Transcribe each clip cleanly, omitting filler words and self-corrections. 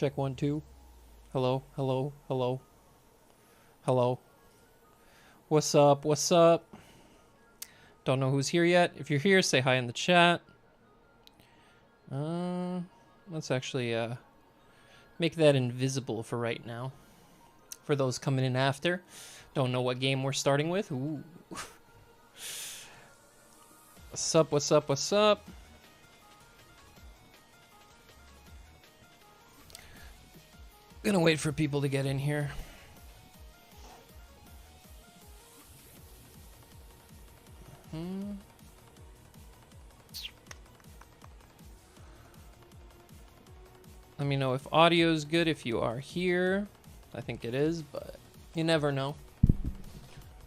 Check 1 2. Hello, hello, hello, hello. What's up? What's up? Don't know who's here yet. If you're here, say hi in the chat. Let's actually make that invisible for right now. For those coming in after, don't know what game we're starting with. Ooh. What's up? What's up? What's up? Gonna wait for people to get in here. Let me know if audio is good if you are here. I think it is, but you never know.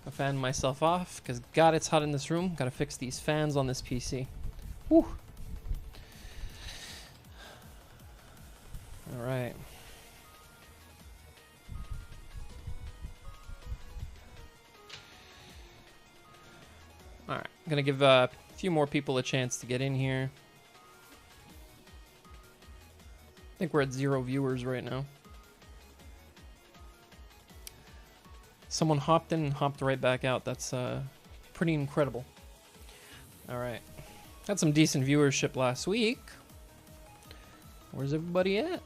I fan myself off because God, it's hot in this room. Gotta fix these fans on this PC. Whew. All right. All right, I'm gonna give a few more people a chance to get in here. I think we're at 0 viewers right now. Someone hopped in and hopped right back out. That's pretty incredible. All right, had some decent viewership last week. Where's everybody at?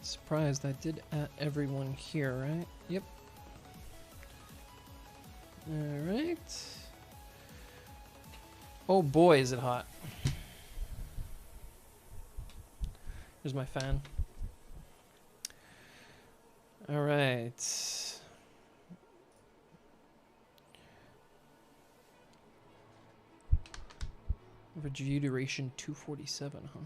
Surprised I did at everyone here, right? Yep. All right. Oh boy, is it hot. Here's my fan. All right. Average view duration 247, huh?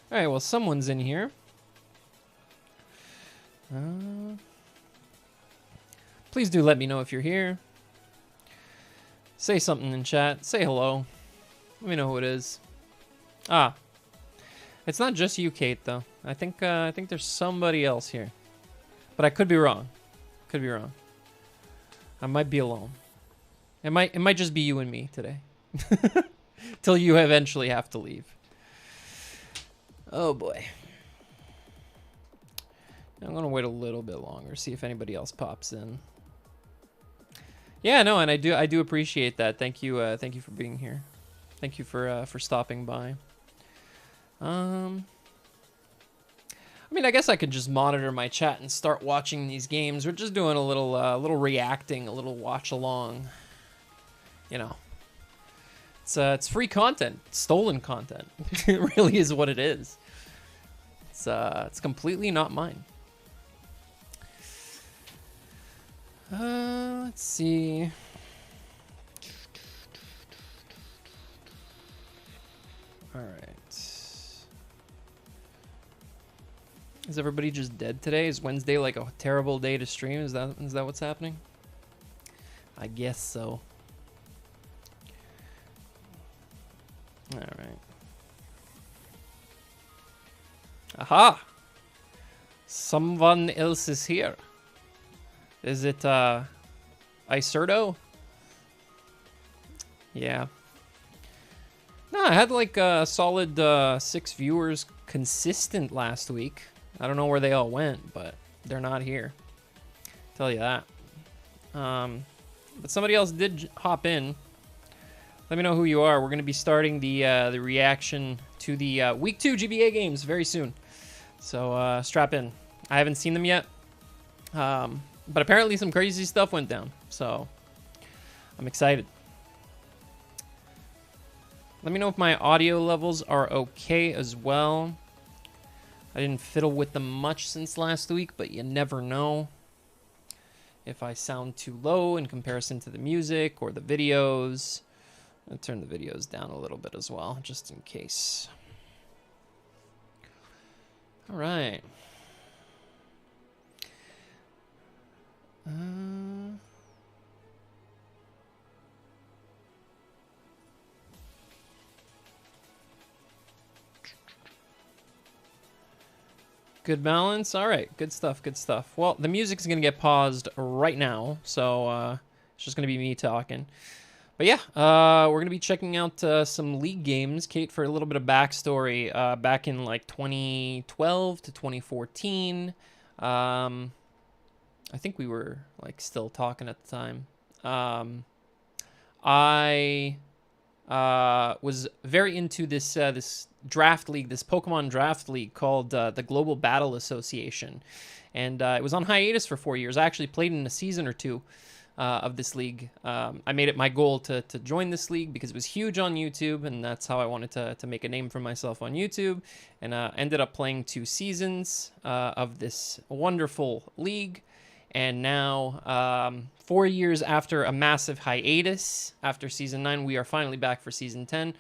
All right, well, someone's in here. Please do let me know if you're here. Say something in chat. Say hello. Let me know who it is. Ah, it's not just you, Kate, though. I think there's somebody else here, but I could be wrong. Could be wrong. I might be alone. It might just be you and me today. Till you eventually have to leave. Oh boy. I'm gonna wait a little bit longer, see if anybody else pops in. Yeah, no, and I do appreciate that. Thank you for being here. Thank you for stopping by. I mean, I guess I could just monitor my chat and start watching these games. We're just doing a little reacting, a little watch along. You know. It's free content, stolen content. It really is what it is. It's completely not mine. Let's see. All right. Is everybody just dead today? Is Wednesday like a terrible day to stream? Is that what's happening? I guess so. All right. Aha! Someone else is here. Is it Icerdo? Yeah. No, I had like a solid 6 viewers consistent last week. I don't know where they all went, but they're not here. Tell you that. But somebody else did hop in. Let me know who you are. We're going to be starting the reaction to the Week 2 GBA games very soon. So strap in. I haven't seen them yet. But apparently some crazy stuff went down. So I'm excited. Let me know if my audio levels are okay as well. I didn't fiddle with them much since last week, but you never know. If I sound too low in comparison to the music or the videos. I'll turn the videos down a little bit as well, just in case. All right. Good balance. All right. Good stuff. Good stuff. Well, the music's going to get paused right now, so it's just going to be me talking. But yeah, we're going to be checking out some league games. Kate, for a little bit of backstory, back in like 2012 to 2014, I think we were like still talking at the time. I was very into this this draft league, this Pokemon draft league called the Global Battle Association, and it was on hiatus for 4 years. I actually played in a season or two of this league. I made it my goal to join this league because it was huge on YouTube, and that's how I wanted to make a name for myself on YouTube, and ended up playing 2 seasons of this wonderful league. And now, 4 years after a massive hiatus, after Season 9, we are finally back for Season 10.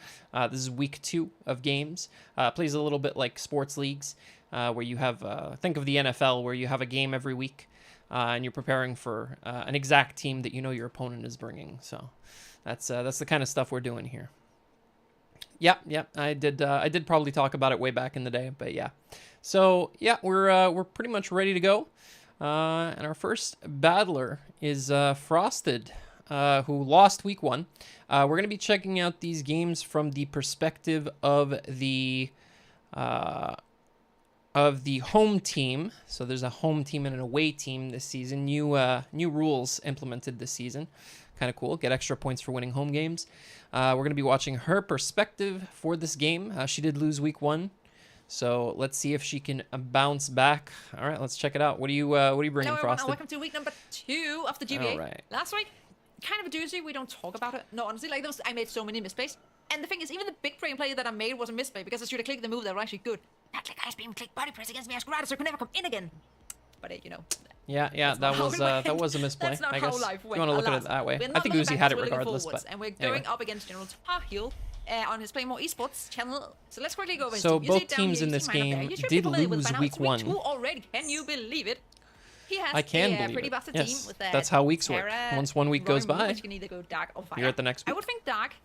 This is Week 2 of games. Plays a little bit like sports leagues, where you have, think of the NFL, where you have a game every week, and you're preparing for an exact team that you know your opponent is bringing. So that's the kind of stuff we're doing here. Yep. I did probably talk about it way back in the day, but yeah. So yeah, we're pretty much ready to go. And our first battler is Frosted, who lost week 1. We're going to be checking out these games from the perspective of the home team. So there's a home team and an away team this season. New rules implemented this season. Kind of cool. Get extra points for winning home games. We're going to be watching her perspective for this game. She did lose week 1. So let's see if she can bounce back. All right, let's check it out. What are you bringing, Hello, Frosted? welcome to week number 2 of the GBA. All right. Last week, kind of a doozy. We don't talk about it. No, honestly, like I made so many misplays. And the thing is, even the big brain play that I made was a misplay because I should have clicked the move that were actually good. Not click ice beam, click body press against me, so it could never come in again. But you know. Yeah, that was a misplay. That's not I how guess life if went. you want to look at it that way. I think Uzi had it regardless, but and we're going up against General Tahil on his Play More Esports channel. So let's quickly go over. So both teams in this game did lose week 1. 2 already. Can you believe it? He has I can believe pretty it. bastard Yes, team with that's how weeks work. Once 1 week goes by, which can either go dark or fire. you're at the next week. I would think dark,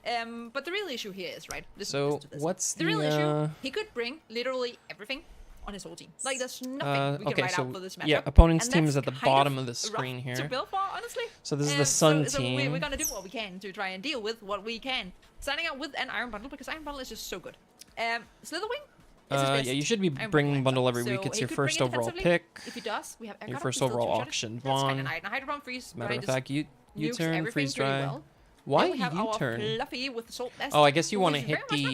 but the real issue here is, right? So what's the real issue? He could bring literally everything on his whole team. Like, there's nothing we can write out for this matchup. Yeah, opponent's and team is at the kind bottom of the screen here. To build for, honestly. So this is the Sun so team. We're gonna do what we can to try and deal with what we can. Starting out with an Iron Bundle, because Iron Bundle is just so good. Slitherwing is his best. Yeah, you should be bringing Bundle every week. It's your first overall pick. If he does, we have your first overall auction. Vaughn. Hydro Bomb freeze. Matter of fact, U-turn, freeze dry. Well. Why we have U-turn? Our Fluffy with the Salt Vest. Oh, I guess you want to It's hit the...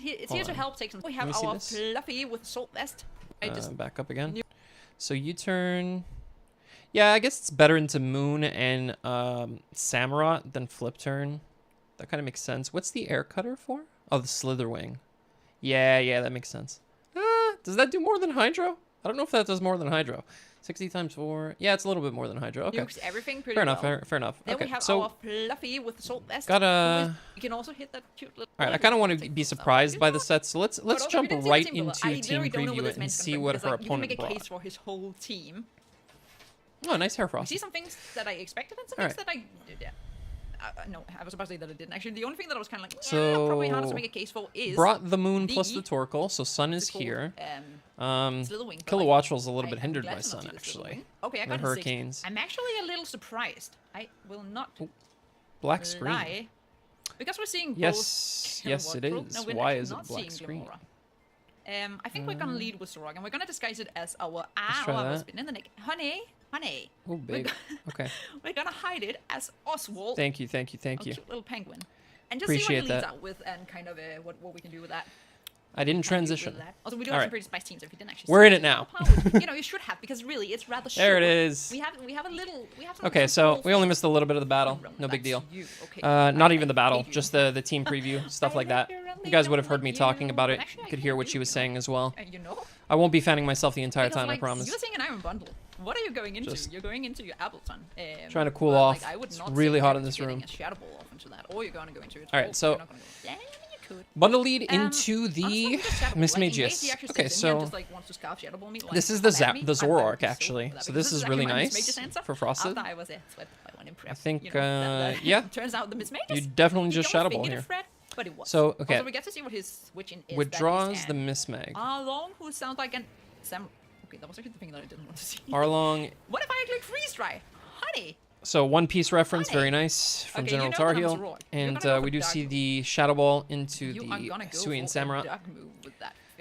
It's here to help take some... We have our Fluffy with the Salt Vest. Back up again. So U-turn... Yeah, I guess it's better into Moon and Samurott than Flip Turn. That kind of makes sense. What's the Air Cutter for? Oh, the Slitherwing. Yeah, that makes sense. Does that do more than Hydro? I don't know if that does more than Hydro. 60 times 4. Yeah, it's a little bit more than Hydro. Okay. Nukes everything pretty fair enough. well. Fair enough. Then okay. we have so our Fluffy with the Salt Vest. Gotta. You can also hit that cute little. All right. I kind of want to be surprised by the set, so let's jump right into team preview and see what her opponent brought. You can make a case for his whole team. Oh, nice hair frost. See some things that I expected and some things that I did. Yeah. No, I was about to say that I didn't. Actually, the only thing that I was kind of like, probably hard to make a case for is... Brought the Moon plus the Torkoal, so Sun is here. Kilowattrel's a little bit hindered by Sun, actually. Okay, I got the Hurricanes. I'm actually a little surprised. I will not black screen. Lie, because we're seeing yes, it is. No, why is it black screen? I think we're going to lead with Sorag, and we're going to disguise it as our spin in the neck. Honey. Oh, big. Okay. We're going to hide it as Oswald. Thank you. Cute little penguin. And just appreciate see what it leads out with and kind of what we can do with that. I didn't transition. Also, we do have some pretty spice teams if you didn't actually We're in it now. You should have, because really, it's rather short. There it is. We have a little... Okay, so we only missed a little bit of the battle. No big deal. Not even the battle, just the team preview, stuff like that. You guys would have heard me talking about it. You could hear what she was saying as well. I won't be fanning myself the entire time, I promise. You're saying an Iron Bundle. What are you going into? You're going into your Appleton. Trying to cool off. It's really hot in this room. Or you're going to go into it. All right, so bundle lead into the Miss Magus. Okay, so this is the Zoroark actually. So this is really nice for Frosted. I think, yeah. Turns out the Miss Magus. You definitely just Shadow Ball here. But it was. So okay. Also, we get to see what his switch in is. Withdraws the Miss Mag. Long, who sounds like an Okay, that was actually the thing that I didn't want to see. Arlong. What if I click freeze dry? Honey. So One Piece reference, very nice from Okay, General you know Tar that I'm Heel. Zorro. And we do see the Shadow Ball into the Sui and Samurott.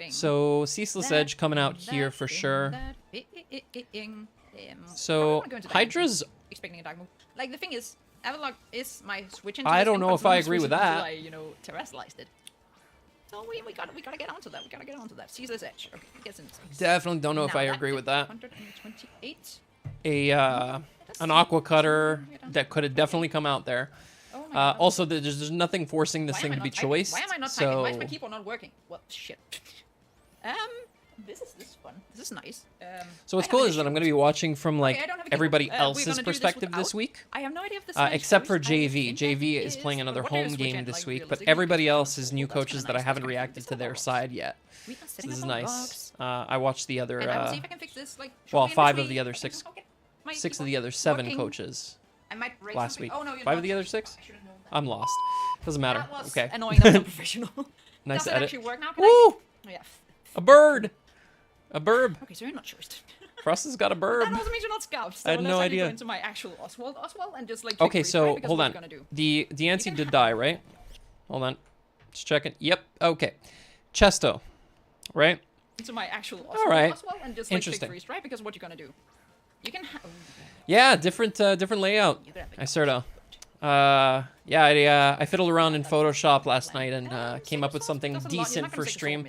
So Ceaseless Edge coming out here for sure. So Hydra's... Expecting a dark move. Like, the thing is, Avalok is my switch I don't know if I agree with that. I, you know, terrestrialized it. So we gotta get onto that. We gotta get onto that. Ceaseless Edge. Okay, gets into Definitely don't know if I agree with that. 128. An Aqua Cutter that could have definitely come out there. Also, there's nothing forcing this thing to be choiced. Why am I not typing? Why is my keyboard not working? Well, shit. This is fun. This is nice. So what's cool is that I'm going to be watching from like everybody else's perspective this week. I have no idea if this except for JayVee. JayVee is playing another home game this week, but everybody else is new coaches that I haven't reacted to their side yet. So this is nice. I watched the other, well, 5 of the other 6 of the other 7 coaches last week. 5 of the other 6? I'm lost. Doesn't matter. Okay. Annoying. That's unprofessional. Nice edit. edit. Actually work now? Woo! A bird. A burb. Okay, so you're not choiced. Frost has got a burb. That also means you're not scouts. So I had no idea. Go into my actual Oswald and just like. Okay, so hold on. The Ansi did die, right? Hold on. Just checking. Yep. Okay. Chesto, right? Into my actual Oswald. All right. Oswald and just like interesting. freeze, right? Because what you're gonna do? You can. Yeah, different layout. I sort of. Yeah, I fiddled around in Photoshop last night and came up with something decent for stream.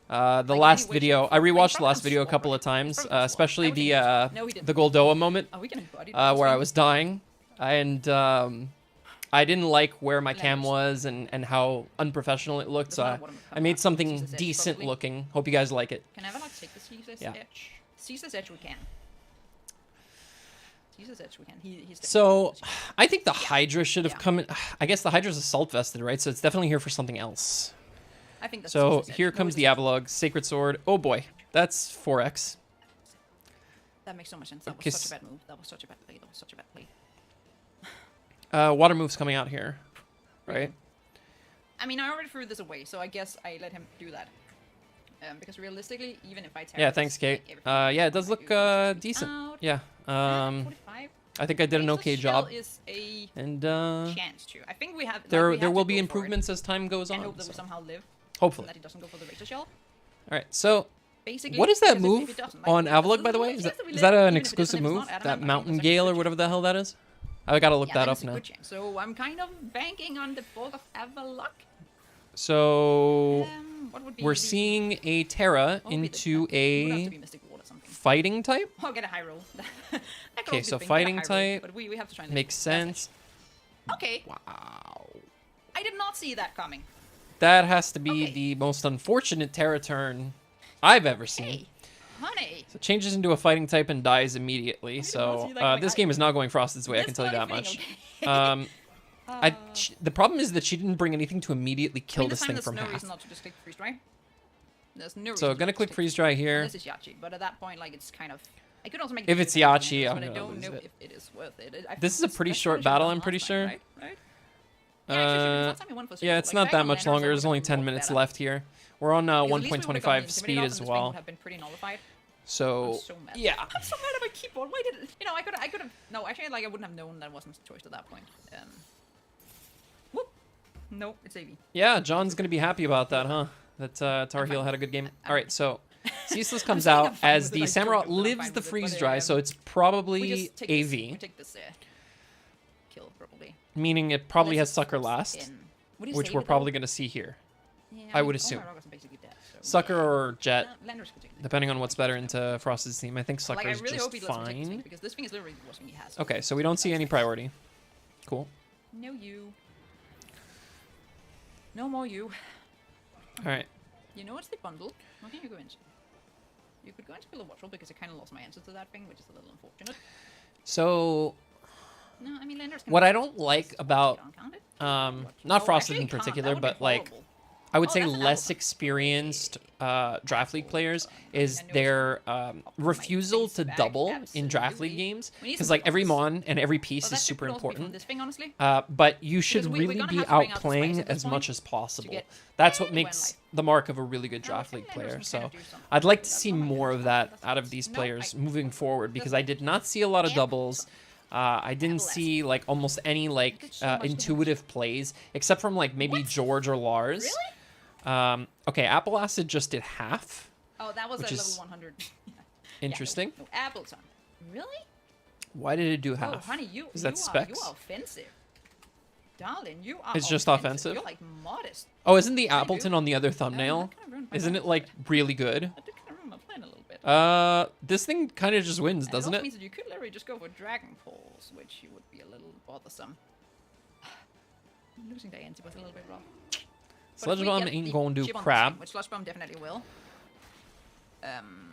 The last video, I rewatched the last video a couple of times, especially the Goldoa moment where I was dying, and I didn't like where my cam was and how unprofessional it looked, so I made something decent looking. Hope you guys like it. Can I ever like take the Ceaseless Edge? Ceaseless Edge we can. So, I think the Hydra should have come in. I guess the Hydra's assault vested, right? So it's definitely here for something else. I think that's so here comes the Avalog, Sacred Sword. Oh boy, that's 4x. That makes so much sense. That was such a bad move. That was such a bad play. That was such a bad play. Water move's coming out here, right? I mean, I already threw this away, so I guess I let him do that. Because realistically, even if I yeah, thanks, Kate. Yeah, it does look decent. Yeah. I think I did an okay job. And chance to. I think we have. There will be improvements as time goes on. I hope that we somehow live. Hopefully. That he doesn't go for the Razor Shell. All right, so basically, what is that move on Avalog, by the way? Is that an exclusive move? That Mountain Gale or whatever the hell that is? I gotta look that up now. So I'm kind of banking on the bulk of Avalok. So we're seeing a Terra into a fighting type. I'll get a high roll. Okay, so fighting type makes sense. Okay. Wow. I did not see that coming. That has to be the most unfortunate Terra turn I've ever seen. Hey, honey. So it changes into a fighting type and dies immediately. So this game is not going Frosted's way, I can tell you that much. The problem is that she didn't bring anything to immediately kill this thing from half. There's no reason not to just click freeze dry. There's no reason. So I'm gonna click freeze dry here. This is Yachi, but at that point, like it's kind of. I could also make. If it's Yachi, I'm gonna lose know it. if it is worth it. This is a pretty short battle, I'm pretty sure. Right? Yeah, it's not that much longer. There's only 10 minutes left here. We're on 1.25 speed as well. So yeah. I'm so mad at my keyboard. Why did it? You know, I could have. No, actually, like I wouldn't have known that wasn't choice at that point. Whoop. No, it's AV. Yeah, John's gonna be happy about that, huh? That Tar Heel had a good game. All right, so Ceaseless comes out as the Samurott lives the freeze dry, so it's probably AV. We take this kill probably. Meaning it probably has Sucker last, which we're probably gonna see here. I would assume. Sucker or Jet, depending on what's better into Frosted's team. I think Sucker is just fine. Because this thing is literally the worst thing he has. Okay, so we don't see any priority. Cool. No you. No more you. All right. You know what's the bundle? What can you go into? You could go into Pillar Watchful because I kind of lost my answer to that thing, which is a little unfortunate. So. No, I mean, what I don't like about not Frosted in particular, but like I would Oh, say that's an less Alpha. experienced draft league players is their refusal to double in draft league games, because like every mon and every piece Well, is that super could also be from important. this thing, honestly. But you should Because we're really gonna be have to bring out the outplaying spice at this as much point as possible. get That's what anyone makes like- the mark of a really good No, draft league Calendars player. was So gonna do something. I'd like to That's see not my more good of stuff. that out of these No, players I- moving forward, because I did not see a lot of doubles. I didn't see like almost any like did so much intuitive plays, except from like maybe George or Lars. Really? Okay, Apple Acid just did half. Oh, that was Which at is level 100. Interesting. No, Appleton. Really? Why did it do Oh, half? honey, Is that you specs? are offensive. Darling, you are It's just offensive? You're like modest. Oh, isn't the I do. Appleton on the other thumbnail? that kinda ruined my Isn't plan it like really good? That did kind of ruin my plan a little bit. This thing kind of just wins, And doesn't it? Also it? means that you could literally just go for Dragapults, which would be a little bothersome. Losing Diancie was a little bit rough. But if we Sludge Bomb get ain't the gonna do chip on the crap. team, which Sludge Bomb definitely will.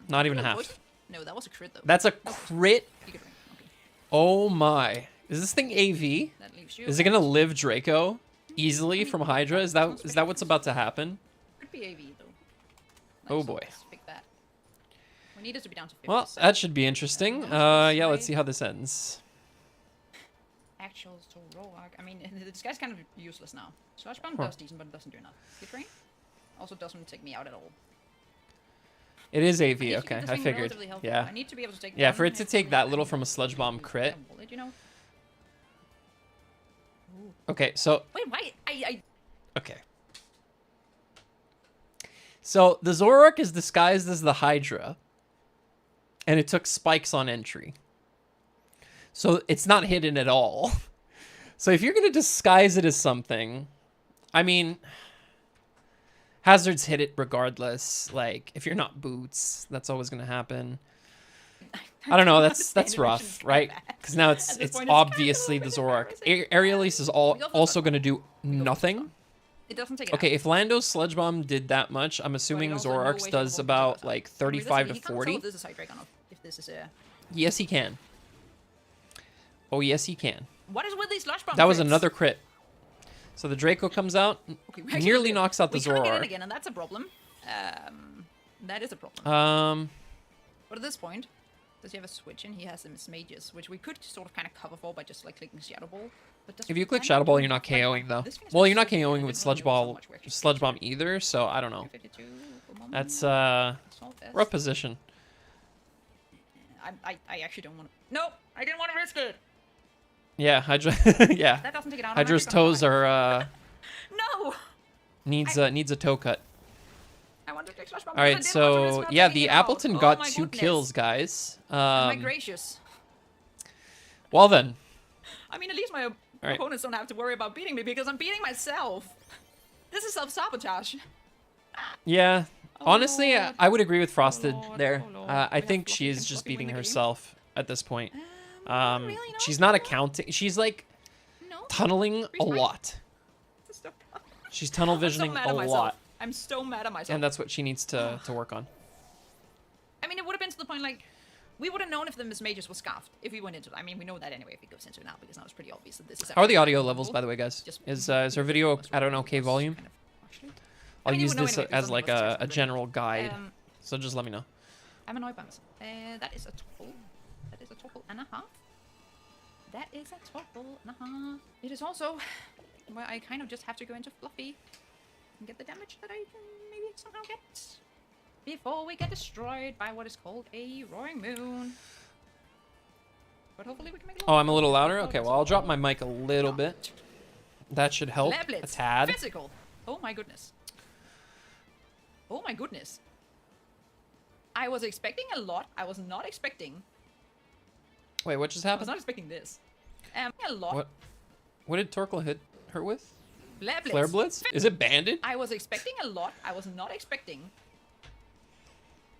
Not even oh, half. was it? No, that was a crit though. That's a crit. You could win. Okay. Oh my. Is this thing AV? That leaves you. Is it gonna live Draco easily from Hydra? Is that what's about to happen? Could be AV though. Oh So boy. let's pick that. We need it to be down to 50. Well, that should be interesting. Yeah, let's see how this ends. Actuals to Roark. I mean, this guy's kind of useless now. Sludge Bomb Huh. does decent, but it doesn't do enough. Hit Rain also doesn't take me out at all. It is I AV. need to Okay, keep this I thing figured. relatively healthy. Yeah. I need to be able to take. Yeah, one for it to hit take from that it little and from a then Sludge Bomb use crit. a bullet, you know? Okay, so Wait, why? okay. So the Zoroark is disguised as the Hydra, and it took spikes on entry. So it's not hidden at all. So if you're gonna disguise it as something, I mean, hazards hit it regardless. Like if you're not Boots, that's always gonna happen. I don't know. That's rough, right? Because now it's point, it's obviously the kind of a Zoroark. little bit Aerialise is We go for also the- gonna do we go for the nothing. It doesn't take it Okay, out. if Lando's Sludge Bomb did that much, I'm assuming also no Zoroark's way to does avoid about the like I mean, 35 he to can't tell 40. if this is Hydreigon or if this is a... Yes, he can. Oh, yes, he can. What is with these Sludge Bomb That was crits? another crit. So the Draco comes out, Okay, we actually nearly did. knocks out the We can't get in Zoroark. again, and that's a problem. That is a problem. But at this point, does he have a switch in? He has the Miss Mages, which we could sort of kind of cover for by just like clicking Shadow Ball. But does If you click kind Shadow of Ball, do you're not like, KOing though. this thing is Well, pretty you're not simple. I KOing didn't with really Sludge know so Ball, much. We actually Sludge Bomb either. So I don't know. 52, That's Solve rough position. I actually don't want to. No, I didn't want to risk it. Yeah, Hydra. Yeah, That doesn't take it out. I'm Hydra's actually gonna toes die. are No. needs a toe cut. I want to take Sludge Bomb. All right, so yeah, the Appleton got 2 kills, guys. My gracious. Well then, I mean, at least my right. opponents don't have to worry about beating me because I'm beating myself. This is self-sabotage. yeah. Honestly, Lord. I would agree with Frosted Lord, there. oh Lord. I We think have she Fluffy. is Can just Fluffy win beating the game? herself at this point. Really, no? She's not accounting. She's like No. tunneling a Respect. lot. Stop. She's tunnel visioning mad a at myself. lot, I'm so mad at myself. and that's what she needs to work on. I mean, it would have been to the point like we would have known if the Miss Mages was scarfed if we went into it. I mean, we know that anyway if it goes into it now because now it's pretty obvious that this is. How are the audio levels, by the way, guys? Just- Is her video at an okay volume? Kind of, actually. I'll I mean, you use would know this anyway because as I'm like the a first general guide. Um, So just let me know. I'm annoyed by myself. That is a topple. That is a topple and a half. That is a topple and a half. It is also where I kind of just have to go into Fluffy and get the damage that I can maybe somehow get before we get destroyed by what is called a Roaring Moon. But hopefully we can make it. Oh, I'm a little louder? Okay, well, I'll drop my mic a little bit. That should help a tad. Physical. Oh my goodness. Oh my goodness. I was expecting a lot. I was not expecting. Wait, what just I was happened? not expecting this. A lot. What did Torkoal hit her with? Flare Blitz. Flare Blitz? Is it banded? I was expecting a lot. I was not expecting.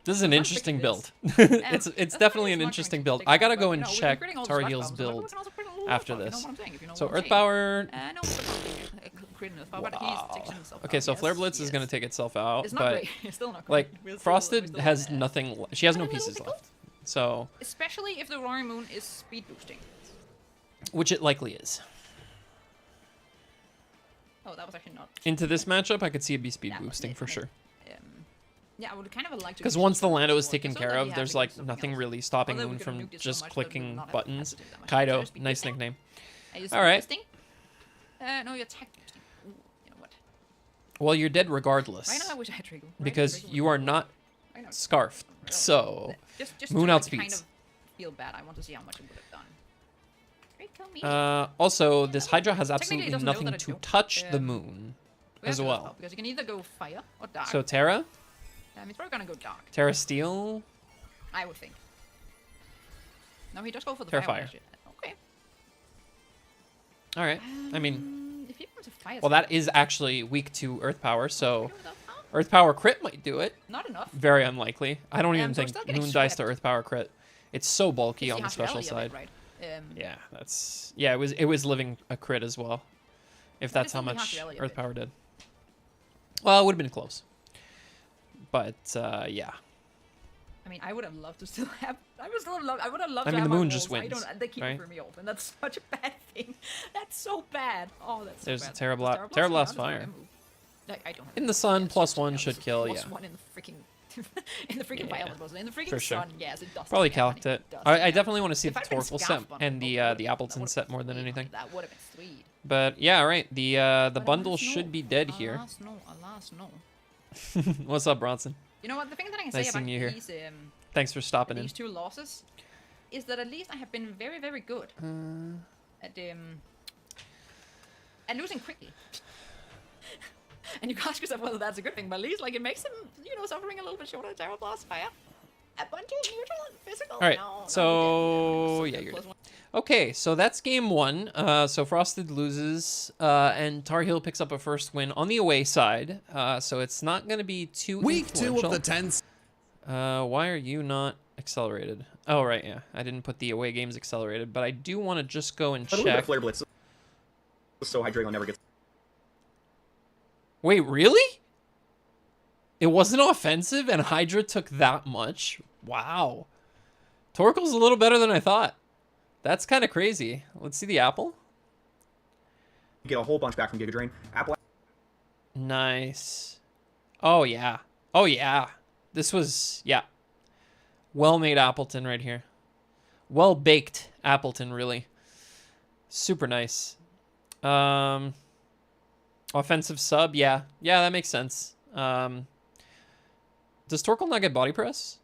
This is an not interesting build. expecting it's that's definitely fine, an it's not interesting going build. to I take gotta long, go but, and you know, we've been check creating all the Tar Slash Heel's bombs, but build we can also create a little after buff, you know this. what I'm saying, if you know So what I'm Earth saying. Power. No, but creating a buff, but he's taking himself Okay, out. so Yes, Flare Blitz is yes. gonna take itself out, It's not but great. It's still not great. like We're still- Frosted we're still has there. nothing. She has I'm no a little pieces pickled. left. So, Especially if the Roaring Moon is speed boosting. which it likely is. Oh, that was actually not. Into this matchup, I could see it be speed boosting for sure. Yeah, I would kind of like to. Because once the Lando is taken care that of, he there's has like something nothing else. really stopping Although we Moon could have from nuked it so just much that we would clicking not have buttons. had to do that much. Kaido, Speed nice boosting. nickname. All right. No, you're attack boosting. Ooh, you know what? Well, you're dead regardless. Right now, I wish I had Trigo. Because you are not scarfed. So, just Moon to outspeeds. kind of feel bad. I want to see how much it would have done. Also, this Hydra has Technically, absolutely it doesn't know nothing that I to do. touch the Moon We as have to well. help, because you can either go fire or dark. So Terra, He's probably gonna go dark. Terra Steel. I would think. No, he does go for the Terra fire. Fire. Okay. All right. I mean, If he wants to fire. well, that is actually weak to Earth Power, so something, Earth Power crit might do it. not enough. Very unlikely. I don't even so we're think still getting Moon dies to swept. Earth Power crit. It's so bulky He's on the special side. Right? Yeah, that's it was living a crit as well. If that's how only much Hachielli a Earth bit. Power did. Well, it would have been close. But yeah. I mean, I would have loved to still have. I would have loved I to mean, have the my Moon just walls. wins, They keep right? it for me open. That's such a bad thing. That's so bad. Oh, that's There's so a bad. Terra Does Blast- Blast Terra count Blast as a Fire. move? I don't have In it. the sun, Yes, plus it's one just should kill, plus yeah. one in the freaking in the freaking Yeah. violet, in the freaking For sure. sun. Yes, it does. Probably count, calced it. does I count. definitely want to see If the I'd been Torkoal set Scarf on and it, the that Appleton would've set been more than sweet. anything. That would have been sweet. But yeah, all right. The But bundle alas, should no. be dead here. Alas, no. Alas, no. What's up, Bronson? You know what? The thing that I can Nice say seeing about you here. these Thanks for stopping in. these two losses is that at least I have been very, very good at losing quickly. And you can ask yourself whether that's a good thing, but at least like it makes them, suffering a little bit shorter. Terra Blast Fire. A bunch of neutral and physical. All right, No, so good. yeah, you're Plus good. one. Okay, so that's game one. So Frosted loses, and Tar Heel picks up a first win on the away side. So it's not going to be too Week 2 of the influential. 10. Why are you not accelerated? Oh, right, yeah. I didn't put the away games accelerated, but I do want to just go and A little bit check. of Flare Blitz, so Hydreigon never gets. Wait, really? It wasn't offensive and Hydra took that much? Wow. Torkoal's a little better than I thought. That's kind of crazy. Let's see the apple. You get a whole bunch back from Giga Drain. Apple. Nice. Oh, yeah. Oh, yeah. This was, yeah. Well-made Appleton right here. Well-baked Appleton, really. Super nice. Offensive sub, yeah. Yeah, that makes sense. Does Torkoal not get body press?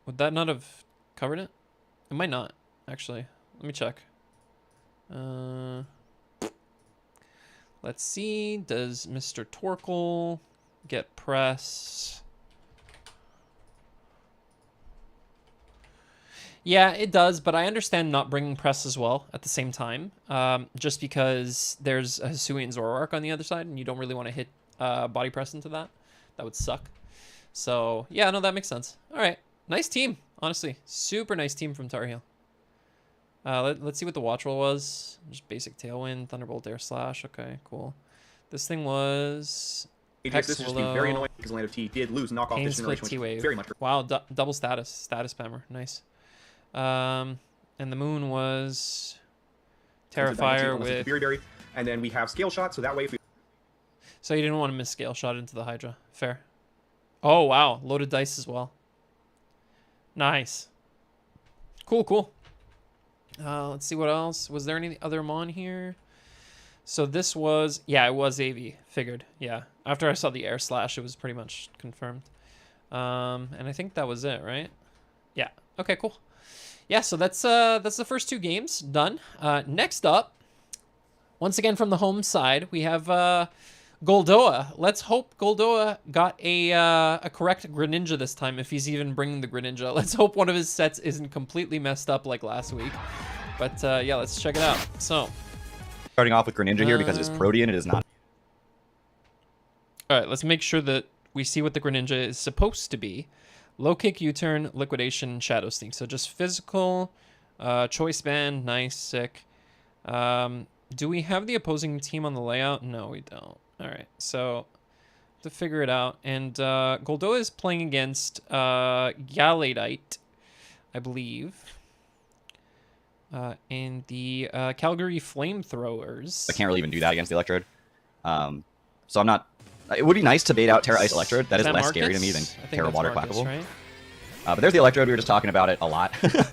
Would that not have covered it? It might not, actually. Let me check. Let's see. Does Mr. Torkoal get press? Yeah, it does, but I understand not bringing press as well at the same time. Just because there's a Hisuian Zoroark on the other side, and you don't really want to hit body press into that. That would suck. So, yeah, no, that makes sense. All right. Nice team, honestly. Super nice team from Tar Heel. Let's see what the watch roll was. Just basic Tailwind, Thunderbolt, Air Slash. Okay, cool. This thing was... This is just be very annoying because Land of T did lose knockoff Pain this Split generation, which T-Wave. very much. Wow, double status spammer. Nice. And the moon was Terrifier with... Berry, and then we have Scale Shot, so that way if we... So you didn't want to miss Scale Shot into the Hydra. Fair. Oh, wow. Loaded dice as well. Nice. Cool, cool. Let's see what else. Was there any other Mon here? So this was... Yeah, it was AV. Figured. Yeah. After I saw the Air Slash, it was pretty much confirmed. And I think that was it, right? Yeah. Okay, cool. Yeah, so that's the first two games done. Next up, once again from the home side, we have Goldoa. Let's hope Goldoa got a correct Greninja this time, if he's even bringing the Greninja. Let's hope one of his sets isn't completely messed up like last week. But yeah, let's check it out. So, starting off with Greninja here because it's Protean, it is not. all right, let's make sure that we see what the Greninja is supposed to be. Low kick, U-turn, liquidation, shadow sting. So just physical, choice band, nice, sick. Do we have the opposing team on the layout? No, we don't. All right, so to figure it out. And Goldoa is playing against Galadite, I believe, in the Calgary Flamethrowers. I can't really even do that against the Electrode. So I'm not. It would be nice to bait out Terra Ice Electrode. That is less scary to me than I think Terra that's Water Marcus, Quackable. right? But there's the Electrode. We were just talking about it a lot. And this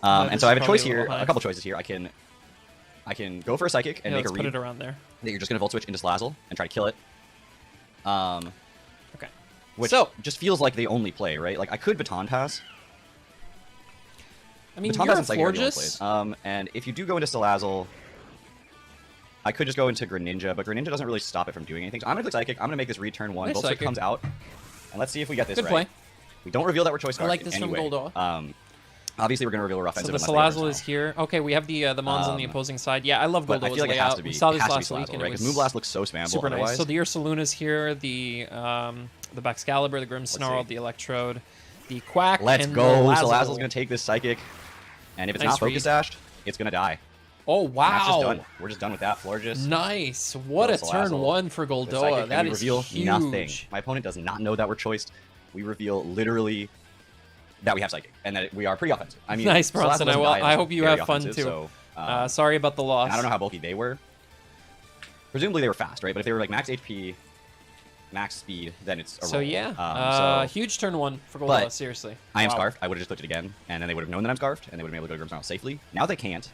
so I is have a choice probably a here, little high. a couple choices here. I can go for a Psychic and Yeah, make a let's put read it around there. that you're just going to Volt Switch into Salazzle and try to kill it. Okay. Which So just feels like the only play, right? Like I could Baton Pass. I mean, Baton you're a Pass and Psychic are the only Florges. plays. And if you do go into Salazzle, I could just go into Greninja, but Greninja doesn't really stop it from doing anything. So I'm going to click Psychic. I'm going to make this read turn 1. Nice Volt Switch Psychic. comes out. And let's see if we get this Good right. play. We don't reveal that we're Choice I Scarf like in this any from way. Goldoa. Obviously, we're going to reveal a rough So end the Salazzle is here. Okay, we have the Mons on the opposing side. Yeah, I love But I Goldoa's feel like it layout. has to be. We saw it this has to be last week, Salazzle, and right? it Because was Moonblast looks so spammable super otherwise. nice. So the Ursaluna's here, the Baxcalibur, the Grimmsnarl, see. the Electrode, the Quack, Let's and go. the Lazzle. Salazzle's going to take this Psychic. And if it's Nice not Focus read. Dashed, it's going to die. Oh, And that's just wow. done. We're just done with that. Florges. Nice. What a Go turn Salazzle. 1 for The Goldoa. Psychic, That and we is reveal huge. nothing. My opponent does not know that we're choiced. We reveal literally that we have Psychic and that we are pretty offensive. I mean, Nice, Salazzle Bronson. doesn't die, and I that's hope you very have fun, offensive, too. So, Sorry about the loss. and I don't know how bulky they were. Presumably they were fast, right? But if they were like max HP, max speed, then it's a So roll. yeah, huge turn 1 for Goldoa, But seriously. I am Wow. Scarfed. I would have just clicked it again, and then they would have known that I'm Scarfed, and they would have been able to go to Grimmsnarl safely. Now they can't.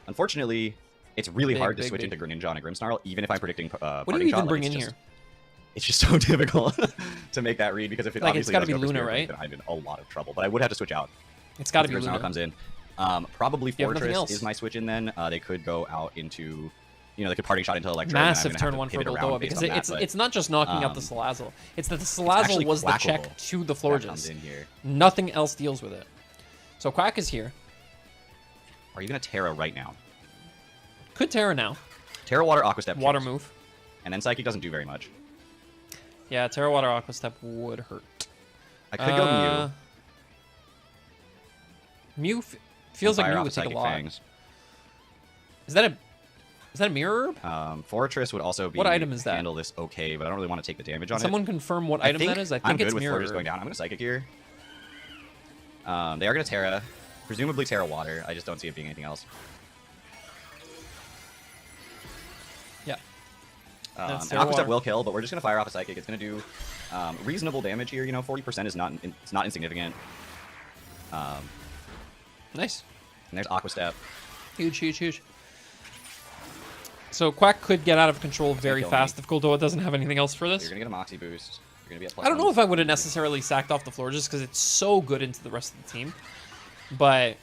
Unfortunately, it's really Big, hard to big, switch big. into Greninja on a Grimmsnarl, even if I'm predicting What do you Parting Shot, even like, bring it's in just- here? It's just so difficult to make that read because if it Like, it's obviously gotta does be go for Luna, Spirit Blade, right? then I'm in a lot of trouble. But I would have to switch out. It's got to If be Grimmsnarl Luna. comes in. Probably You have nothing Fortress else. is my switch in then. They could go out into, they could Parting Shot into Electro. Massive and I'm turn gonna 1 have for to pivot around Goldoa based because on that, but it's not just knocking out the Salazzle. It's that the Salazzle actually was the check Quackable to the that comes Florges. in here. Nothing else deals with it. So Quack is here. Are you going to Terra right now? Could Terra now. Terra Water Aqua Step. Water kills. move. And then Psychic doesn't do very much. Yeah, Terra Water Aqua Step would hurt. I could go Mew. Mew feels like Fire Mew off would take a Psychic lot. Fangs. Is that a mirror herb? Fortress would also be What item is that? handle this okay, but I don't really want to take the damage on Someone it. confirm what item that is? I I'm think good it's with mirror Fortress herb. going down. I'm going to Psychic here. They are going to Terra. Presumably Terra Water. I just don't see it being anything else. Yeah. Aqua Terra Step Water. will kill, but we're just going to fire off a Psychic. It's going to do reasonable damage here. 40% is not it's not insignificant. Nice. And there's Aqua Step. Huge, huge, huge. So Quack could get out of control very kill fast if Goldoa doesn't have anything else for You're this. going to get a Moxie boost. You're going to be at plus I don't know one. if I would have necessarily sacked off the Florges because it's so good into the rest of the team. But,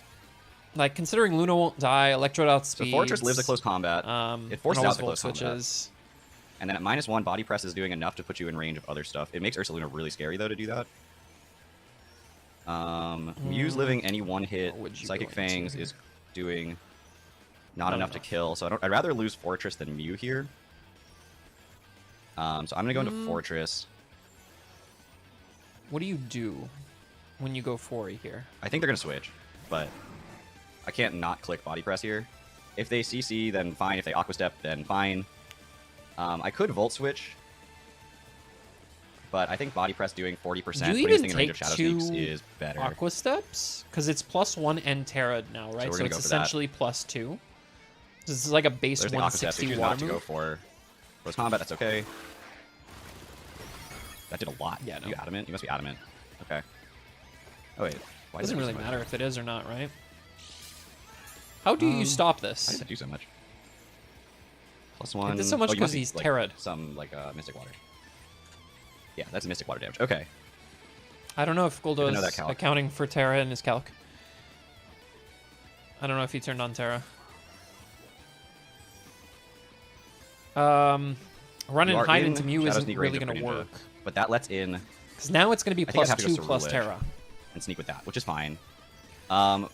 like, considering Luna won't die, Electrode outspeeds... So Fortress lives a close combat. It forces and out the always close volt combat. switches. And then at -1, Body Press is doing enough to put you in range of other stuff. It makes Ursaluna really scary, though, to do that. Mew's living any one hit. What would you Psychic go into Fangs here? is doing not enough to kill. So I'd rather lose Fortress than Mew here. So I'm going to go into Fortress. What do you do when you go 4 here? I think they're going to switch, but I can't not click Body Press here. If they CC, then fine. If they Aqua Step, then fine. I could Volt Switch, but I think Body Press doing 40%, Do you putting this even thing in range take of Shadow 2 Sneaks is better. Aqua Steps? Because it's +1 and Terra now, right? we're So gonna it's go for that. essentially +2. This is like a base There's the Aqua Step. If you 160 choose water not to go move. for close combat, that's okay. That did a lot. Yeah, no. You adamant? You must be adamant. Okay. Oh wait. Why Doesn't did that really do so matter much? if it is or not, right? How do you stop this? Why did that do so much? +1. It did so much you must 'cause be, he's like, Terra'd. Some like Mystic Water. Yeah, that's a Mystic Water damage. Okay. I don't know if Goldo know that is calc. accounting for Terra in his calc. I don't know if he turned on Terra. Run You and are hide in into Mew Shadow isn't Sneak really range of going to Greninja, work. But that lets in Because now it's going to be I think I have to go +2 plus Ceruledge. Terra. and Sneak with that, which is fine.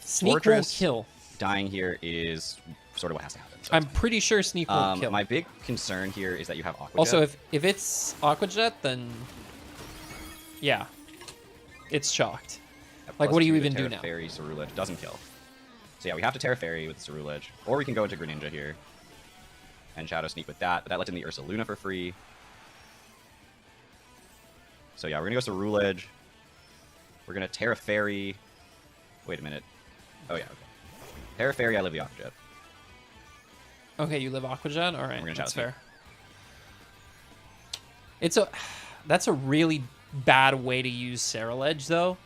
Sneak Fortress won't kill. dying here is sort of what has to happen. So I'm pretty sure Sneak won't kill. my big concern here is that you have Aqua Also, Jet. if it's Aqua Jet, then yeah, it's shocked. At like, what do you +2, even the do Terra now? Fairy Ceruledge doesn't kill. So yeah, we have to Terra Fairy with the Ceruledge, or we can go into Greninja here and Shadow Sneak with that. But that lets in the Ursaluna for free. So yeah, we're gonna go Ceruledge. We're gonna Terra Fairy. Wait a minute. Oh yeah, okay. Terra Fairy, I live the Aqua Jet. Okay, you live Aqua Jet? All right, gonna that's Shadow fair. That's a really bad way to use Ceruledge, though,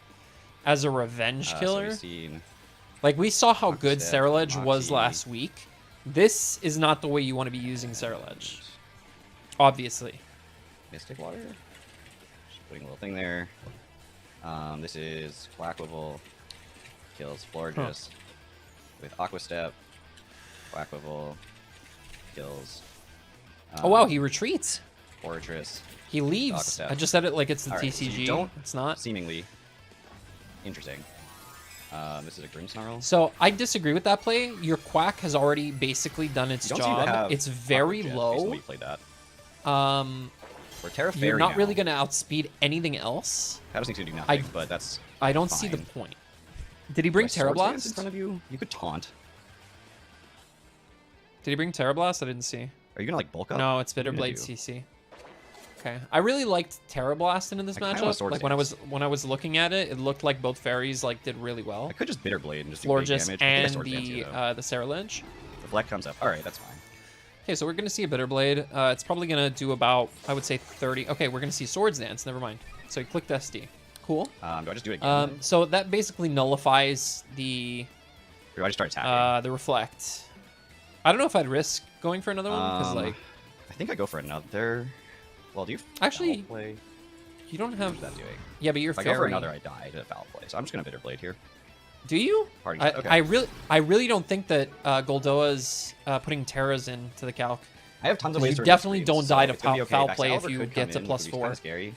as a revenge So killer. we've seen Like, we saw how good Step, Ceruledge was Moxie. last week. This is not the way you want to be using Ceruledge. Obviously. Mystic Water. Just putting a little thing there. This is Quackwivel. Kills Florges with Aqua Step. Quackwivel kills. Oh, wow, he retreats. Fortress. He leaves. Step. I just said it like it's the All right, so TCG. you don't It's not. Seemingly interesting. This is a Grimmsnarl. So I disagree with that play. Your Quack has already basically done its You don't seem to job. have It's very Aqua Jet based on low. the way you played that. We're Terra You're Fairy not now. really going to outspeed anything else. That doesn't seem to do nothing, but that's I don't see the fine. point. Did he bring Do I Swords Dance in Terrablast? front of you? You could taunt. Did he bring Terrablast? I didn't see. Are you gonna like bulk up? No, it's What are you gonna Bitterblade do? CC. Okay, I really liked Terrablast in this I kinda want matchup. Swords Like Dance. when I was looking at it, it looked like both fairies like did really well. I could just Bitterblade and just do big Florges damage. I think I and Swords Dance the here, though. the Ceruledge. The Fleck comes up. All right, that's fine. Okay, so we're gonna see a Bitterblade. It's probably gonna do about, I would say, 30. Okay, we're gonna see Swords Dance. Never mind. So he clicked SD. Cool. Do I just do it again? So that basically nullifies the Or do I just start attacking? the Reflect. I don't know if I'd risk going for another one because like I think I go for another. Well, do you Actually, foul play? you don't have. What's that doing? Yeah, but you're If I fairy. go for another, I die to foul play. So I'm just gonna Bitterblade here. Do you? Party I, shot, okay. I really don't think that Goldoa's putting Terras into the calc. I have tons of ways You to definitely reduce don't creeps, die so to it's gonna be okay. foul play if Excalibur you could get come to in, which would be +4. kinda scary.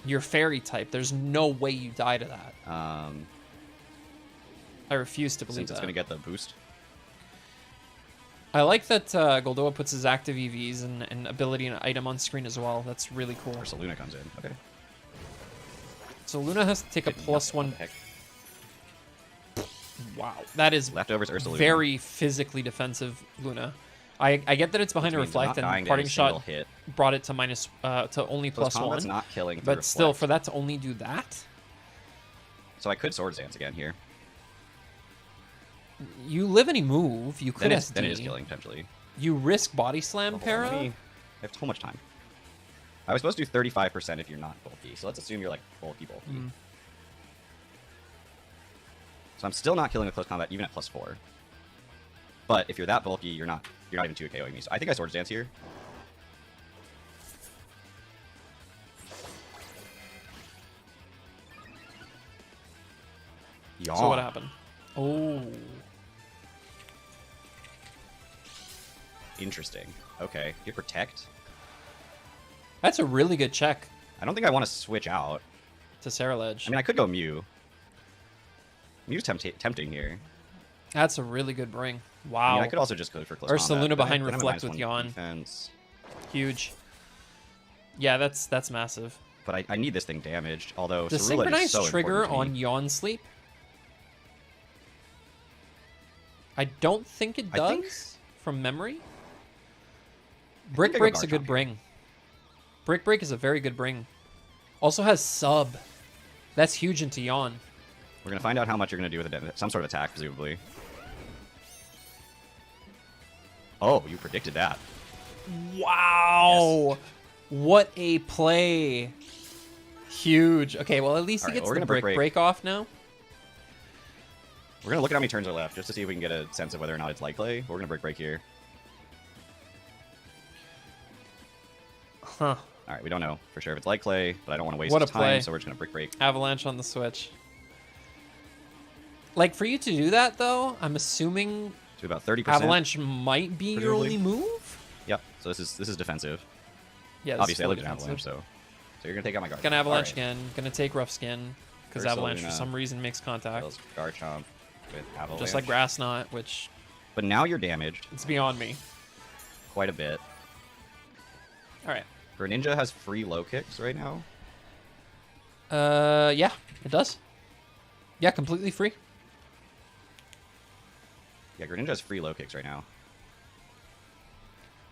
You're fairy type. There's no way you die to that. I refuse to believe Since it's that. gonna get the boost. I like that Goldoa puts his active EVs and ability and item on screen as well. That's really cool. Or Luna comes in. Okay. So Luna has to take a Did nothing. +1. Heck. Wow, that is Leftovers Ursaluna. very physically defensive Luna. I get that it's behind a Which means not Reflect dying and to Parting any single Shot hit. brought it to minus to only Close combat's +1. not killing. through But still, Reflect. for that to only do that, So I could Swords Dance again here. you live any move, you could SD. Then it is killing potentially. You risk Body Slam Hold on, Para. I have so much time. I was supposed to do 35% if you're not bulky, so let's assume you're like bulky. So I'm still not killing with close combat even at +4. But if you're that bulky, you're not even 2 KOing me. So I think I Swords Dance here. Yawn. So what happened? Oh, Interesting. Okay, you protect. that's a really good check I don't think I want to switch out. to Ceruledge. I mean, I could go Mew. Mew's tempting here. That's a really good bring. I Wow, mean, I could also just go for close Ursaluna combat, but behind then I'm at Reflect -1 with Yawn. defense. huge. Yeah, that's massive. But I need this thing damaged, although Does Ceruledge is Synchronize so trigger important to on me. Yawn Sleep? I don't think it I does, think- from memory. I Brick go Break's a Garchomp good here. bring. Brick Break is a very good bring. Also has Sub. That's huge into Yawn. We're going to find out how much you're going to do with some sort of attack, presumably. Oh, you predicted that. Wow! What a play! Huge. Okay, well at least he Alright, gets well, we're the gonna Brick break. Break off now. We're going to look at how many turns are left, just to see if we can get a sense of whether or not it's like play. We're going to break here. Huh. All right, we don't know for sure if it's like play, but I don't want to waste What a his time, play. so we're just going to break. Avalanche on the Switch. Like, for you to do that, though, I'm assuming To about 30%. Avalanche might be your presumably. only move? Yep, so this is defensive. Yeah, this Obviously, I is looked fully at Avalanche, defensive. so you're going to take out my guard. Gonna Avalanche All right. again. Gonna take Rough Skin, because Ursaluna. Avalanche, for some reason, makes contact. Kills Garchomp with Avalanche. Just like Grass Knot, which, But now you're damaged it's beyond me. quite a bit. Alright. Greninja has free low kicks right now. Yeah, it does. Yeah, completely free. Yeah, Greninja has free low kicks right now.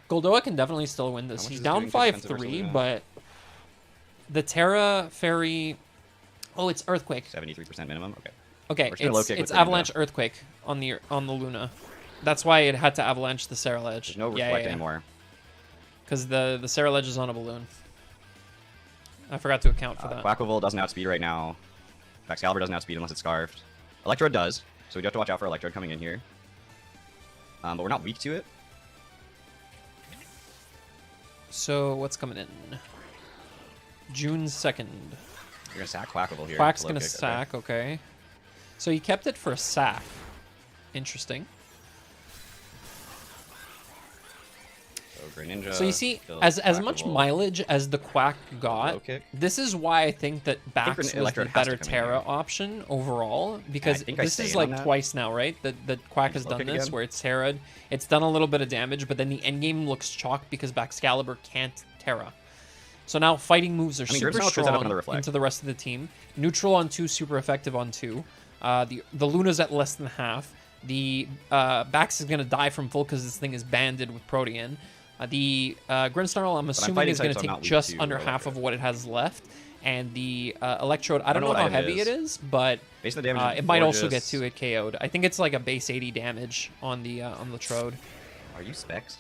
Goldoa can definitely still win this. much He's is it down doing to defensive 5-3, Ursaluna? but the Terra Fairy... Oh, it's Earthquake. 73% minimum. Okay. Okay, We're just gonna low it's kick with Avalanche Greninja. Earthquake on the Luna. That's why it had to avalanche the Scarlet. There's no reflect anymore. Because the Scarlet is on a balloon. I forgot to account for that. Quacklevolt doesn't outspeed right now. In fact, Excalibur doesn't outspeed unless it's scarfed. Electrode does, so we do have to watch out for Electrode coming in here. But we're not weak to it. So what's coming in? June 2nd. You're gonna sack Quacklevolt here. Quack's Low gonna kick, sack, okay. So he kept it for a sack. Interesting. So Greninja. So you see, kills as much Quacklevolt. mileage as the Quack Low got, kick. this is why I think that Bax was the Electrode has better to come in Terra here. option overall, because think I this stay is in on like that. twice now, right? That Quack has Low done kick this, again. where it's Terra'd. It's done a little bit of damage, but then the endgame looks chalked because Baxcalibur can't Terra. So now fighting moves are super Grimmsnarl could set up strong another Reflect. into the rest of the team. Neutral on 2, super effective on 2. The Luna's at less than half. The Bax is going to die from full because this thing is banded with Protean. The Grimmsnarl, I'm assuming, fighting is going type, so to I'm take not weak just to under Electrode. half of what it has left. And the Electrode, I don't know what how item heavy it is, but Base of the damage. it might also get Gorgeous. to it KO'd. I think it's like a base 80 damage on the Trode. Are you Specs?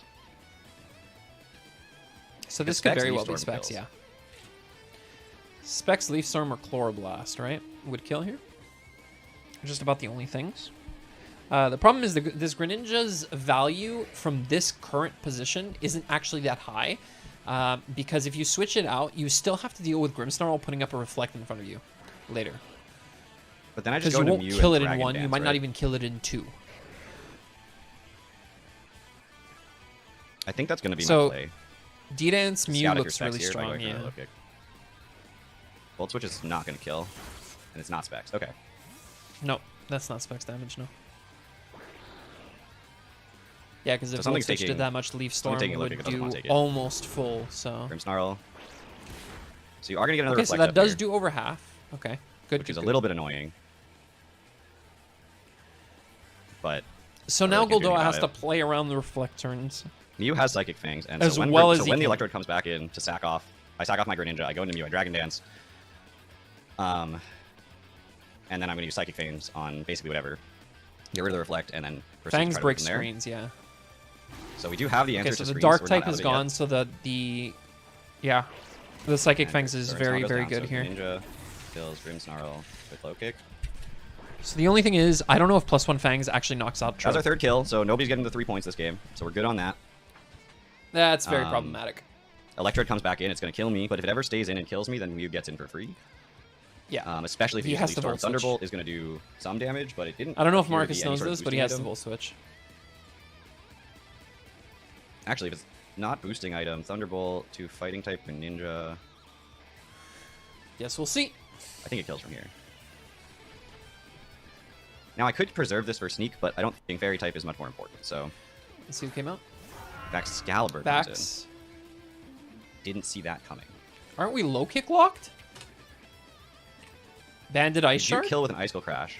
So this Specs could very Leaf well be Storm Specs, kills. yeah. Specs, Leaf Storm, or Chloroblast, right? Would kill here. Just about the only things. The problem is this Greninja's value from this current position isn't actually that high. Because if you switch it out, you still have to deal with Grimmsnarl putting up a Reflect in front of you later. But then I just Because go you into won't Mew kill it and in Dragon 1, you Dance, might not right? even kill it in 2. I think that's going to be So, my play. D-Dance Mew Scout if you're looks Specs really here, if I go strong, for the yeah. low kick. Volt Switch is not going to kill. And it's not Specs. Okay. No, that's not Specs damage, no. Yeah, because if Volt something's Switch taking- did that much, Leaf Storm taking a look would if it doesn't do wanna take it. almost full, so... Grimmsnarl. So you are going to get another Okay, so Reflect that up does here, do over half. Okay, good. which is good, a good. little bit annoying. But So I now really can't do Goldoa anything has to about play around the Reflect turns. Mew has Psychic Fangs, and As so when, well as he when the can. Electrode comes back in to sack off, I sack off my Greninja, I go into Mew, I Dragon Dance. And then I'm going to use Psychic Fangs on basically whatever. Get rid of the Reflect, and then proceed to Fangs try to break win from there. screens, yeah. So we do have the answer Okay, so to the screens, Dark we're not type out of is it gone, yet. so the Psychic And Fangs is Grimmsnarl very, goes very down, good so here. Greninja kills Grimmsnarl with low kick. So the only thing is, I don't know if +1 Fangs actually knocks out That's our Trode. third kill, so nobody's getting the 3 points this game, so we're good on that. That's very Um, problematic. Electrode comes back in, it's going to kill me, but if it ever stays in and kills me, then Mew gets in for free. Yeah. Especially if He he has uses to Storm. Volt Switch. Thunderbolt is going to do some damage, but it didn't. I don't know if appear to Marcus be any knows sort of this, but he has the boosting Volt Switch. item. Actually, if it's not boosting item, Thunderbolt to Fighting type Ninja, Yes, we'll see. I think it kills from here. Now I could preserve this for Sneak, but I don't think Fairy type is much more important. So Let's see who came out. Excalibur comes in. Bax. Didn't see that coming. Aren't we low kick locked? Banded Ice Did you Shard? kill with an Icicle Crash?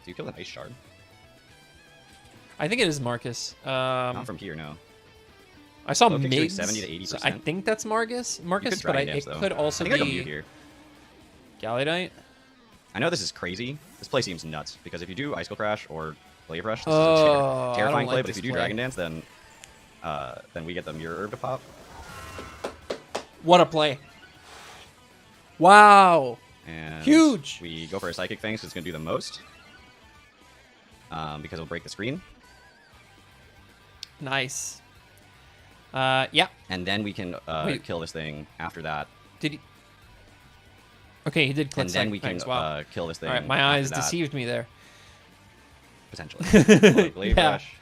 Do you kill with an Ice Shard? I think it is Marcus. Not from here, no. I saw Low kick's doing Migs. 70 to 80%. So I think that's Marcus, You could but Dragon it Dance, though. could also I think I go Mew be here. Galladite. I know this is crazy. This play seems nuts, because if you do Icicle Crash or Blade Rush, this Oh, is I a don't terrifying play, like but if this you do play. Dragon Dance, then we get the Mirror Herb to pop. What a play. Wow. And Huge. We go for a Psychic Fangs, it's going to do the most. Because it'll break the screen. Nice. Yeah. And then we can Wait. kill this thing after that. Did he? Okay, he did click And then we can Thanks. Wow. kill this thing. All right, my after eyes that, deceived me there. Potentially. Blade Yeah. Rush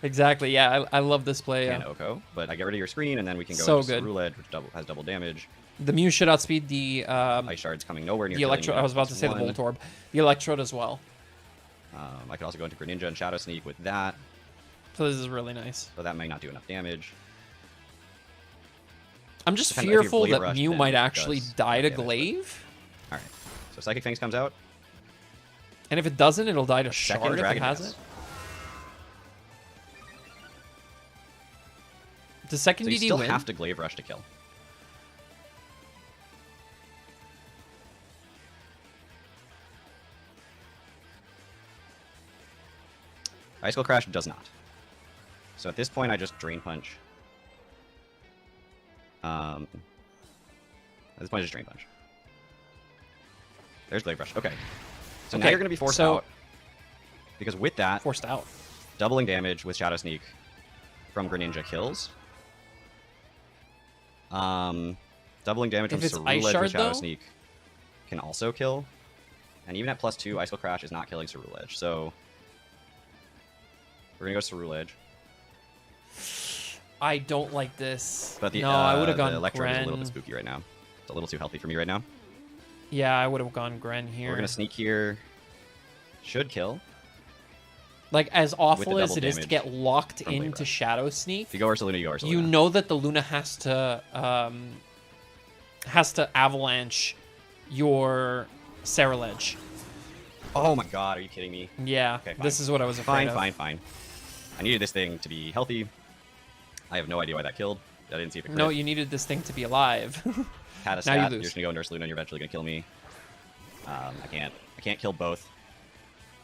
Exactly. Yeah, I love this play. and Yeah. Oko. But I get rid of your screen, and then we can go So into good. Roulette, which has double damage. The Mew should outspeed the Ice Shard's coming nowhere near the killing Electrode. you. I was about to say the One. Voltorb. The Electrode as well. I could also go into Greninja and Shadow Sneak with that, So this is really nice. so that may not do enough damage. I'm just Depends- if you fearful Blade that Rush, Mew then might it actually does die to damage, but- Glaive. Alright, so Psychic Fangs comes out. And if it doesn't, it'll die to Second Shard if it Dragon has Dance. it. Does second So you DD still win? have to Glaive Rush to kill. Icicle Crash does not. So at this point, I just Drain Punch. At this point, I just Drain Punch. There's Blade Brush. Okay. So now Okay, you're going to be forced so- out. Because with that, Forced out. doubling damage with Shadow Sneak from Greninja kills. Doubling damage If from it's Ceruledge Ice with Shard, Shadow though? Sneak can also kill. And even at +2, Icicle Crash is not killing Ceruledge. So we're going to go Ceruledge. I don't like this. But the, no, I would have the gone Electrode is a little bit Gren. spooky right now. It's a little too healthy for me right now. Yeah, I would have gone Gren here. We're going to Sneak here. Should kill. Like, as awful as double it is to damage get locked from Blade into Brush. Shadow Sneak, If you go Ursaluna, you go Ursaluna. you know that the Luna has to avalanche your Ceruledge. Oh my god, are you kidding me? Yeah, Okay, fine. this is what I was afraid of. Fine. I needed this thing to be healthy. I have no idea why that killed. I didn't see if it crit. No, you needed this thing to be alive. Had a now you stat. lose. You're just gonna go into Ursaluna and you're eventually gonna kill me. I can't kill both.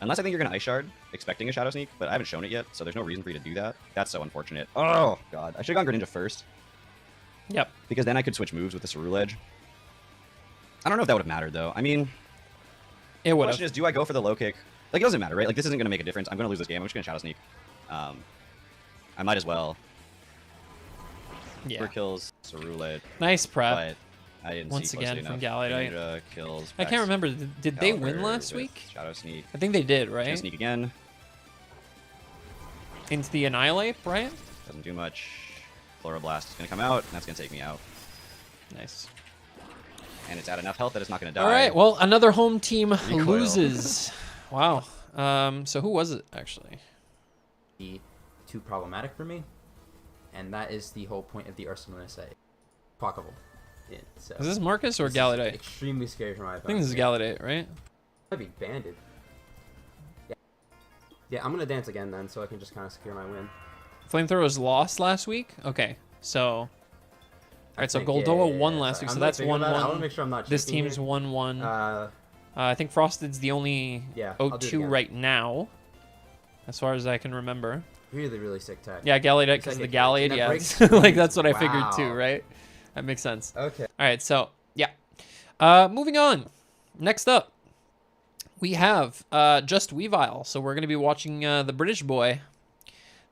Unless I think you're gonna Ice Shard, expecting a Shadow Sneak, but I haven't shown it yet, so there's no reason for you to do that. That's so unfortunate. Oh god, I should have gone Greninja first, Yep. because then I could switch moves with the Ceruledge. I don't know if that would have mattered though. I mean, It the would question have. is, do I go for the low kick? Like, it doesn't matter, right? Like, this isn't gonna make a difference. I'm gonna lose this game. I'm just gonna Shadow Sneak. I might as well. Yeah. Super kills Ceruledge, Nice prep. but I didn't Once see again closely from enough. Galliodite. Greninja kills. I can't Vex, remember. Did they win Calgary last with week? Shadow Sneak. I think they did, Shadow right? Sneak again. Into the Annihilate, right? Doesn't do much. Chloroblast is gonna come out, and that's gonna take me out. Nice. And it's at enough health that it's not gonna die. All right. Well, another home team Recoil. loses. Wow. So who was it actually? Be too problematic for me, and that is the whole point of the Ursaluna say. Pockable. Yeah, so Is this Marcus or this is Galliodite? extremely scary for my I think this is Galliodite, right? Might be banded. Yeah, I'm gonna dance again then, so I can just kind of secure my win. Flamethrowers lost last week. Okay, so all right. So Goldoa won last week, so that's 1-1. I want to make sure I'm not. This cheating team's here. 1-1. I think Frosted's the only Yeah, I'll do it 0-2 again. right now, as far as I can remember. Really sick tech. Yeah, Galliodite because of the Second hit, and Galliad. that Yeah, breaks like screens. that's what I figured too, Wow. right? That makes sense. Okay. All right, so yeah. Moving on. Next up, we have JustWeavile. So we're going to be watching the British boy.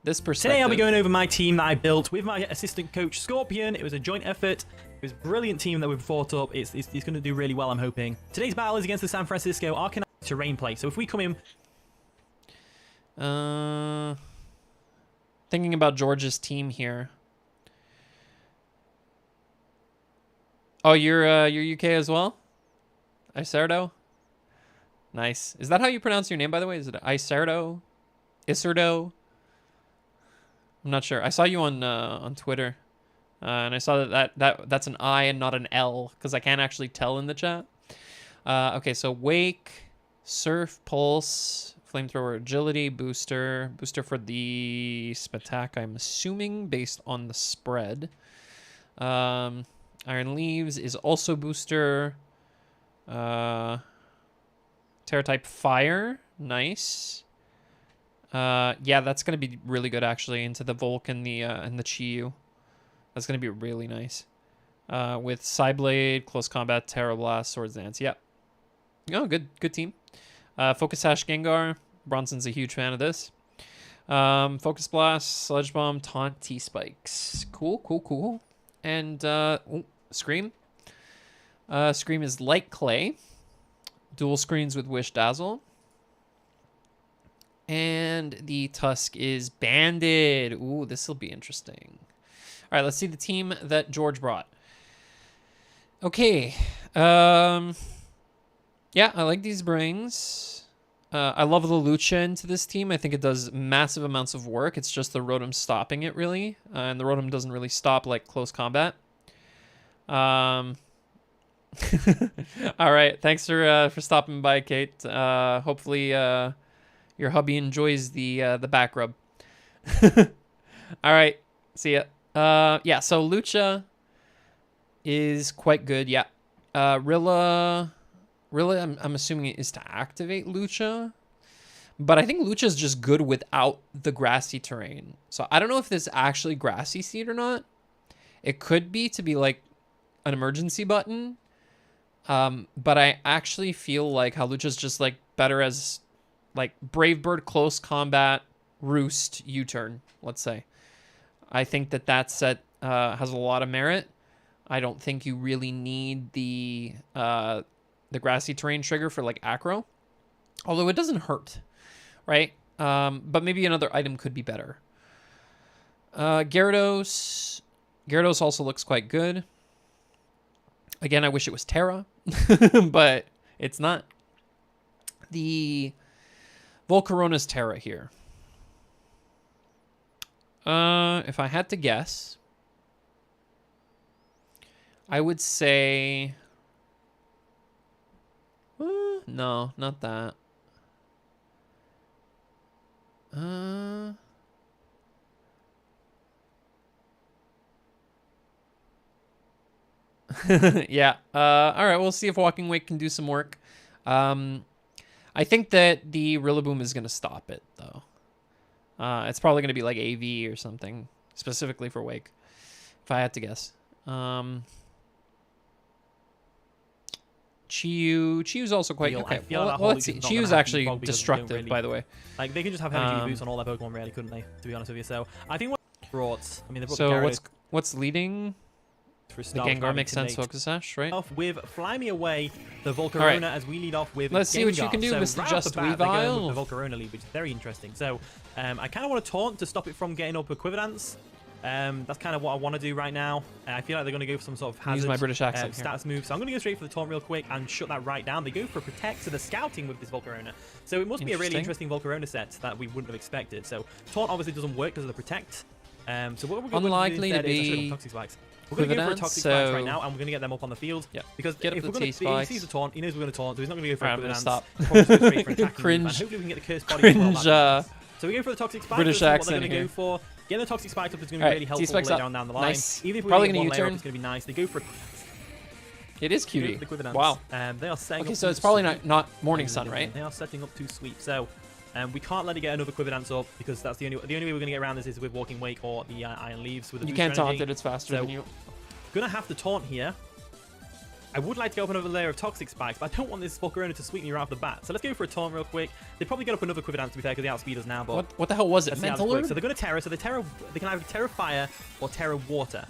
This perspective. Today I'll be going over my team that I built with my assistant coach Scorpion. It was a joint effort. It was a brilliant team that we've fought up. It's going to do really well, I'm hoping. Today's battle is against the San Francisco Arcaniners terrain play. So if we come in... Thinking about George's team here. Oh, you're UK as well? Iserdo? Nice. Is that how you pronounce your name, by the way? Is it Iserdo? Iserdo? I'm not sure. I saw you on Twitter, and I saw that's an I and not an L because I can't actually tell in the chat. Okay, so Wake, Surf, Pulse, Flamethrower, Agility, Booster for the attack. I'm assuming based on the spread. Iron Leaves is also Booster. Terra type Fire, nice. Yeah, that's gonna be really good actually into the Volk and the Chiyu. That's gonna be really nice. With Psyblade, Close Combat, Terra Blast, Swords Dance. Yep. Oh, good team. Focus Sash Gengar. Bronson's a huge fan of this. Focus Blast, Sludge Bomb, Taunt, T-Spikes. Cool. And Scream. Scream is Light Clay. Dual screens with Wish Dazzle. And the Tusk is Banded. Ooh, this will be interesting. All right, let's see the team that George brought. Okay. Yeah, I like these brings. I love the Lucha into this team. I think it does massive amounts of work. It's just the Rotom stopping it, really. And the Rotom doesn't really stop like close combat. All right, thanks for stopping by, Kate. Hopefully your hubby enjoys the back rub. All right, see ya. Yeah, so Lucha is quite good. Yeah, Rilla, I'm assuming it is to activate Lucha, But I think Lucha's just good without the grassy terrain. So I don't know if this is actually grassy seed or not. It could be to be like an emergency button. But I actually feel like Lucha's just like better as like Brave Bird, close combat, roost, U-turn, let's say. I think that set has a lot of merit. I don't think you really need the grassy terrain trigger for like acro. Although it doesn't hurt, right? But maybe another item could be better. Gyarados also looks quite good. Again, I wish it was Terra, but it's not. The Volcarona's Terra here. If I had to guess, I would say... no, not that. Yeah. All right, we'll see if Walking Wake can do some work. I think that the Rillaboom is going to stop it, though. It's probably going to be like AV or something, specifically for Wake, if I had to guess. Chiu's also quite... Okay, well, let's see. Chiu's actually destructive, by the way. Like, they could just have heavy boots on all their Pokemon, really, couldn't they? To be honest with you. So, I think what brought... I mean, they brought so what's leading... The Gengar makes sense, Focus Sash, right? Off with Fly Me Away, the Volcarona, right. as we lead off with Let's Gengar. see what you can do, so Mr. Right JustWeavile. the Volcarona lead, which is very interesting. So I kind of want to taunt to stop it from getting up Equivadance. That's kind of what I want to do right now. I feel like they're going to go for some sort of hazard Use my British accent stats move. So I'm going to go straight for the taunt real quick and shut that right down. They go for Protect, so they're scouting with this Volcarona. So it must be a really interesting Volcarona set that we wouldn't have expected. So taunt obviously doesn't work because of the Protect. So what we're going to do instead is Toxic Spikes. We're going to go for a Toxic Spikes right now, and we're going to get them up on the field. Yeah. Because if he sees the taunt, he knows we're going to taunt, so he's not going to go for Alright, Equivadance. stop. Cringe. And hopefully we can get the Cursed Body. Cringe. So we go for the Toxic Spikes. British That's what they're accent going to here. go for. Getting the Toxic Spikes up is going to be really helpful later down the line. Nice. Even if we Probably get gonna one layer up, U-turn. it's going to be nice. They go for... It is cutie. Wow. Wow. They are setting Okay, up so to it's probably sweep. not Morning Sun, right? They are setting up to sweep. So we can't let it get another Quibberdance up because that's the only way we're going to get around this is with Walking Wake or the Iron Leaves with the You booster can't taunt energy. it, it's faster than you. Gonna have to taunt here. I would like to go up another layer of Toxic Spikes, but I don't want this Volcarona to sweep me right off the bat. So let's go for a taunt real quick. They probably get up another Quibberdance to be fair because they outspeed us now. But What the hell was it? let's see how this Mental works. So Alert? they're going to Terra. So they can either Terra Fire or Terra Water.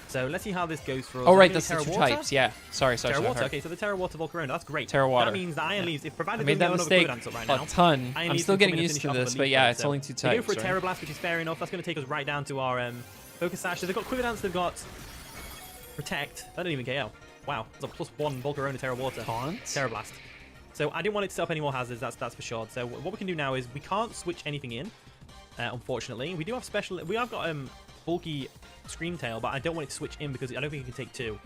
So let's see how this goes for us. Oh, right, They're that's the gonna two Terra Water. types. Yeah. Sorry. Terra Water. Okay, so the Terra Water Volcarona. That's great. Terra Water. That means the Iron Leaves, if provided I they made don't that get another mistake Quibberdance up right now. a ton. Iron I'm Leaves still can come getting in and used finish to off with this, a but Leaf yeah, Blade. it's So only two they go types. for a right? Terra Blast, which is fair enough. That's going to take us right down to our Focus Sash. So they've got Quibberdance, they've got Protect. That didn't even KO. Wow, it's a +1 Volcarona Terra Water. Terra Blast. So I didn't want it to set up any more hazards, that's for sure. So what we can do now is we can't switch anything in, unfortunately. We do have special... We have got bulky Scream Tail, but I don't want it to switch in because I don't think it can take two.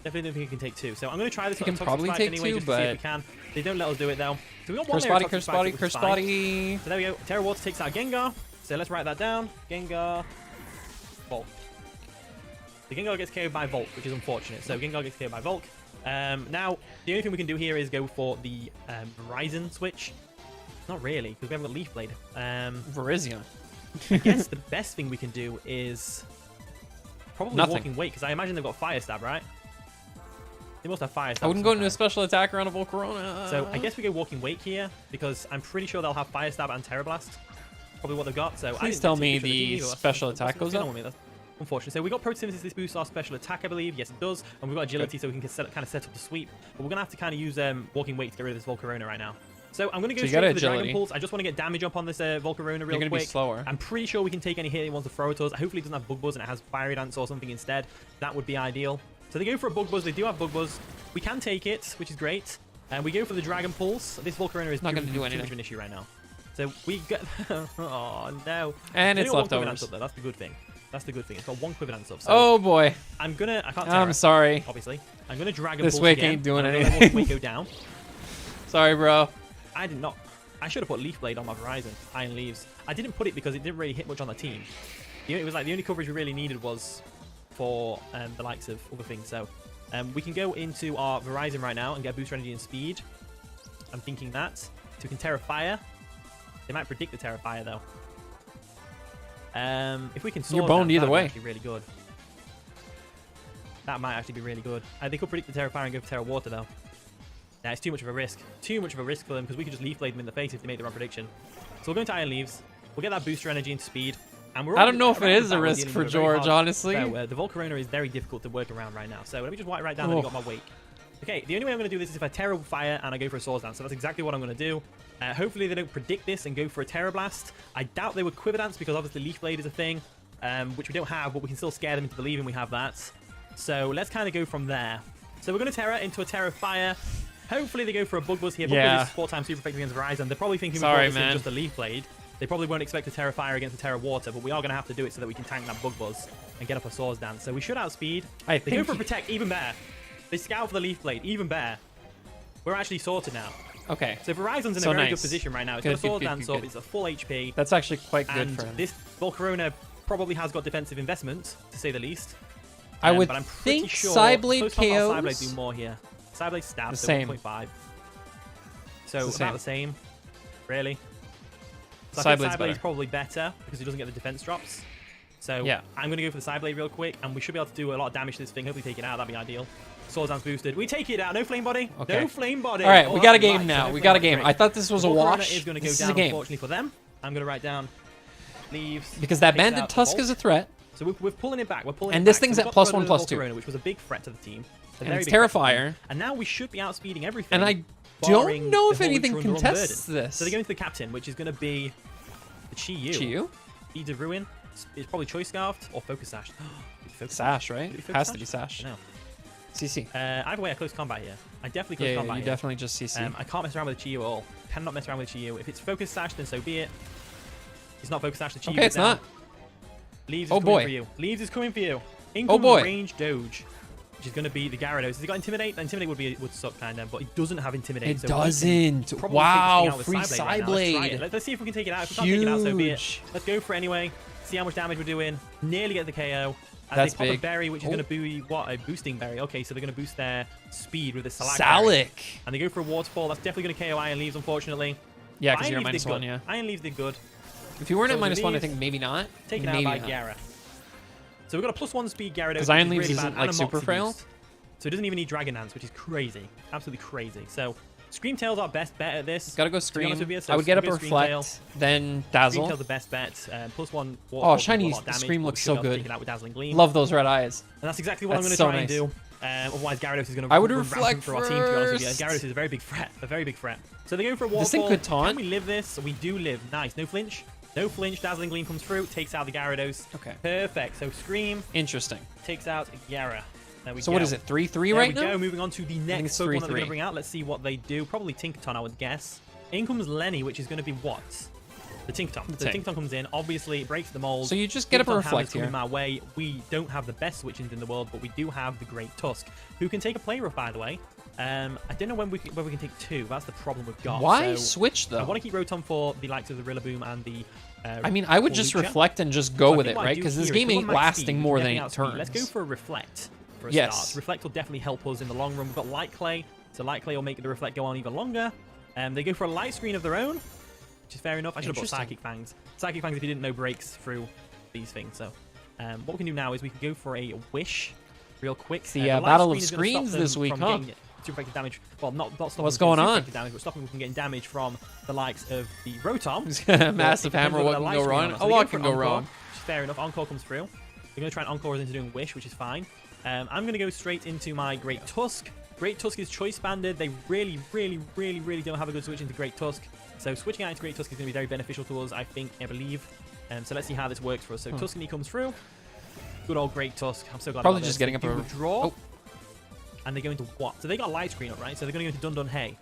Definitely don't think it can take two. So I'm going to try this. It can Toxic probably Spike take anyway, two, just to see if we but... can. They don't let us do it, though. So we got one Curse layer Body, of Curse Toxic Body, Spikes, which is Curse fine. Body. So there we go. Terra Water takes out Gengar. So let's write that down. Gengar... Volt. The Gengar gets KO'd by Volk, which is unfortunate. So Gengar gets KO'd by Volk. Now, the only thing we can do here is go for the Verizon switch. Not really, because we haven't got Leaf Blade. Verizon. I guess the best thing we can do is probably Nothing. Walking Wake, because I imagine they've got Fire Stab, right? They must have Fire Stab. I wouldn't go into a special attack around a Volcarona. So I guess we go Walking Wake here, because I'm pretty sure they'll have Fire Stab and Terra Blast. Probably what they've got. So Please tell me the special attack goes up. Unfortunately. So we got Photosynthesis, this boosts our special attack, I believe. Yes, it does. And we've got Agility, so we can kind of set up the sweep. But we're going to have to kind of use Walking Wake to get rid of this Volcarona right now. So I'm going to go straight for the Dragapults. I just want to get damage up on this Volcarona real quick. Be slower. I'm pretty sure we can take any hit it wants to throw at us. Hopefully it doesn't have Bug Buzz and it has Fiery Dance or something instead. That would be ideal. So they go for a Bug Buzz. They do have Bug Buzz. We can take it, which is great. And we go for the Dragapults. This Volcarona is not going to do too anything. much of an issue right now. So we get... oh, no. And it's leftovers. leftovers. That's the good thing. That's the good thing. It's got one Quibberdance up. So Oh boy. I'm gonna... I can't I'm sorry. Obviously. I'm gonna Dragon This Pulse Wake again. ain't doing I'm anything. gonna let Wake go down. Sorry, bro. I did not. I should have put Leaf Blade on my Verizon. Iron Leaves. I didn't put it because it didn't really hit much on the team. It was like the only coverage we really needed was for the likes of other things. So we can go into our Verizon right now and get booster energy and speed. I'm thinking that. So we can Terra Fire. They might predict the Terrifier, though. If we can You're Swords boned Dance, either that'd way. be actually really good. That might actually be really good. They could predict the Terrifier and go for Terra Water, though. Yeah, it's too much of a risk. Too much of a risk for them, because we could just Leaf Blade them in the face if they make the wrong prediction. So we'll go into Iron Leaves. We'll get that booster energy into speed. And we're I don't know if it is a risk for George, honestly. The Volcarona is very difficult to work around right now. So let me just write down that I got my Wake. Okay, the only way I'm going to do this is if I Terra Fire and I go for a Swords Dance. So that's exactly what I'm going to do. Hopefully they don't predict this and go for a Terra Blast. I doubt they would Quiver Dance because obviously Leaf Blade is a thing, which we don't have, but we can still scare them into believing we have that. So let's kind of go from there. So we're going to Terra into a Terra Fire. Hopefully they go for a Bug Buzz here. Bug Buzz is 4 times super effective against Verizon. They're probably thinking we're just a Leaf Blade. They probably won't expect a Terra Fire against a Terra Water, but we are going to have to do it so that we can tank that Bug Buzz and get up a Swords Dance. So we should outspeed. They go for a Protect, even better. They scout for the Leaf Blade, even better. We're actually sorted now. Okay. So Verizon's in a very good position right now. It's got a Swords Dance up, it's a full HP. That's actually quite good and for him. This Volcarona probably has got defensive investment, to say the least. I would but I'm pretty think sure Psyblade KOs. Psyblade do more here. Psyblade stabs, so 1.5. So about the same, really. So I think Psyblade's probably better because he doesn't get the defense drops. So yeah, I'm going to go for the Psyblade real quick, and we should be able to do a lot of damage to this thing. Hopefully take it out, that'd be ideal. Swords Dance boosted. We take it out. No Flame Body. Okay. No Flame Body. All right, we got a game now. We got a game. I thought this was a wash. Is going to go this down, is a game. Unfortunately for them. I'm going to write down Leaves. Because that Banded Tusk is a threat. So we're pulling it back. We're pulling it and this back. thing's so at +1/+2. Which was a big threat to the team. And it's Terrifier. And now we should be outspeeding everything. And I don't know if anything contests this. So they go into the Captain, which is going to be the Chi-Yu. Chi-Yu? Deeds of Ruin. It's probably Choice Scarfed or Focus Sash. Sash, right? Has to be Sash. No. CC. Either way, I close combat here. I definitely close combat you here. definitely just CC. I can't mess around with the Chi-Yu at all. Cannot mess around with the Chi-Yu. If it's Focus Sash, then so be it. It's not Focus Sash. The Chi-Yu okay, it's down. not. Leaves is coming for you. Leaves is coming for you. Income range Doge, which is going to be the Gyarados. Has he got Intimidate? Intimidate would suck kind of, but he doesn't have Intimidate. It so doesn't. Wow, free Psyblade. Let's see if we can take it out. If we can't take it out, so be it. Let's go for it anyway. See how much damage we're doing. Nearly get the KO. That's they pop big. a berry, which is going to be what? A boosting berry. Okay, so they're going to boost their speed with the Salic. And they go for a Waterfall. That's definitely going to KO Iron Leaves, unfortunately. Yeah, because you're -1, yeah. Iron Leaves did good. If you weren't at -1, I think maybe not. Taken out by Gyara. So we've got a +1 speed Gyarados. Because Iron Leaves really isn't like super frail. So it doesn't even need Dragon Dance, which is crazy. Absolutely crazy. So Scream Tail's our best bet at this. Gotta go Scream. So I would get up a Reflect, then Dazzle. Scream Tail's the best bet. +1. Oh, Shiny Scream looks so good. Out with Dazzling Gleam. Love those red eyes. And that's exactly what I'm going to try and do. Otherwise, Gyarados is going to I would Reflect for our team, to be honest with you. Gyarados is a very big threat. A very big threat. So they go for a Waterfall. This thing could taunt. Can we live this? We do live. Nice. No flinch. No flinch. Dazzling Gleam comes through. Takes out the Gyarados. Okay. Perfect. So Scream. Interesting. Takes out Gyara. There we go. So what is it? 3-3 right now? There we go. Moving on to the next Pokemon that they're going to bring out. Let's see what they do. Probably Tinkaton, I would guess. In comes Lenny, which is going to be what? The Tinkaton. The Tinkaton comes in. Obviously, it breaks the mold. So you just get up a Reflect here. My way. We don't have the best switch-ins in the world, but we do have the Great Tusk, who can take a Play Rough, by the way. I don't know whether we can take 2. That's the problem we've got. Why switch, though? I want to keep Rotom for the likes of the Rillaboom and the... I mean, I would just Reflect and just go with it, right? Because this game ain't lasting more than 8 turns. Let's go for a Reflect for a start. Reflect will definitely help us in the long run. We've got Light Clay, so Light Clay will make the Reflect go on even longer. They go for a Light Screen of their own, which is fair enough. I should have put Psychic Fangs. Psychic Fangs, if you didn't know, breaks through these things. So what we can do now is we can go for a Wish real quick. The Battle of Screens this week, huh? Super effective damage. Well, not stopping what's going on? Damage, but stopping them from getting damage from the likes of the Rotom. Massive Hammer, what can go wrong? A lot can go wrong. Which is fair enough. Encore comes through. We're going to try and Encore us into doing Wish, which is fine. I'm going to go straight into my Great Tusk. Great Tusk is choice banded. They really don't have a good switch into Great Tusk. So switching out into Great Tusk is going to be very beneficial to us, I believe. So let's see how this works for us. So Tuscany comes through. Good old Great Tusk. I'm so glad Probably about just this. getting up a draw. Oh. And they go into what? So they got Light Screen up, right? So they're going to go into Dun Hay,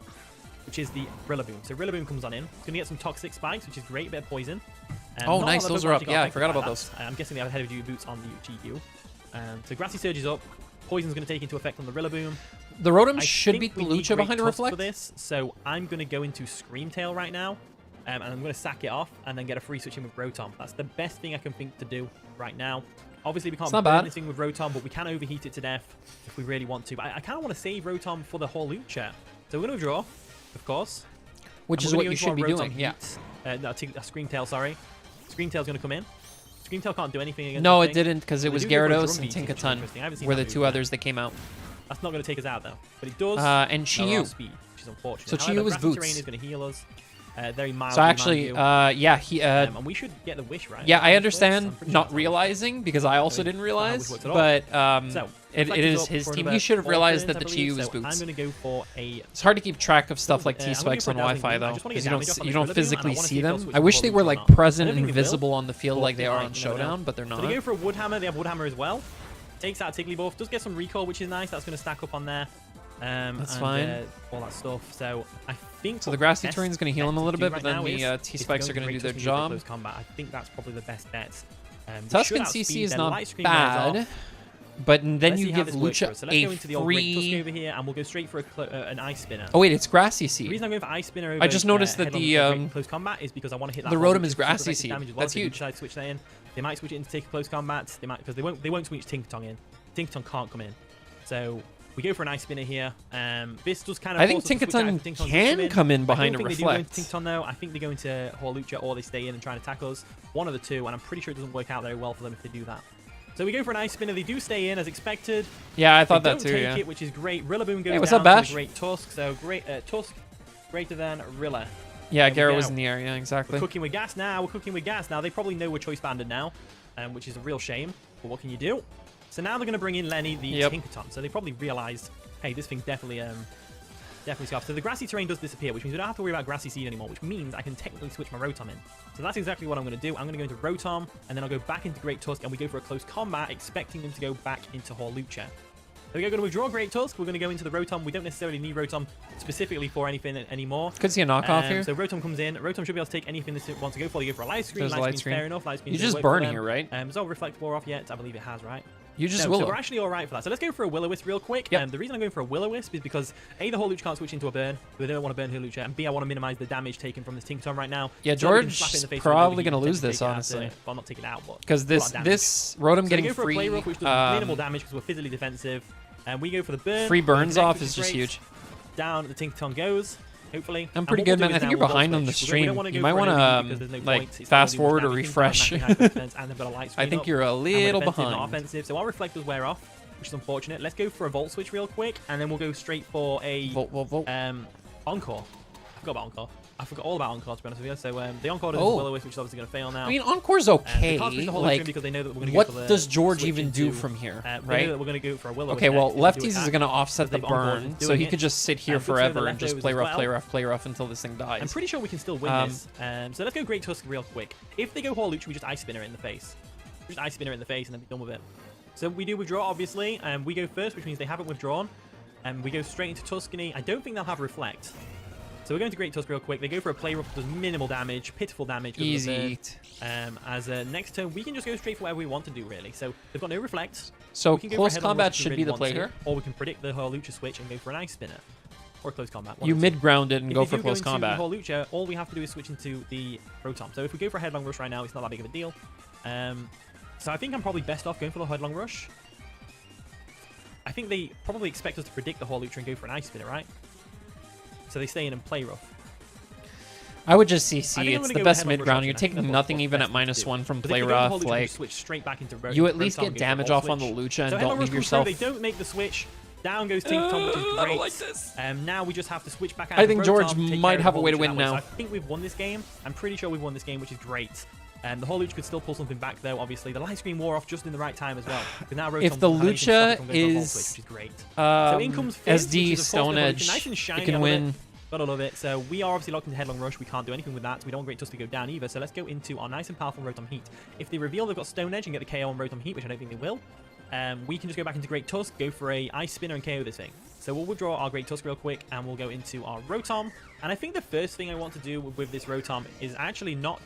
which is the Rillaboom. So Rillaboom comes on in. It's going to get some Toxic Spikes, which is great. A bit of Poison. Oh, nice. Those are up. Yeah, I forgot about those. I'm guessing they have Heavy Duty Boots on the GU. So Grassy Surge is up. Poison's going to take into effect on the Rillaboom. The Rotom should beat the Lucha behind a Reflect. For this, so I'm going to go into Scream Tail right now. And I'm going to sack it off and then get a free switch in with Rotom. That's the best thing I can think to do right now. Obviously, we can't burn anything with Rotom, but we can overheat it to death if we really want to. But I kind of want to save Rotom for the whole Lucha. So we're going to draw, of course. Which is what you should be doing, yeah. No, Screamtail, sorry. Screamtail's going to come in. Screamtail can't do anything against No, this it thing. didn't, because it They was do go for a Gyarados drum and beat, which is interesting. I haven't Tinkaton seen were that the move two yet. others that came out. That's not going to take us out, though. But it does. And lower Chiyu. our speed, which is unfortunate. So However, Chiyu was Grassy Boots. Terrain is going to heal us. Very mildly, So actually, yeah, he. and we should get the wish, right? Yeah, I I'm understand pretty not sure. realizing, because I also didn't realize, worked at all. but So, it Reflect is up his for team. another He should have 4 realized that turns, the I believe, Chiyu was so Boots. I'm going to go for a... It's hard to keep track of stuff like I'm gonna T-spikes go on for a dazzling Wi-Fi, beam. I though, just wanna get because you damage off on you the don't Rillaboom, and I physically wanna see see if they'll them. switch I to wish they Holo were or like not. I present don't and think they will. visible on the field like they are on you never know. Showdown, but they're So not. they go for a Woodhammer. They have Woodhammer as well. Takes out Tigglybuff. Does get some recall, which is nice. That's going to stack up on there. That's and, fine. All that stuff. So I think. So the what Grassy best Terrain's going to heal bet him a to little do bit, right but then now the is T-spikes are going to do their Great job. Close combat. I think that's probably the best bet. Tuscan CC is not bad, but then you give Lucha so let's go into the old Great Tusk free... over here, and we'll go straight for an Ice Spinner. Oh wait, it's Grassy The Seed. reason I'm going for Ice Spinner over I just noticed that Headlong close combat is because I want to hit that. the hard Rotom is super Grassy effective Seed. damage as well, That's so if you huge. decide to switch that in. They might switch it into take close combat. They might, because they won't switch Tinkaton in. Tinkaton can't come in. So we go for an Ice Spinner here. This does kind of. I think Tinkaton can come in behind a I don't think they do go Reflect. into Tinkaton though. I think they go into Hawlucha or they stay in and try and attack us. One of the two, and I'm pretty sure it doesn't work out very well for them if they do that. So we go for an Ice Spinner. They do stay in as expected. Yeah, I thought They that don't too, take yeah. it, which is great. Rillaboom goes what's down up, Bash? to the Great Tusk. So great Tusk greater than Rilla. Yeah, There we Gyara go. was in the air, yeah, exactly. We're cooking with gas now. We're cooking with gas now. They probably know we're choice banded now, which is a real shame. But what can you do? So now they're going to bring in Lenny, the Tinkaton. So they probably realized, hey, this thing definitely scarfs. So the Grassy Terrain does disappear, which means we don't have to worry about Grassy Seed anymore, which means I can technically switch my Rotom in. So that's exactly what I'm going to do. I'm going to go into Rotom, and then I'll go back into Great Tusk, and we go for a close combat, expecting them to go back into Hawlucha. So we're going to withdraw Great Tusk. We're going to go into the Rotom. We don't necessarily need Rotom specifically for anything anymore. Could see a knockoff here. So Rotom comes in. Rotom should be able to take anything this wants to go for. They go for a Light Screen. There's a Light Light Screen's Screen. fair enough. Light Screen's You gonna just work for burn them. here, right? Has all Reflect wore off yet? I believe it has, right? You just No, Willow. so we're actually all right for that. So let's go for a Will-O-Wisp real quick. Yep. The reason I'm going for a Will-O-Wisp is because A, the Hawlucha can't switch into a burn, but they don't want to burn Hawlucha, and B, I want to minimize the damage taken from this Tinkaton right now. Yeah, So we can George slap it in the face probably with gonna overheat and lose this, take it out, honestly. well, not take it out, but Because a lot of damage. this Rotom So getting we go for free, a play rough, which does minimal damage because we're physically defensive, and we go for the burn. free burns Connect, off which is just great. huge. Down the Tinkaton goes. Hopefully. I'm And pretty what we'll good, do man. is I think now you're we'll behind Volt on the Switch. We don't stream. wanna You go might for want anything because there's no to like point. It's fast gonna do forward or damage. Tinkaton refresh. have 99% defense, and they've got a Light I Screen think up. you're a And we're little defensive, not behind. offensive. So our Reflectors wear off, which is unfortunate. Let's go for a Volt Switch real quick, and then we'll go straight for a Volt. Encore. I forgot about Encore. I forgot all about Encore, to be honest with you. So the Encore does Oh. Will-O-Wisp, which is obviously going to fail now. I mean, Encore's They okay. can't switch the Holo Like, because they know that we're going to what go for the does George switch even do into, from here, they know right? that we're going to go for a Will-O-Wisp Okay, well, next Lefties into is attack, going to offset the because they've Encored burn, is so doing he it. could just sit here Good to know the forever and just leftovers play as rough, well. play rough, play rough until this thing dies. I'm pretty sure we can still win this. So let's go Great Tusk real quick. If they go Hawlucha, we just Ice Spinner it in the face. Just Ice Spinner it in the face and then be done with it. So we do withdraw, obviously, and we go first, which means they haven't withdrawn. And we go straight into Tuscany. I don't think they'll have Reflect. So we're going to Great Tusk real quick. They go for a Play Rough, does minimal damage, pitiful damage. Easy. As a next turn, we can just go straight for whatever we want to do, really. So they've got no Reflect. So We can go for close Headlong combat Rush if we should really be the want play to, here. Or we can predict the Hawlucha switch and go for an Ice Spinner. Or close combat. You mid-ground it and If go they for do close into combat. the Hawlucha, all we have to do is switch into the Rotom. So if we go for a Headlong Rush right now, it's not that big of a deal. So I think I'm probably best off going for the Headlong Rush. I think they probably expect us to predict the Hawlucha and go for an Ice Spinner, right? So they stay in and play rough. I would just I CC. think I'm It's gonna the go best Headlong Rush mid-ground. option. You're I think taking that's nothing what's even best at to minus do. one from But play if they go rough. Hawlucha, we Like, just switch straight back into you at least Rotom, get go for damage Volt off on the Switch. Lucha and So don't Headlong leave Rush comes yourself. through, they don't make the switch. Down goes Tinkaton, which is great. I don't like this. Now we just have to switch back out I to think Rotom, George take might care of have the a way to Hawlucha win that way. So now. I think we've won this game. I'm pretty sure we've won this game, which is great. The Hawlucha could still pull something back, though, obviously. The Light Screen wore off just in the right time as well. Now Rotom If the has anything to stop it Lucha from going for a Volt is Switch, which is great. So in comes Fizz, SD which is, of course, Stone the Hawlucha. Edge, Nice and shiny, you can I love it. win. Gotta love it. So we are obviously locked into Headlong Rush. We can't do anything with that. We don't want Great Tusk to go down either. So let's go into our nice and powerful Rotom Heat. If they reveal they've got Stone Edge and get the KO on Rotom Heat, which I don't think they will, we can just go back into Great Tusk, go for a Ice Spinner and KO this thing. So we'll withdraw our Great Tusk real quick and we'll go into our Rotom. And I think the first thing I want to do with this Rotom is actually not...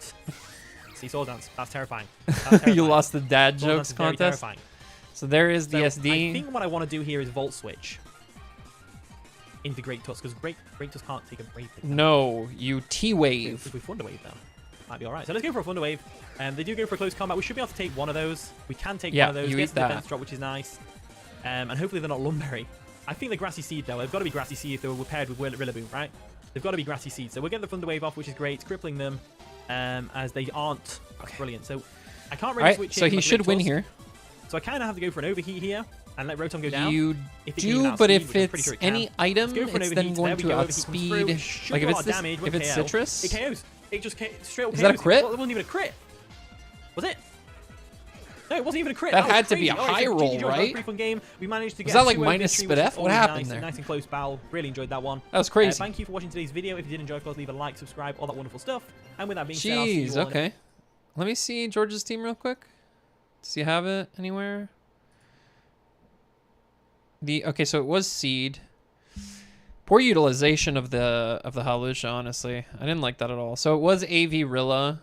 See, Sword Dance. That's terrifying. That's terrifying. You lost the dad Sword Dance jokes is very contest. terrifying. So there is the So SD. I think what I want to do here is Volt Switch into Great Tusk, because Great Tusk can't take a Brave. No, you T-Wave. If we Thunder Wave, though, might be alright. So let's go for a Thunder Wave. They do go for a close combat. We should be able to take one of those. We can take Yeah, one of those. you Get eat the that. defense drop, which is nice. And hopefully they're not Lumberry. I think the Grassy Seed, though. They've got to be Grassy Seed if they were paired with Rillaboom, right? They've got to be Grassy Seed. So we'll get the Thunder Wave off, which is great. It's crippling them. as they aren't brilliant. So I can't All really right, switch so in he like should late win toss. here. So I kind of have to go for an overheat here and let Rotom go down. You If it can even do, but outspeed, if which I'm pretty it's sure it can. any item, Let's go for an it's overheat. then going There we to go, overheat comes through. It outspeed. should Like do if a it's lot of this, damage if with it's KO. citrus, It KOs. It just straight up Is that a KOs. crit? Well, it wasn't even a crit. Was it? No, it wasn't even a crit. That was had to be crazy. a Alright, high so roll, GG, that was a right? pretty fun game. We managed to get Was that like a 2-0 minus victory, spit which is F? What always happened nice, there? Nice and close battle. Really enjoyed that one. That was crazy. Thank you for watching today's video. If you did enjoy, of course, leave a like, subscribe, all that wonderful stuff. And with that being said, I'll see Jeez, you all in a okay. Let me see George's team real quick. Does he have it anywhere? Okay, so it was Seed. Poor utilization of the Halusha, honestly. I didn't like that at all. So it was AV Rilla.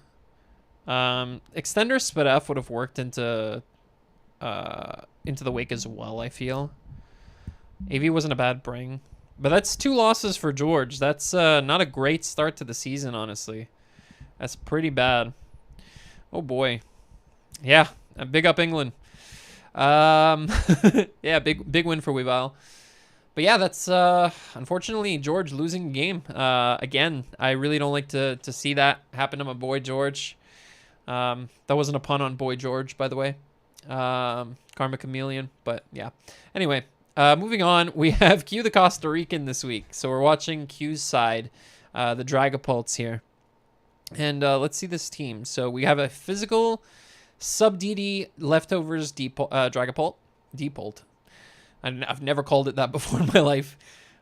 Extender Spit F would have worked into the Wake as well, I feel. AV wasn't a bad bring. But that's 2 losses for George. That's not a great start to the season, honestly. That's pretty bad. Oh boy. Yeah, big up England. Yeah, big win for Weavile. But yeah, that's unfortunately George losing the game. Again, I really don't like to see that happen to my boy George. That wasn't a pun on boy George, by the way. Karma Chameleon, but yeah. Anyway, moving on, we have QtheCostaRican this week. So we're watching Q's side, the Dragapults here. And let's see this team. So we have a physical sub-DD leftovers Dragapult. Deepult. I've never called it that before in my life.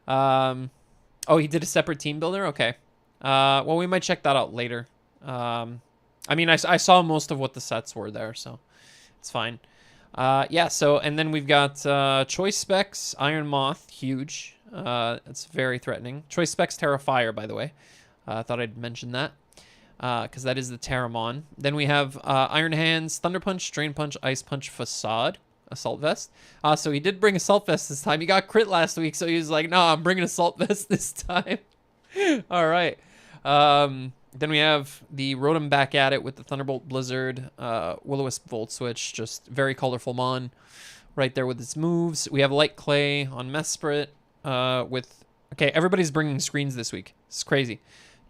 Oh, he did a separate team builder? Okay. Well, we might check that out later. I mean, I saw most of what the sets were there, so it's fine. Yeah, so, and then we've got Choice Specs, Iron Moth, huge. It's very threatening. Choice Specs Terrafire, by the way. I thought I'd mention that. Because that is the Terramon. Then we have Iron Hands, Thunder Punch, Drain Punch, Ice Punch, Facade, Assault Vest. So he did bring Assault Vest this time. He got crit last week, so he was like, no, I'm bringing Assault Vest this time. All right. Then we have the Rotom back at it with the Thunderbolt Blizzard, Will-O-Wisp Volt Switch, just very colorful Mon right there with its moves. We have Light Clay on Mesprit with... Okay, everybody's bringing screens this week. It's crazy.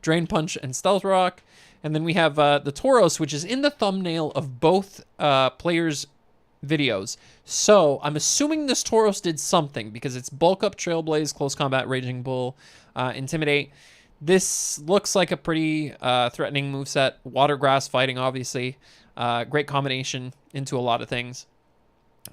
Drain Punch and Stealth Rock. And then we have the Tauros, which is in the thumbnail of both players' videos. So I'm assuming this Tauros did something because it's Bulk Up, Trailblaze, Close Combat, Raging Bull, Intimidate. This looks like a pretty threatening moveset. Water Grass Fighting, obviously. Great combination into a lot of things.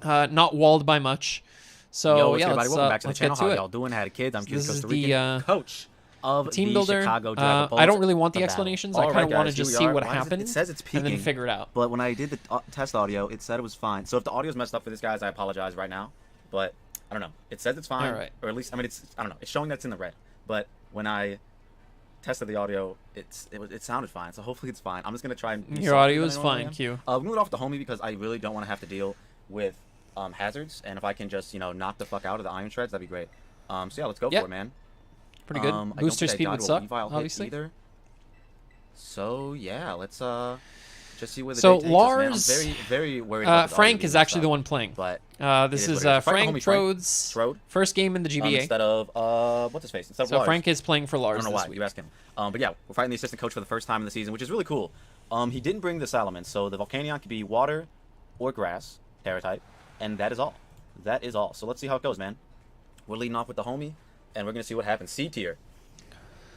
Not walled by much. So Yo, what's yeah, good, everybody? Welcome back to the let's channel. get to How it. y'all doing? Had kids. I'm This is QtheCostaRican, coach of team the builder. Chicago Dragapults. I don't really want the Battle. explanations. All I kind right, of want to guys, just here see we are. what Why is happened It says it's peaking, and then figure it out. But when I did the test audio, it said it was fine. So if the audio's messed up for this, guys, I apologize right now. But I don't know. It says it's fine, All right. or at least I mean, I don't know. It's showing that it's in the red. But when I tested the audio, it sounded fine. So hopefully it's fine. I'm just gonna try and be Your softer audio than is I normally fine, am. Q. We moved off the homie because I really don't want to have to deal with hazards, and if I can just knock the fuck out of the Iron Shreds, that'd be great. So yeah, let's go Yep. for it, man. Pretty good. I don't Booster think I speed died would with suck, Weavile hit obviously. either. So yeah, let's just see where the So day takes Lars, us, man. I'm very worried about the Frank audio is being actually the messed one playing. But This it is what it is. Fighting the homie Frank. FranCTrode's Trode, first game in the GBA. instead of what's his face? Instead of So Lars. Frank is playing for I Lars don't know this why. week. You ask him. But yeah, we're fighting the assistant coach for the first time in the season, which is really cool. He didn't bring the Salamence, so the Volcanion could be water or grass, Terra type, and that is all. That is all. So let's see how it goes, man. We're leading off with the homie, and we're gonna see what happens. C tier.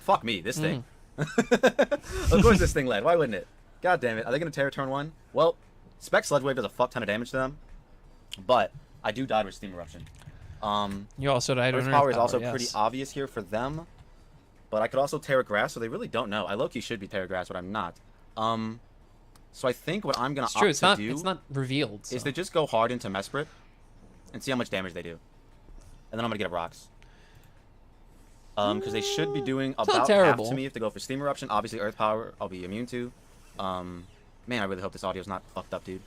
Fuck me, this thing. Of course this thing led. Why wouldn't it? God damn it. Are they gonna Terra turn 1? Well, Spec Sludge Wave does a fuck ton of damage to them, but I do dodge with Steam Eruption. You also died on Earth Earth Power is also yes. pretty obvious here for them, but I could also Terra Grass, so they really don't know. I low-key should be Terra Grass, but I'm not. So I think what I'm gonna It's true. opt It's to not. do It's not revealed. is so. to just go hard into Mesprit and see how much damage they do, and then I'm gonna get up Rocks. Because they should be doing not about half terrible. to me if they go for Steam Eruption. Obviously, Earth Power I'll be immune to. Man, I really hope this audio's not fucked up, dude.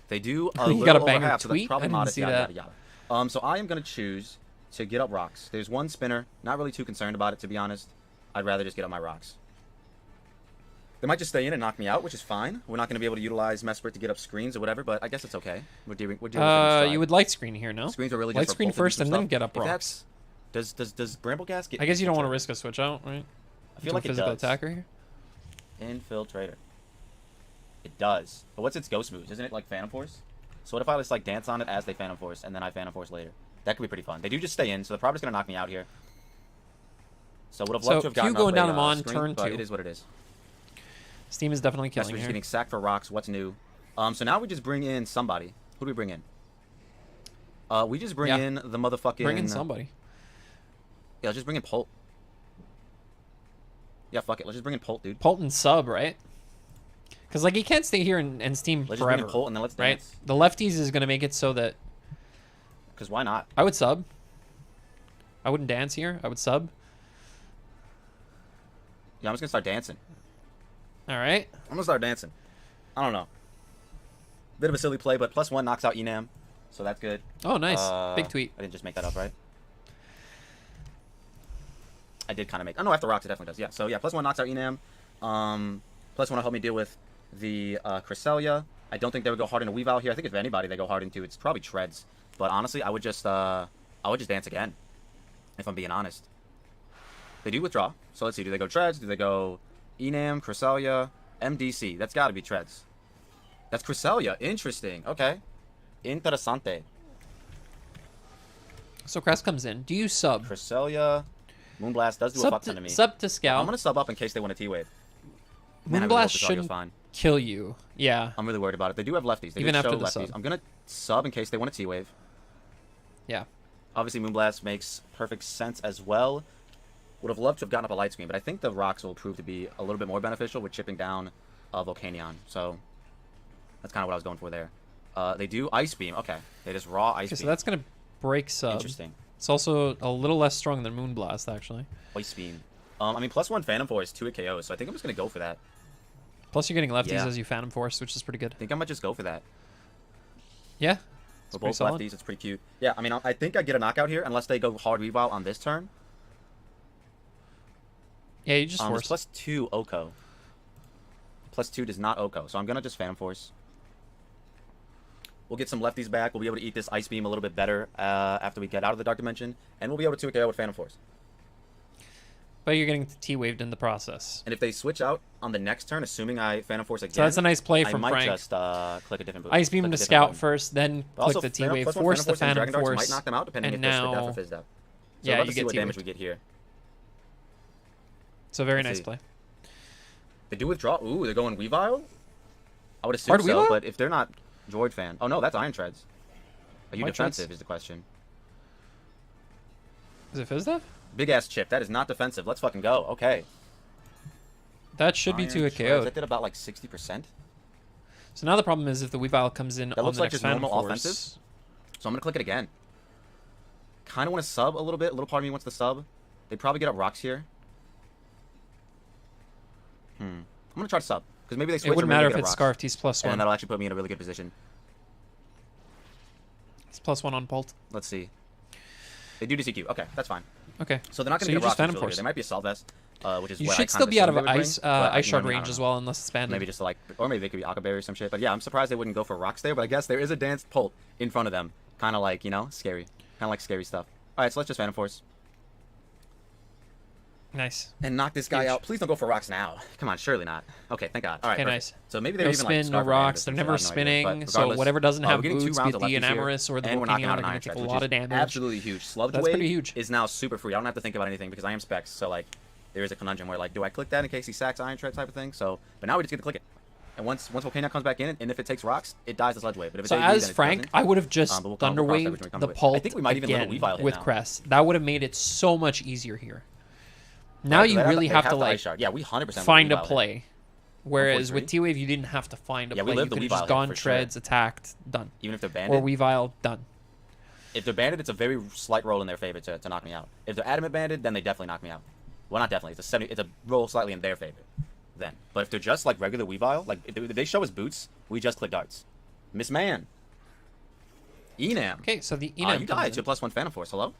They do a You little got a over banger half, so that's tweet? probably I didn't modest. see Yada, that. yada, yada. So I am gonna choose to get up Rocks. There's one spinner. Not really too concerned about it, to be honest. I'd rather just get up my Rocks. They might just stay in and knock me out, which is fine. We're not going to be able to utilize Mesprit to get up screens or whatever, but I guess it's okay. We're dealing with it in stride. You would light screen here, no? Screens are really light just for screen both of first these and then stuff. get up If rocks. Does Brambleghast get? I guess you don't want to to risk a switch out, right? I feel like it physical does. attacker here. Infiltrator. It does. But what's its ghost moves? Isn't it like Phantom Force? So what if I just like dance on it as they Phantom Force and then I Phantom Force later? That could be pretty fun. They do just stay in, so they're probably just gonna knock me out here. So would have loved to have gotten Q going down off him on screen, turn but 2. it is what it is. Steam is definitely Yes, killing we're just here. getting sacked for rocks. What's new? So now we just bring in somebody. Who do we bring in? We just bring in the motherfucking... Bring in somebody. Yeah, let's just bring in Polt. Yeah, fuck it. Let's just bring in Polt, dude. Polt and sub, right? Because like he can't stay here and Steam Let's forever. just bring in Polt and then let's right? dance. The lefties is gonna make it so that Because why not? I would sub. I wouldn't dance here. I would sub. Yeah, I'm just gonna start dancing. All right. I'm gonna start dancing. I don't know. Bit of a silly play, but +1 knocks out Enam, so that's good. Oh, nice. Big tweet. I didn't just make that up, right? I did kind of make... Oh, no, after rocks, it definitely does. Yeah, so yeah, +1 knocks out Enam. +1 will help me deal with the Cresselia. I don't think they would go hard into Weavile here. I think if anybody they go hard into, it's probably Treads. But honestly, I would just dance again, if I'm being honest. They do withdraw. So let's see. Do they go Treads? Do they go Enam, Cresselia, MDC? That's got to be Treads. That's Cresselia. Interesting. Okay. Interessante. So Crest comes in. Do you sub? Cresselia. Moonblast does do a fuck ton to me. Sub to Scout. I'm going to sub up in case they want a T-Wave. Man, I really hope Moonblast this audio's shouldn't fine. kill you. Yeah. I'm really worried about it. They do have lefties. They Even do after show the lefties. sub. I'm going to sub in case they want a T-Wave. Yeah. Obviously, Moonblast makes perfect sense as well. Would have loved to have gotten up a light screen, but I think the rocks will prove to be a little bit more beneficial with chipping down Volcanion. So that's kind of what I was going for there. They do Ice Beam. Okay. They just raw Ice Okay, Beam. so that's gonna break sub. Interesting. It's also a little less strong than Moonblast, actually. Ice Beam. I mean, +1 Phantom Force, 2 KO, so I think I'm just going to go for that. Plus, you're getting lefties Yeah. as you Phantom Force, which is pretty good. I think I might just go for that. Yeah. It's For pretty both solid. lefties, it's pretty cute. Yeah, I mean, I think I get a knockout here, unless they go hard Weavile on this turn. Yeah, you just It's force. +2 Oko. +2 does not Oko, so I'm going to just Phantom Force. We'll get some lefties back. We'll be able to eat this Ice Beam a little bit better after we get out of the Dark Dimension. And we'll be able to 2 KO with Phantom Force. But you're getting T-waved in the process. And if they switch out on the next turn, assuming I Phantom Force again, So that's a nice play from I might Frank. just click a different boost. Ice Beam Click a to different Scout button. first, then But click also, the T-Wave, +1 force the and Phantom Dragon Darts Force, might knock them out, depending and if they switch out now... for Fizz Dep. So Yeah, I'd love you to see get what damage T-waved. we get here. It's a very Let's nice see. play. They do withdraw. Ooh, they're going Weavile? I would assume Hard so, Weavile? but if they're not George fan... Oh, no, that's Iron Treads. Are you Iron defensive Treads? is the question. Is it Fizz-Dev? Big-ass chip. That is not defensive. Let's fucking go. Okay. That should be Iron 2 a Treads, KO. That did about like 60%. So now the problem is if the Weavile comes in That on looks the like next just Phantom normal Force... offensive. So I'm going to click it again. Kind of want to sub a little bit. A little part of me wants to sub. They probably get up rocks here. I'm going to try to sub. Because maybe they switch It wouldn't or maybe matter they if get it's up Scarfed, he's rocks. And +1. that'll actually put me in a really good position. It's +1 on Bolt. Let's see. They do DCQ. Okay, that's fine. Okay. So they're not going So to you get just rocks. Phantom They Force. might be a Salt Vest, which is You what I should kind still be out of assumed they would ice bring, but, ice shard I don't range know. as well, unless it's banded. Maybe just like, or maybe they could be Akaberry or some shit. But yeah, I'm surprised they wouldn't go for rocks there. But I guess there is a danced Polt in front of them. Kind of like, you know, scary. Kind of like scary stuff. All right, so let's just Phantom Force. Nice. And knock this guy Huge. out. Please don't go for rocks now. Come on, surely not. Okay, thank God. All right, Okay, perfect. nice. So maybe they're No even spin, like no Scarf or rocks. They're Addison, never so I have no idea. spinning. But So regardless, whatever doesn't have we're getting 2 boots, be rounds it of the lefties here, Enamorous or the and we're knocking Volcanion, out they're an going Iron to take Treads, a which lot is of damage. absolutely huge. Sludge That's Wave pretty huge. is now super free. I don't have to think about anything because I am specs. So like, there is a conundrum where like, do I click that in case he sacks Iron Tread type of thing? So, but now we just get to click it. And once Volcanion comes back in, and if it takes rocks, it dies the Sludge Wave. But if it So JayVee, as then it Frank, doesn't. I would have just But we'll cross that bridge when we Thunderwaved come the to it. Pult I think we might even again live a Weavile hit with now. Crest. That would have made it so much easier here. Now you They really have to the like Ice Shard. Yeah, we 100% find a Weavile hit. play. Whereas with Unfortunately. T-Wave, you didn't have to find a Yeah, we play. You lived the could have Weavile just hit gone for sure. treads, attacked, done. Even if they're banded. Or Weavile, done. If they're banded, it's a very slight roll in their favor to knock me out. If they're adamant banded, then they definitely knock me out. Well, not definitely. It's a roll slightly in their favor. Then, but if they're just like regular Weavile, like if they show us boots, we just click darts. Miss Man. Enam. Okay, so the Enam You comes died to in, a +1 Phantom Force. Hello.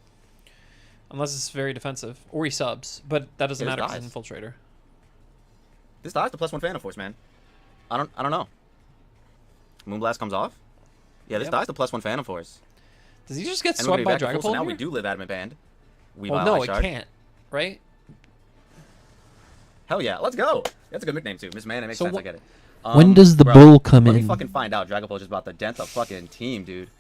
unless it's very defensive, or he subs, but that doesn't It matter because dies. Infiltrator. This dies to +1 Phantom Force, man. I don't know. Moonblast comes off. Yeah, this Yep. dies to +1 Phantom Force. Does he just get And swept by we're gonna be back to full, so Dragapult now here? we do live adamant band. Weavile Well, no, Ice it Shard. can't, right? Hell yeah, let's go. That's a good nickname too. Miss Man, it makes So sense. I get it. when does the bro, bull come let in? me fucking find out. Dragapults is about to dent the fucking team, dude.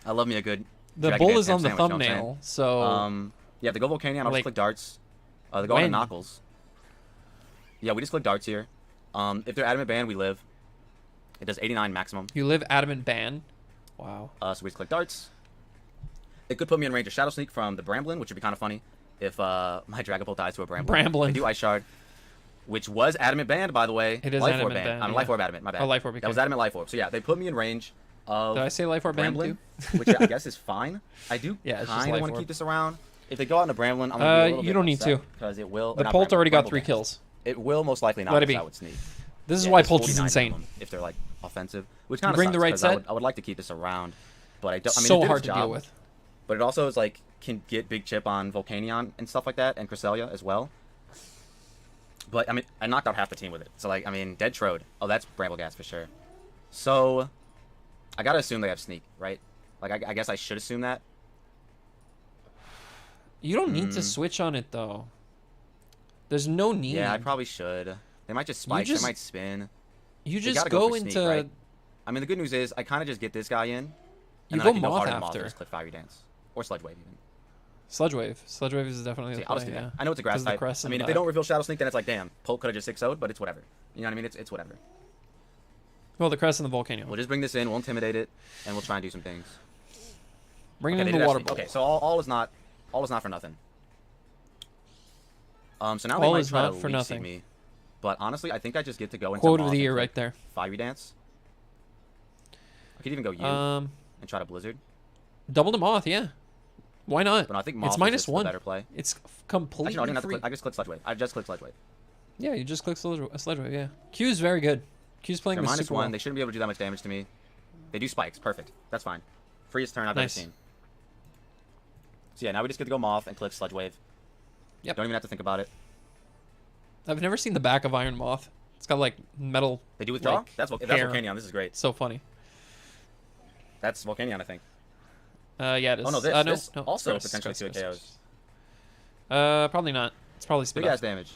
I love me a good. The Dragon bull Dance is on the sandwich, you know what I'm saying? thumbnail, so Yeah, they go Volcanion. I'll Like, just click darts. They go on when? to Knuckles. Yeah, we just click darts here. If they're adamant banned, we live. It does 89 maximum. you live adamant ban. Wow. So we just click darts. It could put me in range of Shadow Sneak from the Bramblin, which would be kind of funny if my Dragapult dies to a Bramblin. Bramblin. They do Ice Shard, which was adamant banned, by the way. It is Life adamant Orb banned. banned, I'm yeah. Life Orb adamant, my bad. Oh, Life Orb That was became- adamant Life Orb. So yeah, they put me in range of Did I say Life Orb banned Bramblin, too? which I guess is fine. I do Yeah, it's just kind of Life want to Orb. keep this around. If they go out in a Bramblin, I'm gonna be a little you bit don't need upset to. because it will. The not Polt Bramble, already got Bramble 3 bans. kills. It will most likely not Let it miss be. out with Sneak. This is Yeah, why it's Polt is 49 insane. minimum if they're like offensive, which kind of bring the right set? I would like to keep this around, but I don't. I mean, So it did hard its to job, deal with. But it also is like can get big chip on Volcanion and stuff like that, and Cresselia as well. But I mean, I knocked out half the team with it. So like, I mean, Deadtrode. Oh, that's Bramblegas for sure. So I gotta assume they have Sneak, right? Like, I guess I should assume that. You don't need to switch on it though. There's no need. Yeah, I probably should. They might just spike. just- They might spin. You They just gotta go for into. Sneak, right? I mean, the good news is I kind of just get this guy in. And You then go I can Moth hard and after. Moth, just click Fiery Dance or Sludge Wave even. Sludge Wave. Sludge Wave is definitely See, the I'll just play, do that. yeah. I know it's a grass 'Cause of the type. crest I in mean, the if they back. don't reveal Shadow Sneak, then it's like, damn, Poke could have just 6-0'd, but it's whatever. You know what I mean? It's whatever. Well, the crest and the volcano. We'll just bring this in, we'll intimidate it, and we'll try and do some things. Bring Okay, in they the did water actually- bowl. Okay, so all is not for nothing. So now they All might is try not to for leech seed nothing. me, but honestly, I think I just get to go into Quote of Moth the and year click right there. Fiery Dance. I could even go you Um, and try to Blizzard, double the moth, yeah. Why not? but I think Moth It's is minus just the one. better play. It's completely Actually, no, I didn't have to free. click. I just clicked Sludge Wave. I just clicked Sludge Wave. Yeah, you just click Sludge Wave, yeah. Q's very good. Q's playing They're this minus super one. well. They shouldn't be able to do that much damage to me. They do spikes. Perfect. That's fine. Freest turn I've ever Nice. seen. So yeah, now we just get to go Moth and click Sludge Wave. Yep. Don't even have to think about it. I've never seen the back of Iron Moth. It's got like metal. They do withdraw? Like, That's hair. Volcanion. This is great. It's so funny. That's Volcanion, I think. Yeah, it is. Oh no, this, no, this no. also Crest, potentially Crest, 2 Crest, KOs. probably not. It's probably spit Big up. ass damage.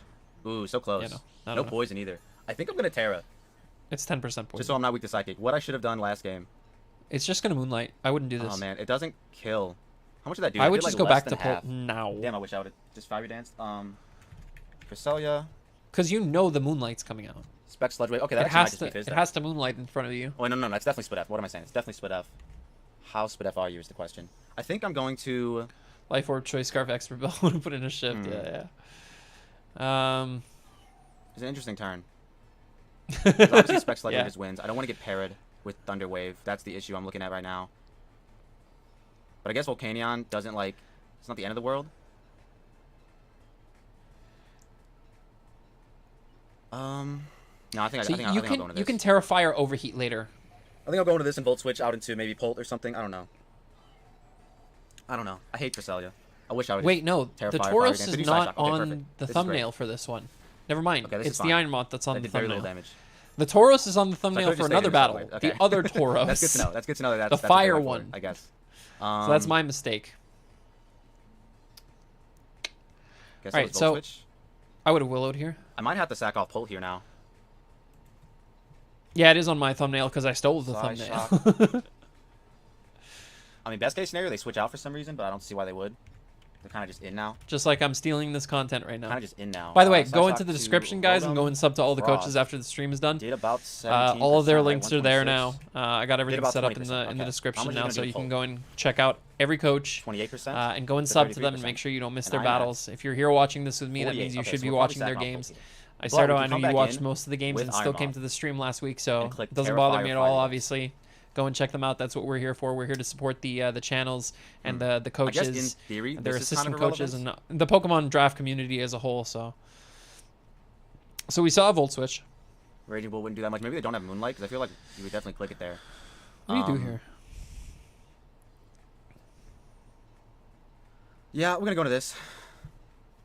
Ooh, so close. Yeah, no. I No don't know. poison either. I think I'm gonna Terra, It's 10% poison. just so I'm not weak to Psychic. What I should have done last game. It's just gonna Moonlight. I wouldn't do this. Oh man, it doesn't kill. How much did that do? I It would did, just like, go less back to than half. Polt now. Damn, I wish I would have just Fiery Danced. Cresselia, Because you know the Moonlight's coming out. Spec Sludge Wave. Okay, that It actually might has just to. be Fizz It then. has to Moonlight in front of you. Oh, no, that's definitely Split F. What am I saying? It's definitely Split F. How Split F are you is the question. I think I'm going to... Life Orb, Choice Scarf, Expert Bell. Would put in a shift. Yeah. It's an interesting turn. 'Cause obviously, Spec Sludge Yeah. Wave is wins. I don't want to get parried with Thunder Wave. That's the issue I'm looking at right now. But I guess Volcanion doesn't, like... It's not the end of the world. No, I think So I think you I'll go into this. can Terrafire Overheat later. I think I'll go into this and Volt Switch out into maybe Polt or something. I don't know. I hate Cresselia. I wish I would. Wait, no. Terrafire, The Fire Tauros Dance. is They do not Side Shock. Okay, on perfect. the This is thumbnail great. for this one. Never mind. Okay, this It's is the fine. Iron Moth that's on That the did very little thumbnail. damage. The Tauros is on the So I thumbnail could've for just another stayed in battle. Sludge Wave. Okay. The other Tauros. That's good to know. That's good to know that that's The that's what they're fire going for, one. I guess. So that's my mistake. Guess Alright, it was so- Volt Switch. I would have Willowed here. I might have to sack off Polt here now. Yeah, it is on my thumbnail because I stole the Side thumbnail. I mean, best case scenario, they switch out for some reason, but I don't see why they would. They're kind of just in now. Just like I'm stealing this content right now. Kind of just in now. By the way, Side go Shock into the to description, guys, and go Rotom. and sub to all the coaches Frost. after the stream is done. Did about 17%. All of their right? links are there now. 126. I got everything about set up in 20%, the okay. How description much is it now, gonna so do you to can Polt? go and check out every coach 28%. and go and to sub to them and 33%. make sure you don't miss And their I'm at battles. If you're here watching this with me, that 48. means you Okay, should so be we'll probably watching their sack off games. Polt here. I But started. we I can know come you back watched in most of the games with and still Iron came Moth to the stream last week, so and click it doesn't Terra bother Fire me at all. Fire Dance. Obviously, go and check them out. That's what we're here for. We're here to support the channels and the I guess coaches, in theory, their this is kind assistant of coaches, irrelevant. and the Pokemon draft community as a whole. So we saw a Volt Switch. Raging Bull wouldn't do that much. Maybe they don't have Moonlight, because I feel like you would definitely click it there. What do you do here? Yeah, we're gonna go into this.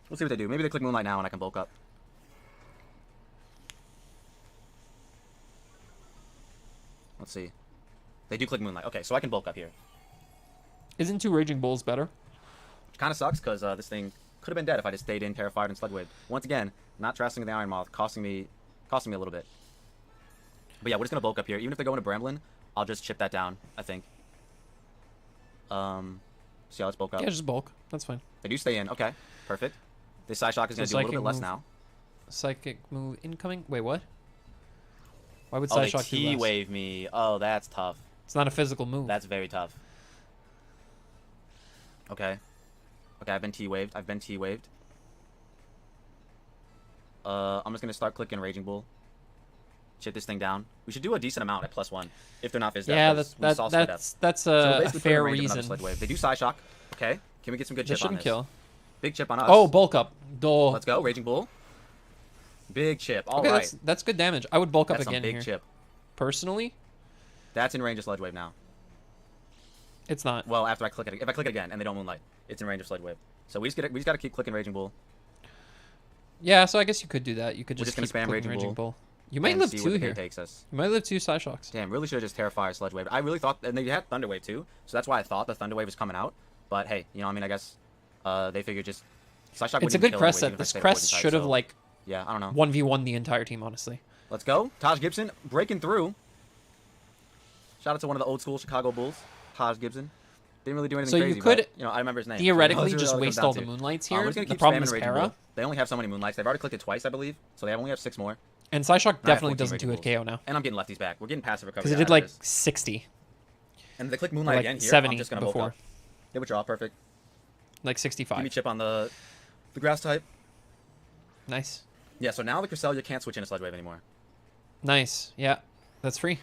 We'll see what they do. Maybe they click Moonlight now and I can bulk up. Let's see. They do click Moonlight. Okay, so I can bulk up here. Isn't 2 Raging Bulls better? Kind of sucks, because this thing Could have been dead if I just stayed in, Terrified, and Sludge Wave. Once again, not trusting the Iron Moth, costing me a little bit. But yeah, we're just gonna bulk up here. Even if they go into Bramblin, I'll just chip that down, I think. So yeah, let's bulk up. Yeah, just bulk. That's fine. They do stay in. Okay, perfect. This Side Shock is gonna do a little bit less now. Psychic move incoming. Wait, what? Why would Oh, Side they Shock do less? T-Wave me. Oh, that's tough. It's not a physical move. That's very tough. Okay. Okay, I've been T-Waved. I'm just gonna start clicking Raging Bull. Chip this thing down. We should do a decent amount at +1 if they're not Fizz yeah, Death, that's so a basically fair put in range of another reason. Sludge Wave. They do Side Shock. Okay. Can we get some good This chip on shouldn't this? kill. Big chip on us. Oh, bulk up. Dull. Let's go, Raging Bull. Big chip. All okay, right. that's good damage. I would bulk up That's some again big here. chip. Personally, That's in range of Sludge Wave now. it's not. Well, after I click it, if I click it again and they don't Moonlight, it's in range of Sludge Wave. So we just gotta keep clicking Raging Bull. Yeah, so I guess you could do that. You could We're just just keep gonna spam clicking Raging Bull. You might and live see 2 where the day here. takes us. You might live 2 Side Shocks. Damn, really should have just Terrifier Sludge Wave. I really thought, and they had Thunder Wave too, so that's why I thought the Thunder Wave was coming out. But hey, you know, I mean, I guess they figured just Side Shock It's a wouldn't good kill crest anyway, set. even if This I stayed crest poison type, should have so, like yeah, I don't know. 1v1 the entire team, honestly. Let's go, Taj Gibson breaking through. Shout out to one of the old school Chicago Bulls, Taj Gibson. Didn't really do anything So you crazy, could but, you know, I remember his name. so Theoretically, that's really just all it comes waste down all to. the Moonlights We're here. just gonna The keep problem spamming is Raging Para. Bull. They only have so many Moonlights. They've already clicked it twice, I believe, so they only have 6 more. And Psyshock I have definitely 14 doesn't Raging do a Bulls. KO now. And I'm getting lefties back. We're getting passive recovery. Because it out did of like this. 60. And they click Or Moonlight like again here. 70 I'm just gonna bulk before. up. They withdraw, perfect. Like Give me 65. chip on the grass type. Nice. Yeah, so now the Cresselia can't switch into Sludge Wave anymore. Nice. Yeah. That's free.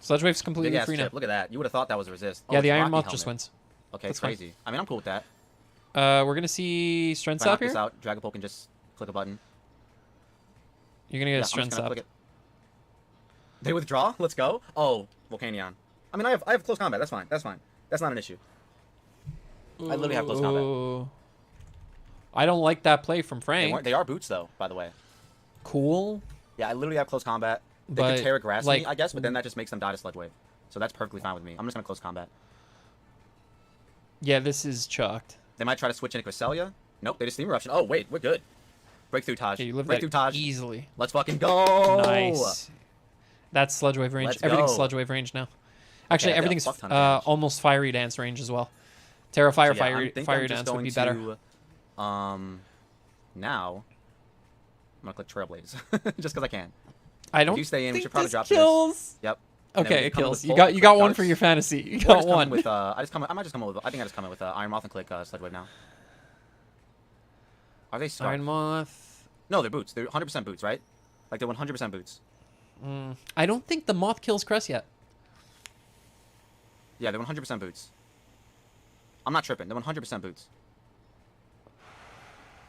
Sludge Wave's Big completely ass free now. chip. Look at that. You would have thought that was a resist. Oh, Yeah, it's the Iron Rocky Moth Helmet. just wins. Okay, That's fine. crazy. I mean, I'm cool with that. We're going to see Strength If I knock Sap here. this out, Dragapult can just click a button. You're going to get Yeah, a I'm just Strength gonna Sap. click it. They withdraw? Let's go. Oh, Volcanion. I mean, I have close combat. That's fine. That's fine. That's not an issue. I literally have close combat. Ooh. I don't like that play from Frank. They are boots, though, by the way. Cool. Yeah, I literally have close combat. They But, could Terra Grass like- me, I guess, but then that just makes them die to Sludge Wave. So that's perfectly fine with me. I'm just going to close combat. Yeah, this is chucked. They might try to switch into Cresselia. Nope, they just Steam Eruption. Oh, wait, we're good. Breakthrough Taj. Yeah, you live Breakthrough that Taj. easily. Let's fucking go! Nice. That's Sludge Wave range. Let's Everything's go. Sludge Wave range now. Actually, Yeah, everything's fuck ton of damage. almost Fiery Dance range as well. Terrafire, So, yeah, I think Fiery I'm just Dance would going be better. Now, I'm going to click Trailblaze. Just because I can. I don't you stay in, we think should probably this drop kills. this. Yep. And then we Okay, it come in kills. with You full got one darts. for your fantasy. You Or got just come in one. with, I might just come in with, I think I just come in with Iron Moth and click Sludge Wave now. Are they Scarf? Iron Moth. No, they're boots. They're 100% boots, right? Like, they're 100% boots. I don't think the Moth kills Crest yet. Yeah, they're 100% boots. I'm not tripping. They're 100% boots.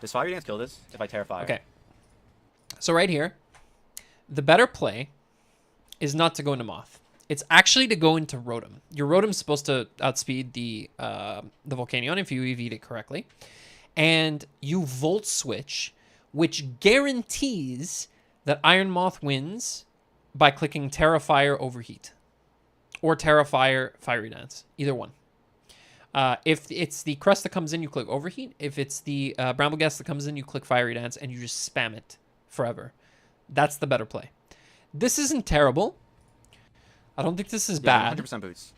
Does Fire Dance kill this if I Terrafire? Okay. So right here, the better play is not to go into Moth. It's actually to go into Rotom. Your Rotom's supposed to outspeed the Volcanion if you EV'd it correctly. And you Volt Switch, which guarantees that Iron Moth wins by clicking Terrafire Overheat. Or Terrafire Fiery Dance. Either one. If it's the Crest that comes in, you click Overheat. If it's the Brambleghast that comes in, you click Fiery Dance, and you just spam it forever. That's the better play. This isn't terrible. I don't think this is bad 100% boots.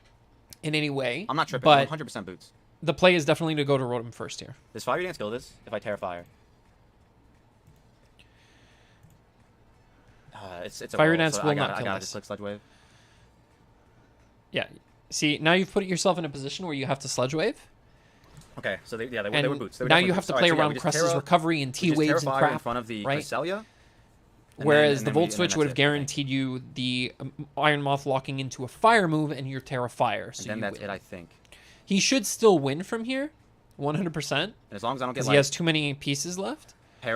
in any way. I'm not tripping. But 100% boots. the play is definitely to go to Rotom first here. Does Fire Dance kill this if I Terrafire? It's a Fire roll, Dance so will I not gotta kill just this. click Sludge Wave. Yeah. See, now you've put yourself in a position where you have to Sludge Wave. Okay, so they were And boots. They were now definitely you have boots. to Alright, play so yeah, around we just Crest's Terra- recovery and we T just waves and Terrafire crap. in front of the right? Cresselia. Whereas the then Volt we- Switch then would that's have it, I think. guaranteed you the Iron Moth locking into a fire move and your Terrafire. So And then you that's win. it, I think. He should still win from here, 100%, And as long as I don't get because like he has too many pieces left,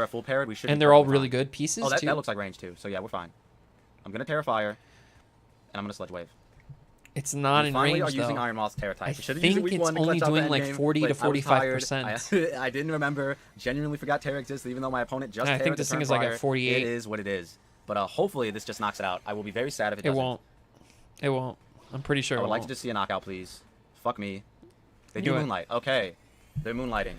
full parried, we should. and be they're all perfectly really fine. good pieces Oh, that too. looks like range too. So yeah, we're fine. I'm gonna Terrafire, and I'm gonna Sludge Wave. It's not We in finally range are using though. Iron Moth's Terra type. I We should've think used it week it's one to only clutch out the doing like endgame, 40 to but I was tired. 45%. I didn't remember. Genuinely forgot Terra existed, even though my opponent just. I Terra'd think the this thing turn is like at prior. 48. It is what it is. But hopefully this just knocks it out. I will be very sad if it It doesn't. won't. It won't. I'm pretty sure I it would like to won't. just see a knockout, please. Fuck me. They Do do it. Moonlight. Okay. They're Moonlighting.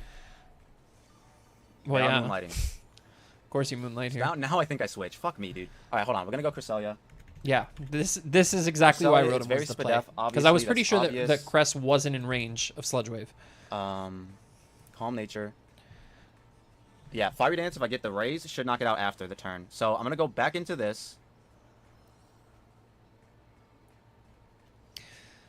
Well, They are yeah. moonlighting. Of course you moonlight here. Now I think I switch. Fuck me, dude. All right, hold on. We're gonna go Cresselia. Yeah, this is exactly why I Cresselia, wrote it's him very was the play. Spadef, Because I was obviously, pretty that's sure obvious. that Cress wasn't in range of Sludge Wave. Calm Nature. Yeah, Fiery Dance, if I get the raise, should knock it out after the turn. So I'm gonna go back into this.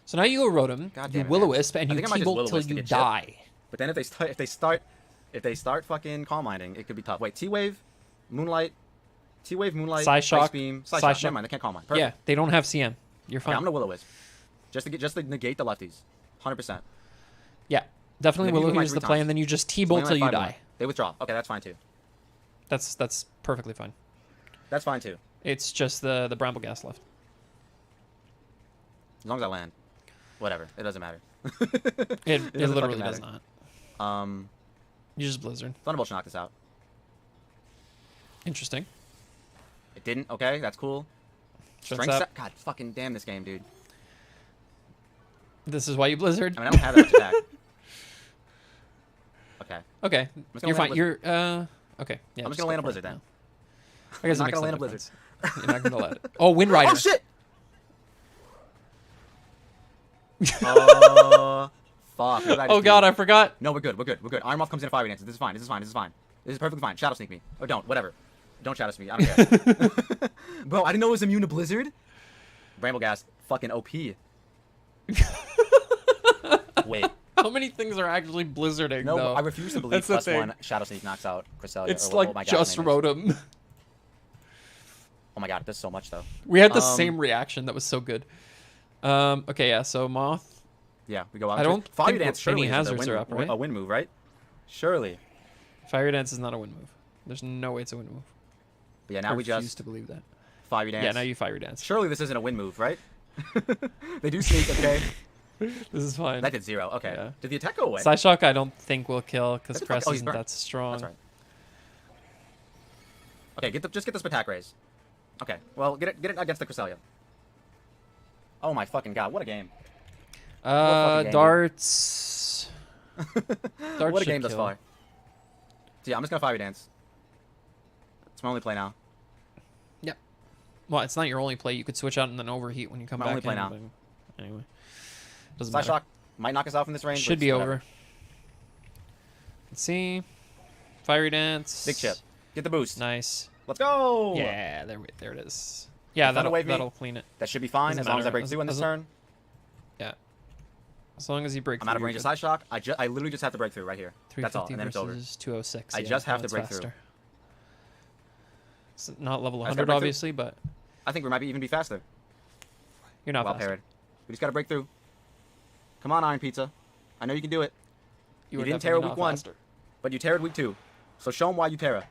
So now you go Rotom, God you damn it, Will-O-Wisp, and I you think I might just T-Bolt till Will-O-Wisp to you get chipped. die. But then if they start fucking Calm Minding, it could be tough. Wait, T-Wave, Moonlight, T-Wave, Moonlight, Ice Shock, Beam, Psy Shock. Shock. Never mind, they can't Calm Mind. Perfect. Yeah, they don't have CM. You're Okay, fine. I'm gonna Will-O-Wisp. Just to negate the lefties. 100%. Yeah, definitely And then you Will-O move is my the 3 play, times. and then you just So T-Bolt they till only you have 5 die. more. They withdraw. Okay, that's fine too. That's perfectly fine. That's fine too. It's just the Bramble Gas left. As long as I land. Whatever. It doesn't matter. It doesn't literally fucking does matter. not. You just Blizzard. Thunderbolt should knock this out. Interesting. It didn't. Okay, that's cool. Strength Strength Sap. set. God, fucking damn this game, dude. This is why you Blizzard. I mean, I don't have that much attack. Okay. Okay, just gonna you're fine. land a You're okay. Yeah, I'm just go gonna land a for it blizzard then. now. I guess I'm it not makes gonna no land a blizzard. difference. You're not gonna let it. Oh, Wind Rider. Oh shit! Oh fuck. What did I just Oh god, do? I forgot. No, we're good. We're good. We're good. Iron Moth comes in Fiery Dance. This is fine. This is fine. This is fine. This is perfectly fine. Shadow Sneak me. Or don't. Whatever. Don't Shadow Sneak me. I don't care. Bro, I didn't know it was immune to Blizzard. Bramble Gas. Fucking OP. Wait. How many things are actually Blizzarding? No, though? I refuse to believe That's the +1 thing. Shadow Sneak knocks out Cresselia. It's or like what my just guy's name is. Rotom. Oh my god, it does so much though. We had the same reaction. That was so good. Okay, yeah. So Moth. Yeah, we go out. I don't Fire think Dance any surely hazards is are up, right? a win move, right? Surely. Fire Dance is not a win move. There's no way it's a win move. But yeah, now I we refuse just to believe that. Fire Dance. Yeah, now you Fire Dance. Surely this isn't a win move, right? They do sneak, okay? This is fine. That did 0. Okay. Yeah. Did the attack go away? Psyshock I don't think will kill because What the fuck? Crest Oh, he's isn't burnt. that strong. That's right. Okay, just get this attack raise. Okay, well, get it against the Cresselia. Oh my fucking god, what a game. fucking game, Darts. Darts What a should game thus kill. far. So yeah, I'm just gonna Fire Dance. It's my only play now. Yep. Well, it's not your only play. You could switch out and then overheat when you come My back only play in. now. But anyway. Doesn't Side matter. Shock might knock us out from this range. Should but be whatever. over. Let's see. Fiery Dance. Big chip. Get the boost. Nice. Let's go! Yeah, there it is. Yeah, Thunder Wave me. that'll clean it. That should be fine Doesn't as long as I matter. break through in this As- turn. Yeah. As long as you break I'm through. out of you're range of good. Side Shock. I literally just have to break through right here. That's all, 350 and then it's over. versus 206. I yeah, just have no, to it's break through. faster. It's not level I just gotta 100, break through. obviously, but I think we might even be faster. you're not Well faster. paired. We just gotta break through. Come on, Iron Pizza. I know you can do it. You were didn't definitely Terra not week 1, faster. but you Terra'd week 2. So show them why you Terra.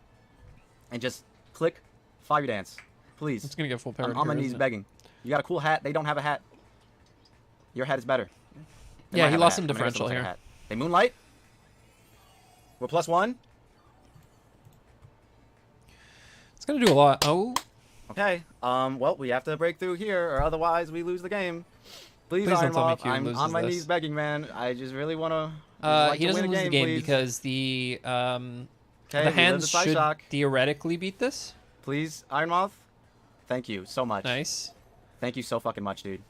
And just click Fire Dance. Please. It's gonna get full power. I'm on my knees begging. You got a cool hat. They don't have a hat. Your hat is better. They Yeah, might he have a lost hat. some I mean, it doesn't differential look like a here. hat. They Moonlight. We're +1. It's gonna do a lot. Oh, Okay. Well, we have to break through here, or otherwise we lose the game. Please, Please don't Iron tell me Moth. Q I'm loses on my this. knees begging, man. I just really wanna. he doesn't lose the game please. because the Okay, the we live hands the Psy should Shock. theoretically beat this. Please, Iron Moth. Thank you so much. Nice. Thank you so fucking much, dude.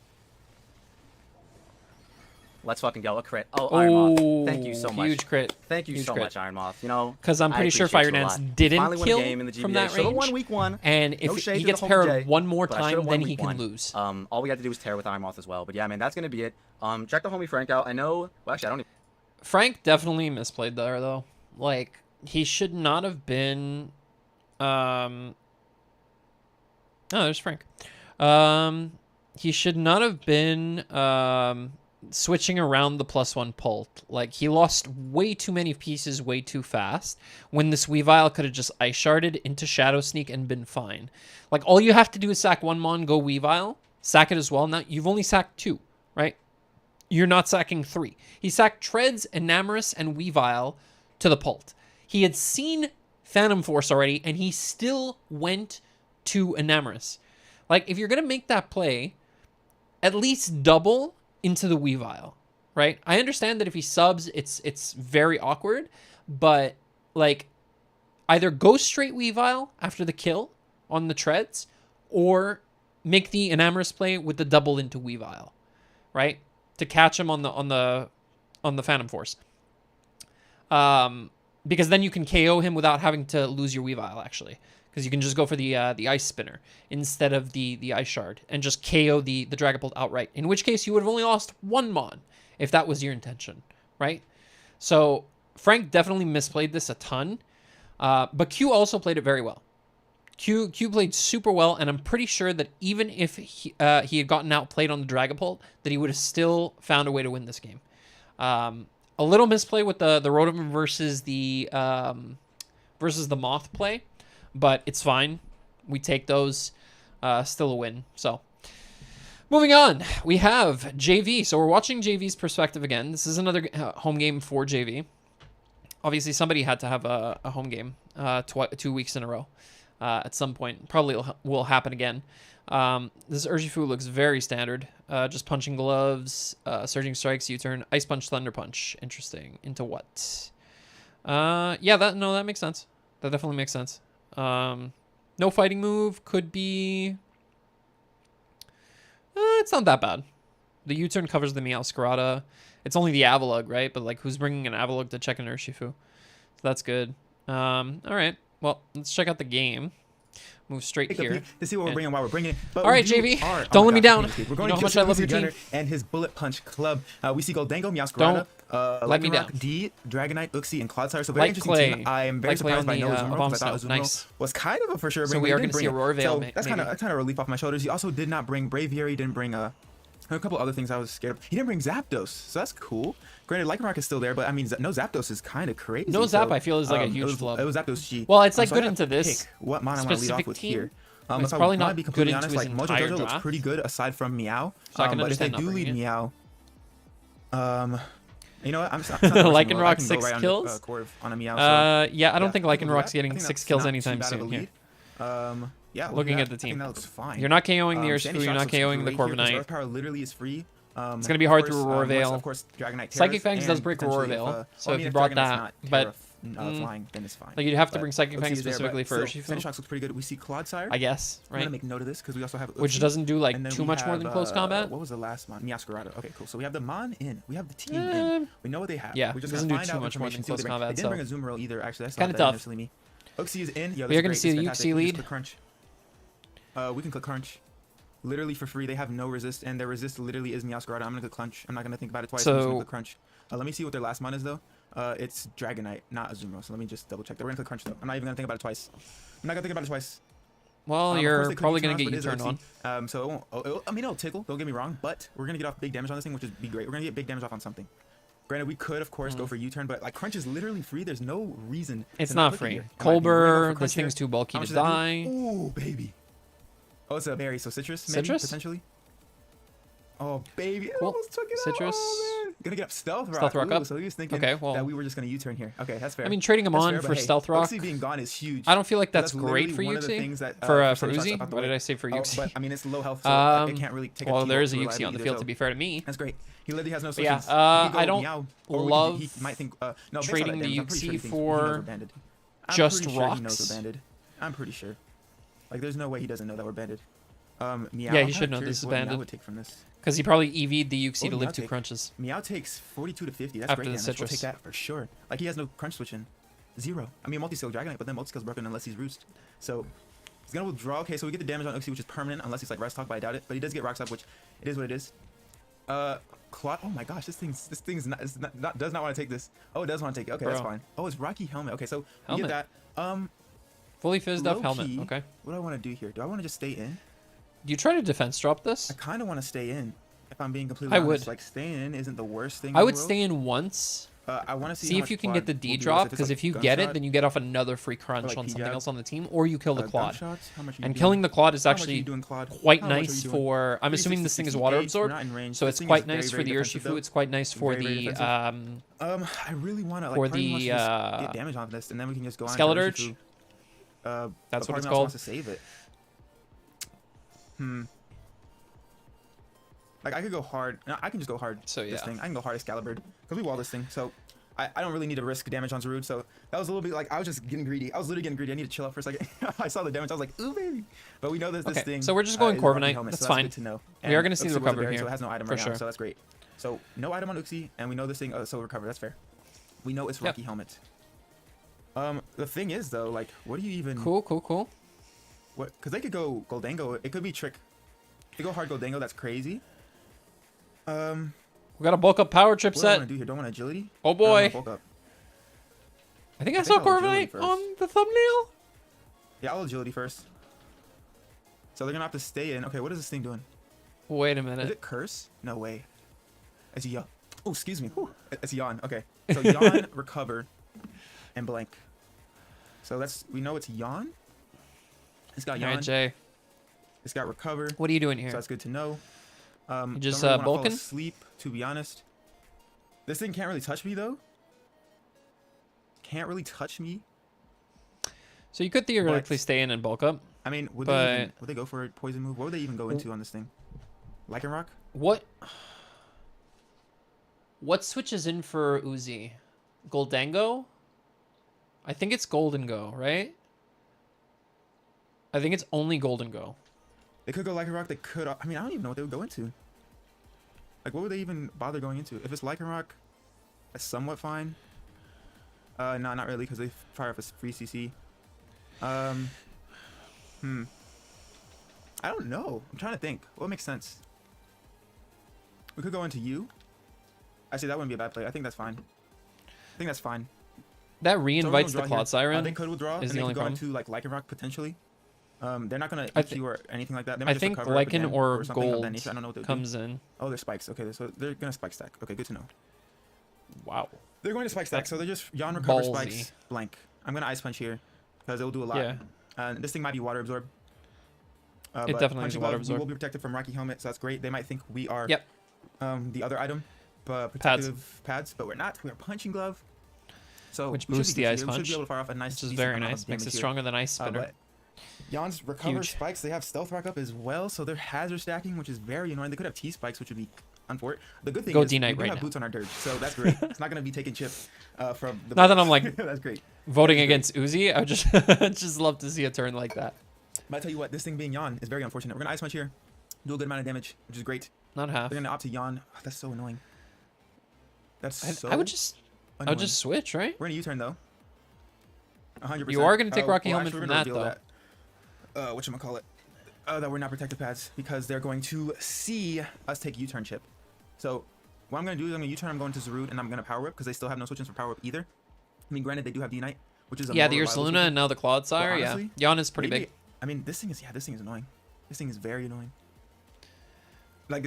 Let's fucking go. A crit. Oh, Iron Moth. Thank you so much. Huge crit. Thank you Huge so crit. much, Iron Moth. You know, Because I'm I pretty sure appreciate Fire you a Dance lot. didn't Finally won a kill game in the GBA. from that Should've range. won week 1. And No if shade he to gets the parried homie Jay, one more but I should've time, won then he week can 1. lose. All we have to do is tear with Iron Moth as well. But yeah, man, that's gonna be it. Check the homie Frank out. I know. Well, actually, I don't even. Frank definitely misplayed there though. Like he should not have been. Oh, there's Frank. He should not have been switching around the +1 Pult. Like he lost way too many pieces way too fast. When this Weavile could have just Ice Sharded into Shadow Sneak and been fine. Like all you have to do is sack 1 Mon, go Weavile, sack it as well. Now you've only sacked 2, right? You're not sacking 3. He sacked Treads, Enamorus, and Weavile to the Pult. He had seen Phantom Force already, and he still went to Enamorus. Like, if you're going to make that play, at least double into the Weavile, right? I understand that if he subs, it's very awkward, but, like, either go straight Weavile after the kill on the treads, or make the Enamorous play with the double into Weavile, right? To catch him on the Phantom Force. Because then you can KO him without having to lose your Weavile, actually. Because you can just go for the Ice Spinner instead of the Ice Shard and just KO the Dragapult outright. In which case, you would have only lost one Mon if that was your intention, right? So Frank definitely misplayed this a ton. But Q also played it very well. Q played super well, and I'm pretty sure that even if he had gotten outplayed on the Dragapult, that he would have still found a way to win this game. A little misplay with the Rotom versus the Moth play, but it's fine. We take those. Still a win. So moving on, we have JayVee. So we're watching JayVee's perspective again. This is another home game for JayVee. Obviously, somebody had to have a home game 2 weeks in a row at some point. Probably will happen again. This Urshifu looks very standard. Just punching gloves, surging strikes, U-turn, ice punch, thunder punch. Interesting. Into what? Yeah, that makes sense. That definitely makes sense. No fighting move could be. It's not that bad. The U-turn covers the Meowscarada. It's only the Avalugg, right? But like, who's bringing an Avalugg to check an Urshifu? So that's good. All right. Well, let's check out the game. Move straight here to see what we're bringing while we're bringing it. But all right, JayVee, don't let me down. We're going to how much I love your team and his Bullet Punch Club. We see Goldango, Meowscarada, let me down. D, Dragonite, Uxie, and Clodsire. So very interesting team. I am very surprised by no Azumarill, because I thought Azumarill was kind of a for sure. So we are going to see a Roar Veil. So that's kind of a relief off my shoulders. He also did not bring Braviary. Didn't bring a couple other things I was scared of. He didn't bring Zapdos, so that's cool. Granted, Lycanroc is still there, but I mean, no Zapdos is kind of crazy. No Zap, I feel, is like a huge flub. It was Zapdos G. Well, it's like good into this. What mon I want to lead off with here? It's probably not be good completely into honest, his like Mojo entire Jojo looks draft. pretty good aside from Meow. So I can but if they understand do not lead bringing Meow, you know what? I'm Lycanroc 6 kills. On a Meow, yeah, I don't think Lycanroc's getting 6 kills anytime soon here. Yeah, looking at the team, that looks fine. You're not KOing the Urshifu, you're not KOing the Corviknight. Earth Power literally is free. It's gonna be hard through Roar Veil. Of course, Dragonite, Psychic Fangs does break Roar Veil, so if you brought that, but flying, then it's fine. Like, you'd have to bring Psychic Fangs specifically for Urshifu. Finish looks pretty good. We see Clodsire, I guess, right? I'm gonna make note of this because we also have which doesn't do like too much more than close combat. What was the last Mon? Meowscarada. Okay, cool. So we have the Mon in. We have the team in. We know what they have. Yeah, we just doesn't gotta do find too out much more than information, close combat. They didn't bring a Azumarill either. Actually, that's kind of not tough. me. Uxie is in. We are gonna see a Uxie lead. Crunch. We can click Crunch. Literally for free. They have no resist, and their resist literally is Meowscarada. I'm gonna click Crunch. I'm not gonna think about it twice. I'm just gonna click Crunch. Let me see what their last Mon is though. It's Dragonite, not Azumarill. So let me just double check that. We're gonna click Crunch though. I'm not even gonna think about it twice. I'm not gonna think about it twice. Well, you're probably gonna get U-turned on. So it won't, I mean, it'll tickle. Don't get me wrong, but we're gonna get off big damage on this thing, which is be great. We're gonna get big damage off on something. Granted, we could of course go for U-turn, but like Crunch is literally free. There's no reason. It's not free. Colbur, this thing's too bulky to die. Ooh, baby. Oh, it's a berry, so citrus, maybe, potentially. Oh, baby, cool. Almost took it Citrus. out. Oh, man. Gonna get up Stealth Rock. Stealth Rock up. So he was thinking that we were just gonna U-turn here. Okay, that's fair. I mean, trading him on for Stealth Rock. Uxie being gone is huge. I don't feel like that's great for Uxie. For Uzi? What did I say for Uxie? But I mean, it's low health, so it can't really take. Well, there is a Uxie on the field, to be fair to me. That's great. He literally has no switches. Yeah, I don't love trading the Uxie for just rocks. I'm pretty sure. Like, there's no way he doesn't know that we're banded. Meow. Yeah, he should know this is banded. Because he probably EV'd the Uxie to live 2 crunches. Meow takes 42 to 50. That's great damage. We'll take that for sure. Like, he has no crunch switching. 0. I mean, multi-skill Dragonite, but then multi-skill's broken unless he's Roost. So, he's gonna withdraw. Okay, so we get the damage on Uxie, which is permanent, unless he's like Rest Talk, but I doubt it. But he does get Rock Slap, which it is what it is. Clot. Oh my gosh, this thing's does not want to take this. Oh, it does want to take it. Okay, that's fine. Oh, it's Rocky Helmet. Okay, so we get that. Fully fizzed up helmet. Okay. What do I want to do here? Do I want to just stay in? Do you try to defense drop this? I kind of want to stay in. If I'm being completely honest, would. Like, staying in isn't the worst thing. I would stay in once. I want to see if you can get the D drop, because if you get it, then you get off another free crunch on something else on the team, or you kill the Claude. And killing the Claude is actually quite nice for. I'm assuming this thing is water absorbed, so it's quite nice for the Urshifu. It's quite nice for the. I really want to for the get damage on this, and then we can just go on. Skeleturge. That's what it's called. Wants to save it. Like, I could go hard. No, I can just go hard. So yeah, this thing. I can go hard Excalibur because we wall this thing. So I don't really need to risk damage on Zarude, so that was a little bit like I was just getting greedy. I was literally getting greedy. I need to chill out for a second. I saw the damage. I was like, ooh baby. But we know this thing. So we're just going Corviknight. Helmet, That's so fine. Good to know. We are going to And see the Uxie was a recovery berry, here. so it has no item for right sure. now, so that's great. So no item on Uxie, and we know this thing. So recover. That's fair. We know it's Rocky Helmet. The thing is though, like, what do you even? Cool. What? Because they could go Goldango. It could be Trick. If they go hard Goldango, that's crazy. We got a bulk up power trip What do I set. want to do here? Do I want agility? Oh Or do I wanna boy. bulk up? I think I think saw I'll agility Corviknight first. on the thumbnail. Yeah, I'll agility first. So they're gonna have to stay in. Okay, what is this thing doing? Wait a Is minute. it curse? No way. It's a yawn. Oh, excuse me. Whew. It's a yawn. Okay. So yawn, recover, and blank. So we know it's yawn. It's got All yawn. right, Jay. It's got recover. What are you doing So here? that's good to know. You just don't really wanna fall bulking? asleep, to be honest. This thing can't really touch me though. Can't really touch me. So you could theoretically But- stay in and bulk up. I mean, would they go for a poison move? What would they even go into on this thing? Lycanroc? What switches in for Uzi? Goldango? I think it's Golden Go, right? I think it's only Golden Go. They could go Lycanroc. They could. I mean, I don't even know what they would go into. Like, what would they even bother going into? If it's Lycanroc, that's somewhat fine. No, not really, because they fire off a free CC. I don't know. I'm trying to think. What makes sense? We could go into you. Actually, that wouldn't be a bad play. I think that's fine. I think that's fine. That So we're re-invites gonna the draw Cloud here. Siren. They could withdraw, is and the they only could go problem. into like Lycanroc potentially. They're not gonna I hit you or anything like that. They I might just think recover up Lycan again or something of that Gold nature. I don't know what they would comes do. in. Oh, they're spikes. Okay, so they're gonna spike stack. Okay, good to know. Wow. They're going to spike stack, That's so they're just yawn recover ballsy. spikes blank. I'm gonna ice punch here because it will do a lot. Yeah. This thing might be water absorb. It But definitely is punching water glove, absorb. We will be protected from Rocky Helmet, so that's great. They might think we are Yep. the other item, but protective pads, but we're not. We're punching glove. So Which we should boosts be the good ice here. We should punch, be able to fire off a nice, which is decent very amount of nice. Makes damage it here. stronger than Ice Spinner. But Yon's recover Huge. spikes. They have stealth rock up as well, so they're hazard stacking, which is very annoying. They could have T spikes, which would be unfortunate. The good thing Go is we D-Knight do right have now. boots on our dirge, so that's great. It's not gonna be taking chip from the. Not that I'm like that's great. voting against Uzi. I would just just love to see a turn like that. But I tell you what, this thing being Yon is very unfortunate. We're gonna ice punch here, do a good amount of damage, which is great. Not half. They're gonna opt to Yon. Oh, that's so annoying. That's so. I would just annoying. switch, right? We're gonna U-turn though. 100%. You are gonna take Rocky Helmet actually, from we're that gonna though. reveal whatchamacallit? That we're not protective pads because they're going to see us take U-turn chip. So what I'm gonna do is I'm gonna U-turn. I'm going to Zarude and I'm gonna power whip because they still have no switches for power whip either. I mean, granted they do have D-Knight, which is a Yeah, more the reliable Ursaluna switch. and now the Cloud Sire. honestly, Yeah, Yon is pretty Maybe- big. I mean, this thing is annoying. This thing is very annoying. Like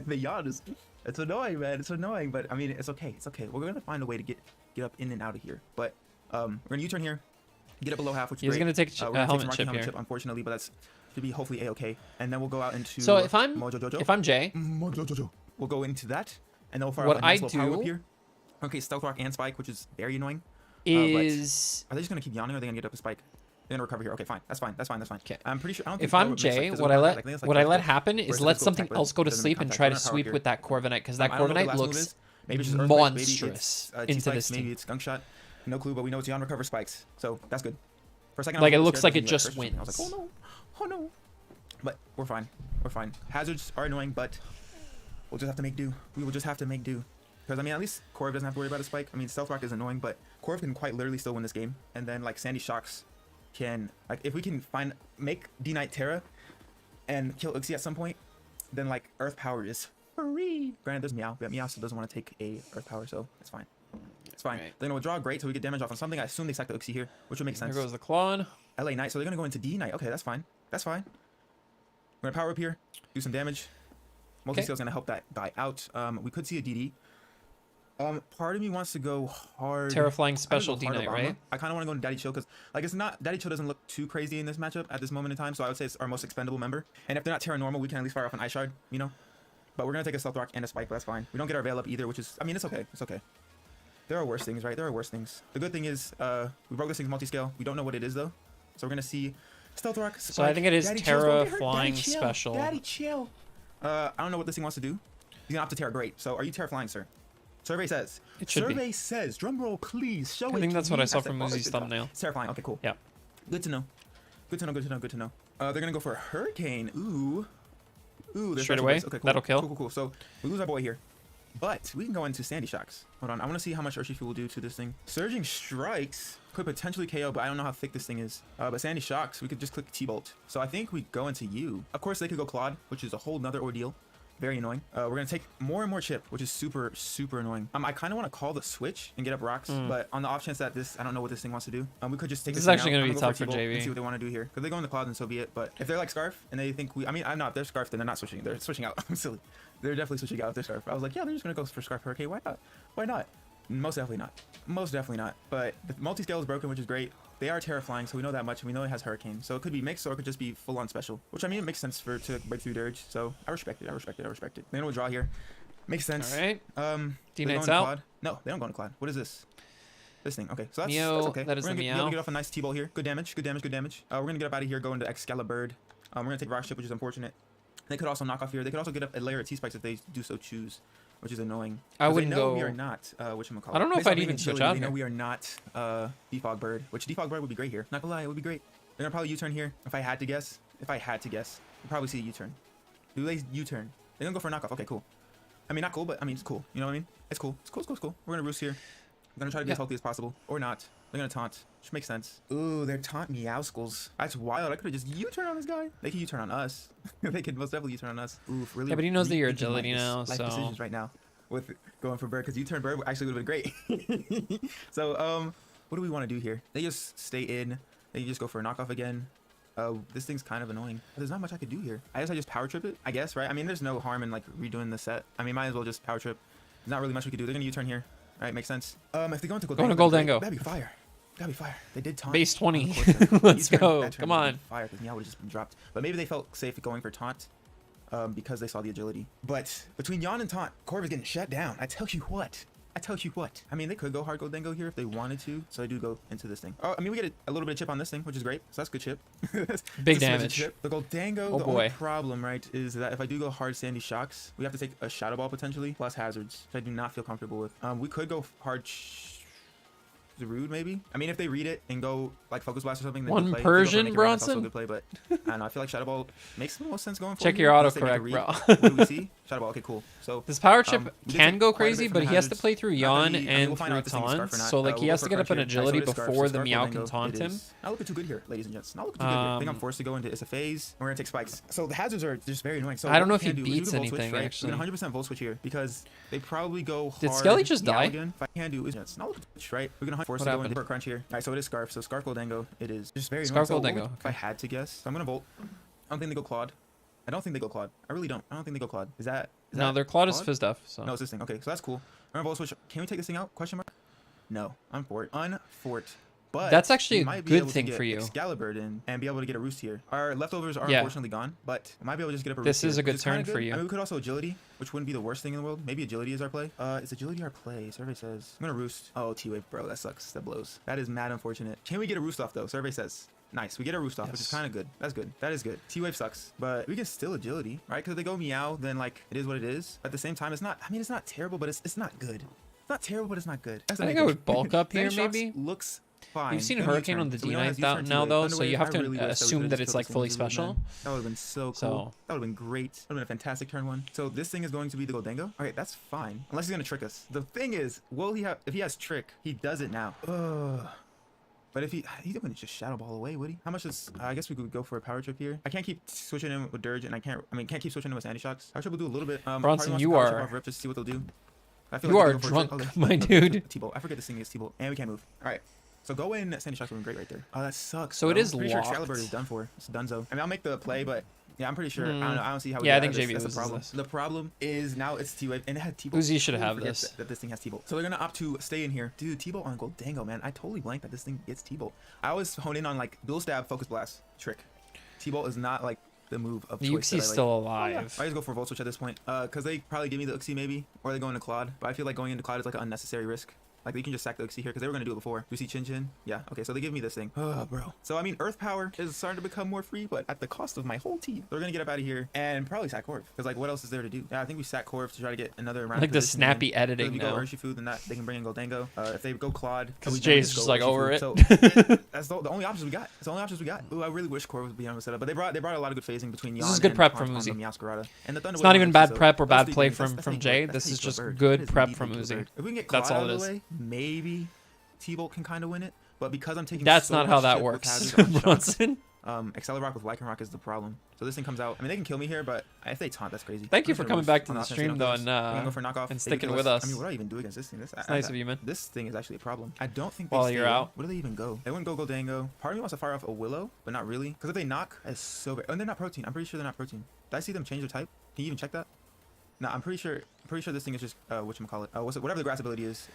the yawn is, it's annoying, man. It's annoying, but I mean, it's okay. It's okay. We're gonna find a way to get up in and out of here. But we're gonna U-turn here, get up below half, which is He's great. gonna take We're a gonna take helmet some Rocky chip helmet here. chip, unfortunately, but that's should be hopefully a-okay. And then we'll go out into So if I'm Mojo Jojo. if I'm Jay, Mojo Jojo. We'll go into that, and then we'll fire What off a nice I little power whip do here. Okay, Stealth Rock and Spike, which is very annoying. is Are they just gonna keep yawning, or are they gonna get up a Spike? They're gonna recover here. Okay, fine. That's fine. That's fine. That's fine. 'Kay. I'm pretty sure. I don't think if power I'm whip makes, like, Jay, physical what I contact. let I think it's, like, what I let physical. happen is Whereas let physical something attack else go to doesn't sleep make and contact. try We're to not power sweep here. with that Corviknight because that I don't know what the Corviknight last move looks is. Maybe it's just Earthquake, maybe monstrous it's into T-Spikes, this maybe team. it's Gunk Shot. No clue, but we know it's Yon Recover Spikes, so that's good. For a second, I Like, was it really looks scared like it because just I was like, wins. oh no. But we're fine. We're fine. Hazards are annoying, but we'll just have to make do. We will just have to make do. Because, I mean, at least Corv doesn't have to worry about a spike. I mean, Stealth Rock is annoying, but Corv can quite literally still win this game. And then, like, Sandy Shocks can, like, if we can make D-Knight Terra and kill Uxie at some point, then, like, Earth Power is free. Granted, there's Meow, but Meow still doesn't want to take a Earth Power, so it's fine. It's fine. Right. They're going to withdraw great, so we get damage off on something. I assume they sack the Uxie here, which would make There sense. goes the Clawn. LA Knight, so they're gonna go into D Knight. Okay, that's fine. That's fine. We're gonna power up here, do some damage. Multi-scale's gonna help that guy out. We could see a DD. Part of me wants to go hard. Terrifying I special would go hard D-Knight, Obama. right? I kind of want to go into Daddy Chill because, like, it's not Daddy Chill doesn't look too crazy in this matchup at this moment in time. So I would say it's our most expendable member. And if they're not Terra normal, we can at least fire off an Ice Shard, you know. But we're gonna take a Stealth Rock and a Spike, but that's fine. We don't get our Veil up either, which is, I mean, it's okay. It's okay. There are worse things, right? There are worse things. The good thing is, we broke this thing's multi-scale. We don't know what it is though, so we're gonna see Stealth Rock. Spike. So I think it is Daddy Chill's gonna Terra get hurt. Flying Daddy Chill. Special. Daddy Chill. I don't know what this thing wants to do. He's gonna have to Terra. Great. So are you Terra Flying, sir? Survey says. It should Survey says. Drum roll, please. Show it. I think that's what I saw That's from it. Oh, Uzi's good job. thumbnail. It's terrifying. Okay, cool. Yeah. Good to know. Good to know. Good to know. Good to know. They're gonna go for a hurricane. Ooh. Ooh. Straight away. Okay, cool. That'll kill. Cool, cool, cool. So we lose our boy here, but we can go into Sandy Shocks. Hold on. I want to see how much Urshifu will do to this thing. Surging Strikes could potentially KO, but I don't know how thick this thing is. But Sandy Shocks, we could just click T-Bolt. So I think we go into you. Of course, they could go Claude, which is a whole nother ordeal. Very annoying. We're gonna take more and more chip, which is super annoying. I kind of want to call the switch and get up rocks, but on the off chance that I don't know what this thing wants to do. We could just take This is thing actually out. gonna be go tough for for T-Bolt and see JayVee. what they want to do here. Because they go in the cloud, and so be it. But if they're like Scarf and they think I'm not. If they're Scarf, then they're not switching. They're switching out. I'm silly. They're definitely switching out if they're Scarf. I was like, yeah, they're just gonna go for Scarf Hurricane. Why not? Why not? Most definitely not. Most definitely not. But the multi-scale is broken, which is great. They are Terra Flying, so we know that much, and we know it has Hurricane. So it could be mixed, or it could just be full-on special. Which, I mean, it makes sense to break through Dirge, so I respect it, I respect it, I respect it. They're gonna draw here. Makes sense. All right. D-Knight's out. Cloud. No, they don't go into Cloud. What is this? This thing. Okay, so that's, Meow, that's okay. that is we're the gonna be Meow. able to get off a nice T-Bolt here. Good damage, good damage, good damage. We're gonna get up out of here, go into Excalibur. We're gonna take Rock Chip, which is unfortunate. They could also knock off here. They could also get up a layer of T-Spikes if they do so choose, which is annoying. I wouldn't they know go. we are not, whatchamacallit. I don't know if Based on I'd being even in switch Chile, out they know here. we are not Defog Bird, which Defog Bird would be great here. Not gonna lie, it would be great. They're gonna probably U-turn here. If I had to guess, we'll probably see a U-turn. Do they U-turn? They're gonna go for a knockoff. Okay, cool. I mean, not cool, but I mean, it's cool. You know what I mean? It's cool. It's cool. It's cool. It's cool. We're gonna roost here. We're gonna try to be as healthy as possible, or not. They're gonna taunt, which makes sense. Ooh, they're taunt Meowskulls. That's wild. I could have just U-turn on this guy. They can U-turn on us. They could most definitely U-turn on us. Oof, really. Yeah, but he knows that you're rethinking agility now, life so decisions right now with going for Bird, because U-turn Bird actually would have been great. So, what do we want to do here? They just stay in. They just go for a knockoff again. This thing's kind of annoying. There's not much I could do here. I just power trip it, I guess, right? I mean, there's no harm in like redoing the set. I mean, might as well just power trip. There's not really much we could do. They're gonna U-turn here. All right, makes sense. If they go into Goldango. that'd be fire. That'd be fire. They did taunt. Base 20. Unfortunately. Let's U-turn go. that turn Come would have on. been fire, because Meow would have just been dropped. But maybe they felt safe going for taunt, because they saw the agility. But between Yawn and taunt, Corv is getting shut down. I tell you what. I mean, they could go hard Goldango here if they wanted to, so I do go into this thing. Oh, I mean, we get a little bit of chip on this thing, which is great. So that's good chip. Big That's damage. chip. The Goldango, Oh the boy. only problem, right, is that if I do go hard Sandy Shocks, we have to take a Shadow Ball potentially, plus Hazards, which I do not feel comfortable with. We could go hard Rude, maybe. I mean, if they read it and go like Focus Blast or something, then One good play. Persian If they go for Naked Rain, that's also Bronson? a good play, but I don't know. I feel like Shadow Ball makes the most sense going for Check here, your unless they make a autocorrect, read. bro. What do we see? Shadow Ball. Okay, cool. So This power chip we did can take go quite a bit crazy, from but the he has to hazards. play through Not Yawn that he- I mean, and we'll find through out if this thing is Scarf or taunts. not. So like We'll he go has for to get up an Crunch here. agility So it is Scarf. before So the Scarf Meow Goldango, can taunt it him. is not looking too good here, ladies and gents. Not looking too good here. I think I'm forced to go into It's a Phase. We're gonna take Spikes. So the hazards are just very annoying. So I don't know what if he we can do is we beats do Volt Switch, anything, right? actually. We're gonna 100% Volt Switch here because they probably go hard. Did Skelly just Meow die? Again. If I can do is it's not looking right. We're gonna force What to go happened? into Crunch here. All right, so it is Scarf. So Scarf Goldango. It is just very Scarf annoying. So Goldango, if I had to guess, so I'm gonna Volt. I don't think they go Claude. I don't think they go Claude. I really don't. I don't think they go Claude. Is that? No, their Claude is Fizduff. So No, it's this thing. Okay, so that's cool. We're gonna Volt Switch. Can we take this thing out? Question mark. No, unfort. Unfort. But That's actually we a might be good able to thing get for you. Excalibur in and be able to get a roost here. Our leftovers are Yeah. unfortunately gone, but we might be able to just get up a roost. This is here, a good which kinda turn for you. I mean, we could also agility, which wouldn't be the worst thing in the world. Maybe agility is our play. Is agility our play? Survey says. I'm gonna roost. Oh, T-Wave, bro. That sucks. That blows. That is mad unfortunate. Can we get a roost off though? Survey says. Nice. We get a roost off, which is Yes. kind of good. That's good. That is good. T-Wave sucks, but we can still agility, right? Because if they go Meow, then like it is what it is. At the same time, it's not. I mean, it's not terrible, but it's not good. It's not terrible, but it's not good. That's I the think main I thing. would bulk up here, Sandy Shocks maybe. Looks fine. You've seen Then Hurricane U-turn. on the So we know it has D-Knight U-turn now, T-Wave. though, so Thunderwave, you have I to really wish that we assume could've that just it's killed like this fully thing with special. man. That would have been so cool. So- That would have been great. That would have been a fantastic turn one. So this thing is going to be the Goldango. Okay, that's fine. Unless he's gonna trick us. The thing is, will he have? If he has trick, he does it now. Ugh. But if he's gonna just Shadow Ball away, would he? How much is? I guess we could go for a power trip here. I can't keep switching him with Dirge, and can't keep switching him with Sandy Shocks. Power trip will do a little bit. Bronson, probably wants to you power trip are- off Rip just to see what they'll do. I feel You like are they go for a trick. drunk, Oh, my no, dude. T-Bolt. I forget this thing is T-Bolt, and we can't move. All right. So go in Sandy Shocks would be great right there. Oh, that sucks. So it bro. is I'm pretty sure locked. Excalibur is done for. It's donezo. I mean, I'll make the play, but yeah, I'm pretty sure. I don't know. I don't see how. We Yeah, I get think out of JayVee this. That's the loses problem. this. The problem is now it's T-Wave, and it had T-Bolt. Uzi should Totally have forget this. That this thing has T-Bolt. So they're gonna opt to stay in here, dude. T-Bolt on Goldango, man. I totally blanked that this thing gets T-Bolt. I always hone in on like dual stab, focus blast, trick. T-Bolt is not like the move of The choice. that I Uxi's like. still Oh, yeah. alive. I just go for Volt Switch at this point, because they probably give me the Uxie maybe, or they go into Claude. But I feel like going into Claude is like an unnecessary risk. Like you can just sack the Uxie here because they were gonna do it before. Do you see Chin Chin? Yeah. Okay, so they give me this thing. Oh, bro. So I mean, Earth Power is starting to become more free, but at the cost of my whole team. They're gonna get up out of here and probably sack Corv because like what else is there to do? Yeah, I think we sack Corv to try to get another round. Like the snappy editing. If we go Urshifu, then that they can bring in Goldango. If they go Claude, because Jay's just like over it. So that's the only options we got. That's the only options we got. Ooh, I really wish Corv would be on the setup, but they brought a lot of good phasing between. This is good prep from Uzi. It's not even bad prep or bad play from Jay. This is just good prep from Uzi. If we can get that's all it is. Way, maybe T-Bolt can kind of win it, but because I'm taking that's so not much how that shit works. Bronson. Accelerock with Lycanroc is the problem. So this thing comes out. I mean, they can kill me here, but if they taunt, that's crazy. Thank you for coming back to the stream though, and go for knockoff. And sticking with us. I mean, what do I even do against this thing? It's nice of you, man. This thing is actually a problem. I don't think. While you're out, where do they even go? They wouldn't go Goldango. Part of me wants to fire off a Willow, but not really, because if they knock, that's so bad. Oh, and they're not protein. I'm pretty sure they're not protein. Did I see them change their type? Can you even check that? No, I'm pretty sure this thing is just whatchamacallit. Whatever the grass ability is.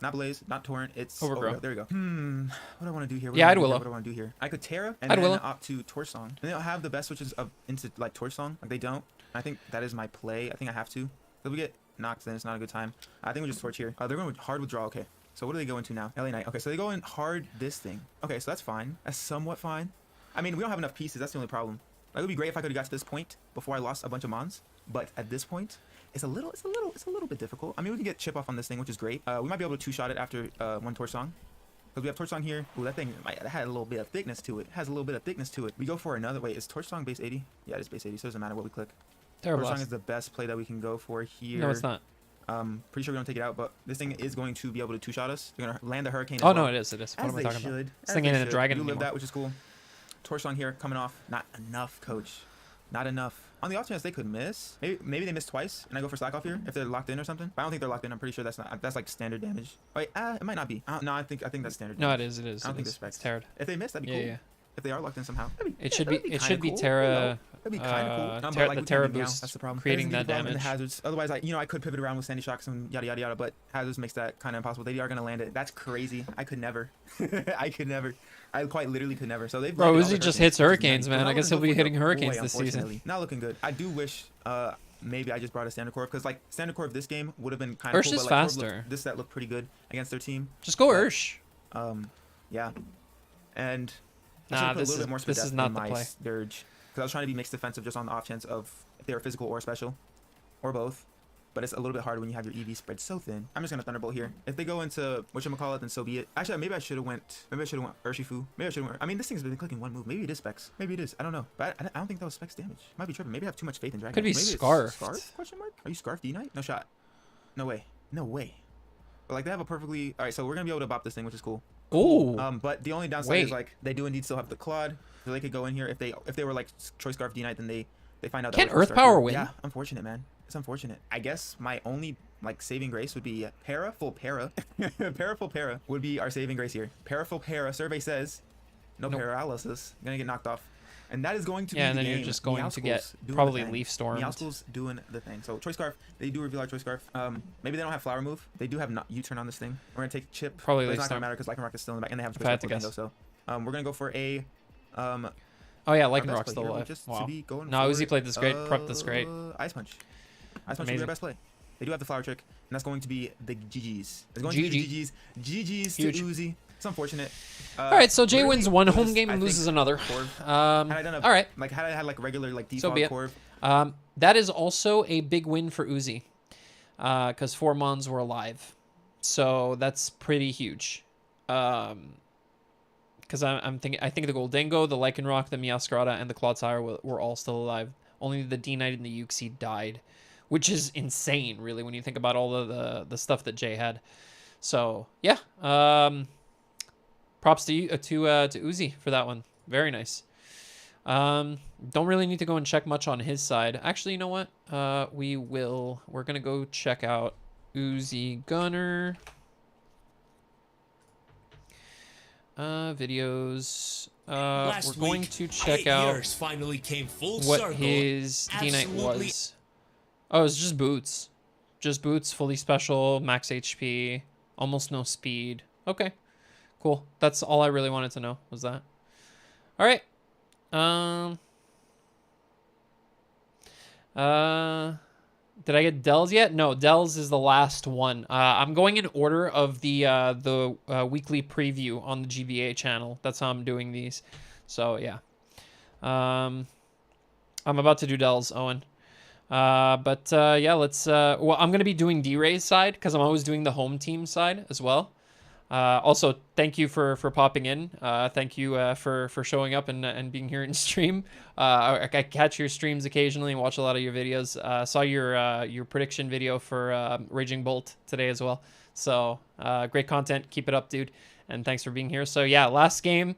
Not Blaze, not Torrent, it's Overgrow. There we go. What do I want to do here? I'd Willow. What do I want to do here? I could Terra and I'd then Willow. opt to Torch Song. And they don't have the best switches into like Torch Song. Like they don't. I think that is my play. I think I have to. If we get knocked, then it's not a good time. I think we just Torch here. They're going with hard withdrawal. Okay. So what do they go into now? LA Knight. Okay, so they go in hard this thing. Okay, so that's fine. That's somewhat fine. I mean, we don't have enough pieces. That's the only problem. Like, it would be great if I could have got to this point before I lost a bunch of mons. But at this point, it's a little bit difficult. I mean, we can get chip off on this thing, which is great. We might be able to two-shot it after one Torch Song. Because we have Torch Song here. Ooh, that thing had a little bit of thickness to it. We go for another. Wait, is Torch Song base 80? Yeah, it is base 80, so it doesn't matter what we click. Terrible. Torch Song is the best play that we can go for here. No, it's not. Pretty sure we don't take it out, but this thing is going to be able to two-shot us. They're going to land the Hurricane as well. no, it is. What am I talking about? This thing ain't a dragon anymore. anymore. That, which is cool. Torch Song here, coming off. Not enough, coach. Not enough. On the off chance they could miss. Maybe they miss twice, and I go for slack off here if they're locked in or something. But I don't think they're locked in. I'm pretty sure that's like standard damage. Wait, it might not be. No, I think that's standard. No, damage. it is. I don't think they're specs. It's Terra. If they miss, that'd be cool. Yeah. If they are locked in somehow, it should be cool. Terra. That'd be kind of cool. The Terra boost. That's the problem. Creating that damage. The hazards. Otherwise, I could pivot around with Sandy Shocks and yada yada yada. But hazards makes that kind of impossible. They are gonna land it. That's crazy. I could never. I could never. I quite literally could never. So they've. Bro, Uzi just hits hurricanes, man. I guess he'll be hitting hurricanes this season. Not looking good. I do wish. Maybe I just brought a standard core because like standard core of this game would have been kind of cool. Ursh is faster. This set looked pretty good against their team. Just go Ursh. Yeah, and nah, this is not the play. Dirge, because I was trying to be mixed defensive just on the off chance of if they were physical or special, or both. But it's a little bit harder when you have your EV spread so thin. I'm just gonna Thunderbolt here. If they go into whatchamacallit, then so be it. Actually, maybe I should have went Urshifu. Maybe I should have. I mean, this thing's been clicking one move. Maybe it is specs. Maybe it is. I don't know. But I don't think that was specs damage. Might be tripping. Maybe I have too much faith in Dragon. Could be maybe Scarf. Scarf? Question mark? Are you Scarf D-Knight? No shot. No way. No way. But like they have a perfectly. All right, so we're gonna be able to bop this thing, which is cool. Ooh. But the only downside is like they do indeed still have the Claude, so they could go in here if they were like Choice Scarf D-Knight, then they find out. Can't Earth Power win? Yeah, unfortunate, man. It's unfortunate. I guess my only like saving grace would be Para full Para. Para full Para would be our saving grace here. Para full Para. Survey says no paralysis. Gonna get knocked off. And that is going to be and the then game. you're just going to get doing probably Leaf Storm. Meowscles doing the thing. So Choice Scarf, they do reveal our Choice Scarf. Maybe they don't have Flower Move. They do have U-turn on this thing. We're gonna take Chip. Probably Leaf Leaf Storm. It's not gonna matter because Lycanroc is still in the back, and they have Choice Scarf Window, so we're gonna go for a. Oh yeah, Lycanroc's still alive. Wow. No, Uzi played this great. Prep this great. Ice Punch. Ice Punch will be our best play. They do have the Flower Trick, and that's going to be the GGs. It's going to be GGs. GGs to Uzi. It's unfortunate. All right, so Jay wins one home game and loses another. All right. Like had I had like regular like default so be it. Corv. That is also a big win for Uzi, because 4 Mons were alive, so that's pretty huge. Because I think the Goldango, the Lycanroc, the Meowscarada, and the Clodsire were all still alive. Only the D-Knight and the Uxie died, which is insane, really, when you think about all of the stuff that Jay had. So yeah, props to Uzi for that one. Very nice. Don't really need to go and check much on his side. Actually, you know what? We're gonna go check out DDubble. Videos. We're going to check out finally came full what circle. His D-Knight was. Oh, it's just boots. Just boots, fully special, max HP, almost no speed. Okay, cool. That's all I really wanted to know, was that. All right. Did I get Dells yet? No, Dells is the last one. I'm going in order of the weekly preview on the GBA channel. That's how I'm doing these. So yeah, I'm about to do Dells, Owen. Yeah, let's. Well, I'm gonna be doing D.Rey's side because I'm always doing the home team side as well. Also, thank you for popping in. Thank you for showing up and being here in stream. I catch your streams occasionally and watch a lot of your videos. Saw your prediction video for Raging Bolt today as well. So great content. Keep it up, dude. And thanks for being here. So yeah, last game,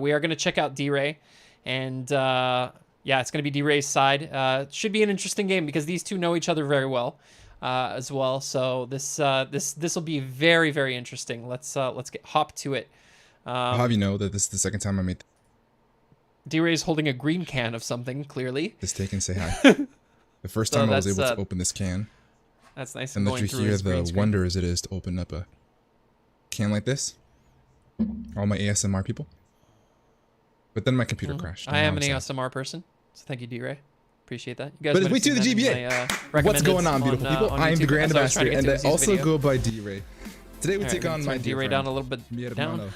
we are gonna check out D.Rey, and yeah, it's gonna be D.Rey's side. Should be an interesting game because these two know each other very well. As well, so this will be very, very interesting. Let's hop to it. I'll have you know that this is the second time I made D.Rey is holding a green can of something, clearly. Just take and say hi. The first time I was able to open this can. That's nice. And let you hear the wonders it is to open up a can like this. All my ASMR people. But then my computer crashed. I am an ASMR person, so thank you, D.Rey. Appreciate that. You guys, but if we do the GBA, what's going on, beautiful people? I am the GrandMaster, and I also go by D.Rey. Today we take on my D.Rey down a little bit down.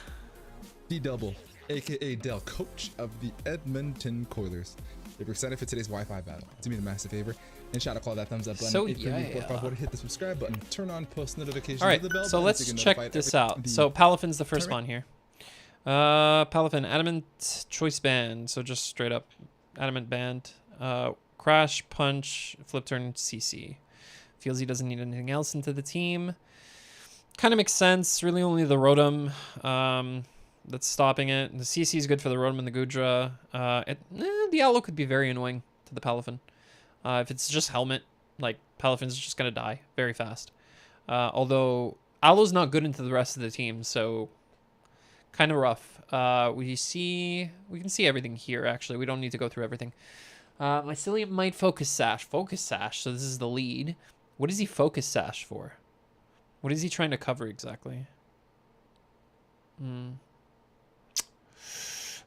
DDubble, aka Del, coach of the Edmonton Coilers. If you're excited for today's Wi-Fi battle, do me a massive favor and shout out, call that thumbs up button. So hit the subscribe button, turn on post notifications. All right, so let's check this out. So Palafin's the first one here. Palafin, Adamant choice band. So just straight up Adamant band. Crash, Punch, Flip Turn, CC. Feels he doesn't need anything else into the team. Kind of makes sense. Really only the Rotom that's stopping it. The CC is good for the Rotom and the Goodra. The Aloe could be very annoying to the Palafin. If it's just Helmet, like, Palafin's just going to die very fast. Although Aloe's not good into the rest of the team, so kind of rough. We can see everything here, actually. We don't need to go through everything. Mycelium might Focus Sash. Focus Sash, so this is the lead. What is he Focus Sash for? What is he trying to cover exactly?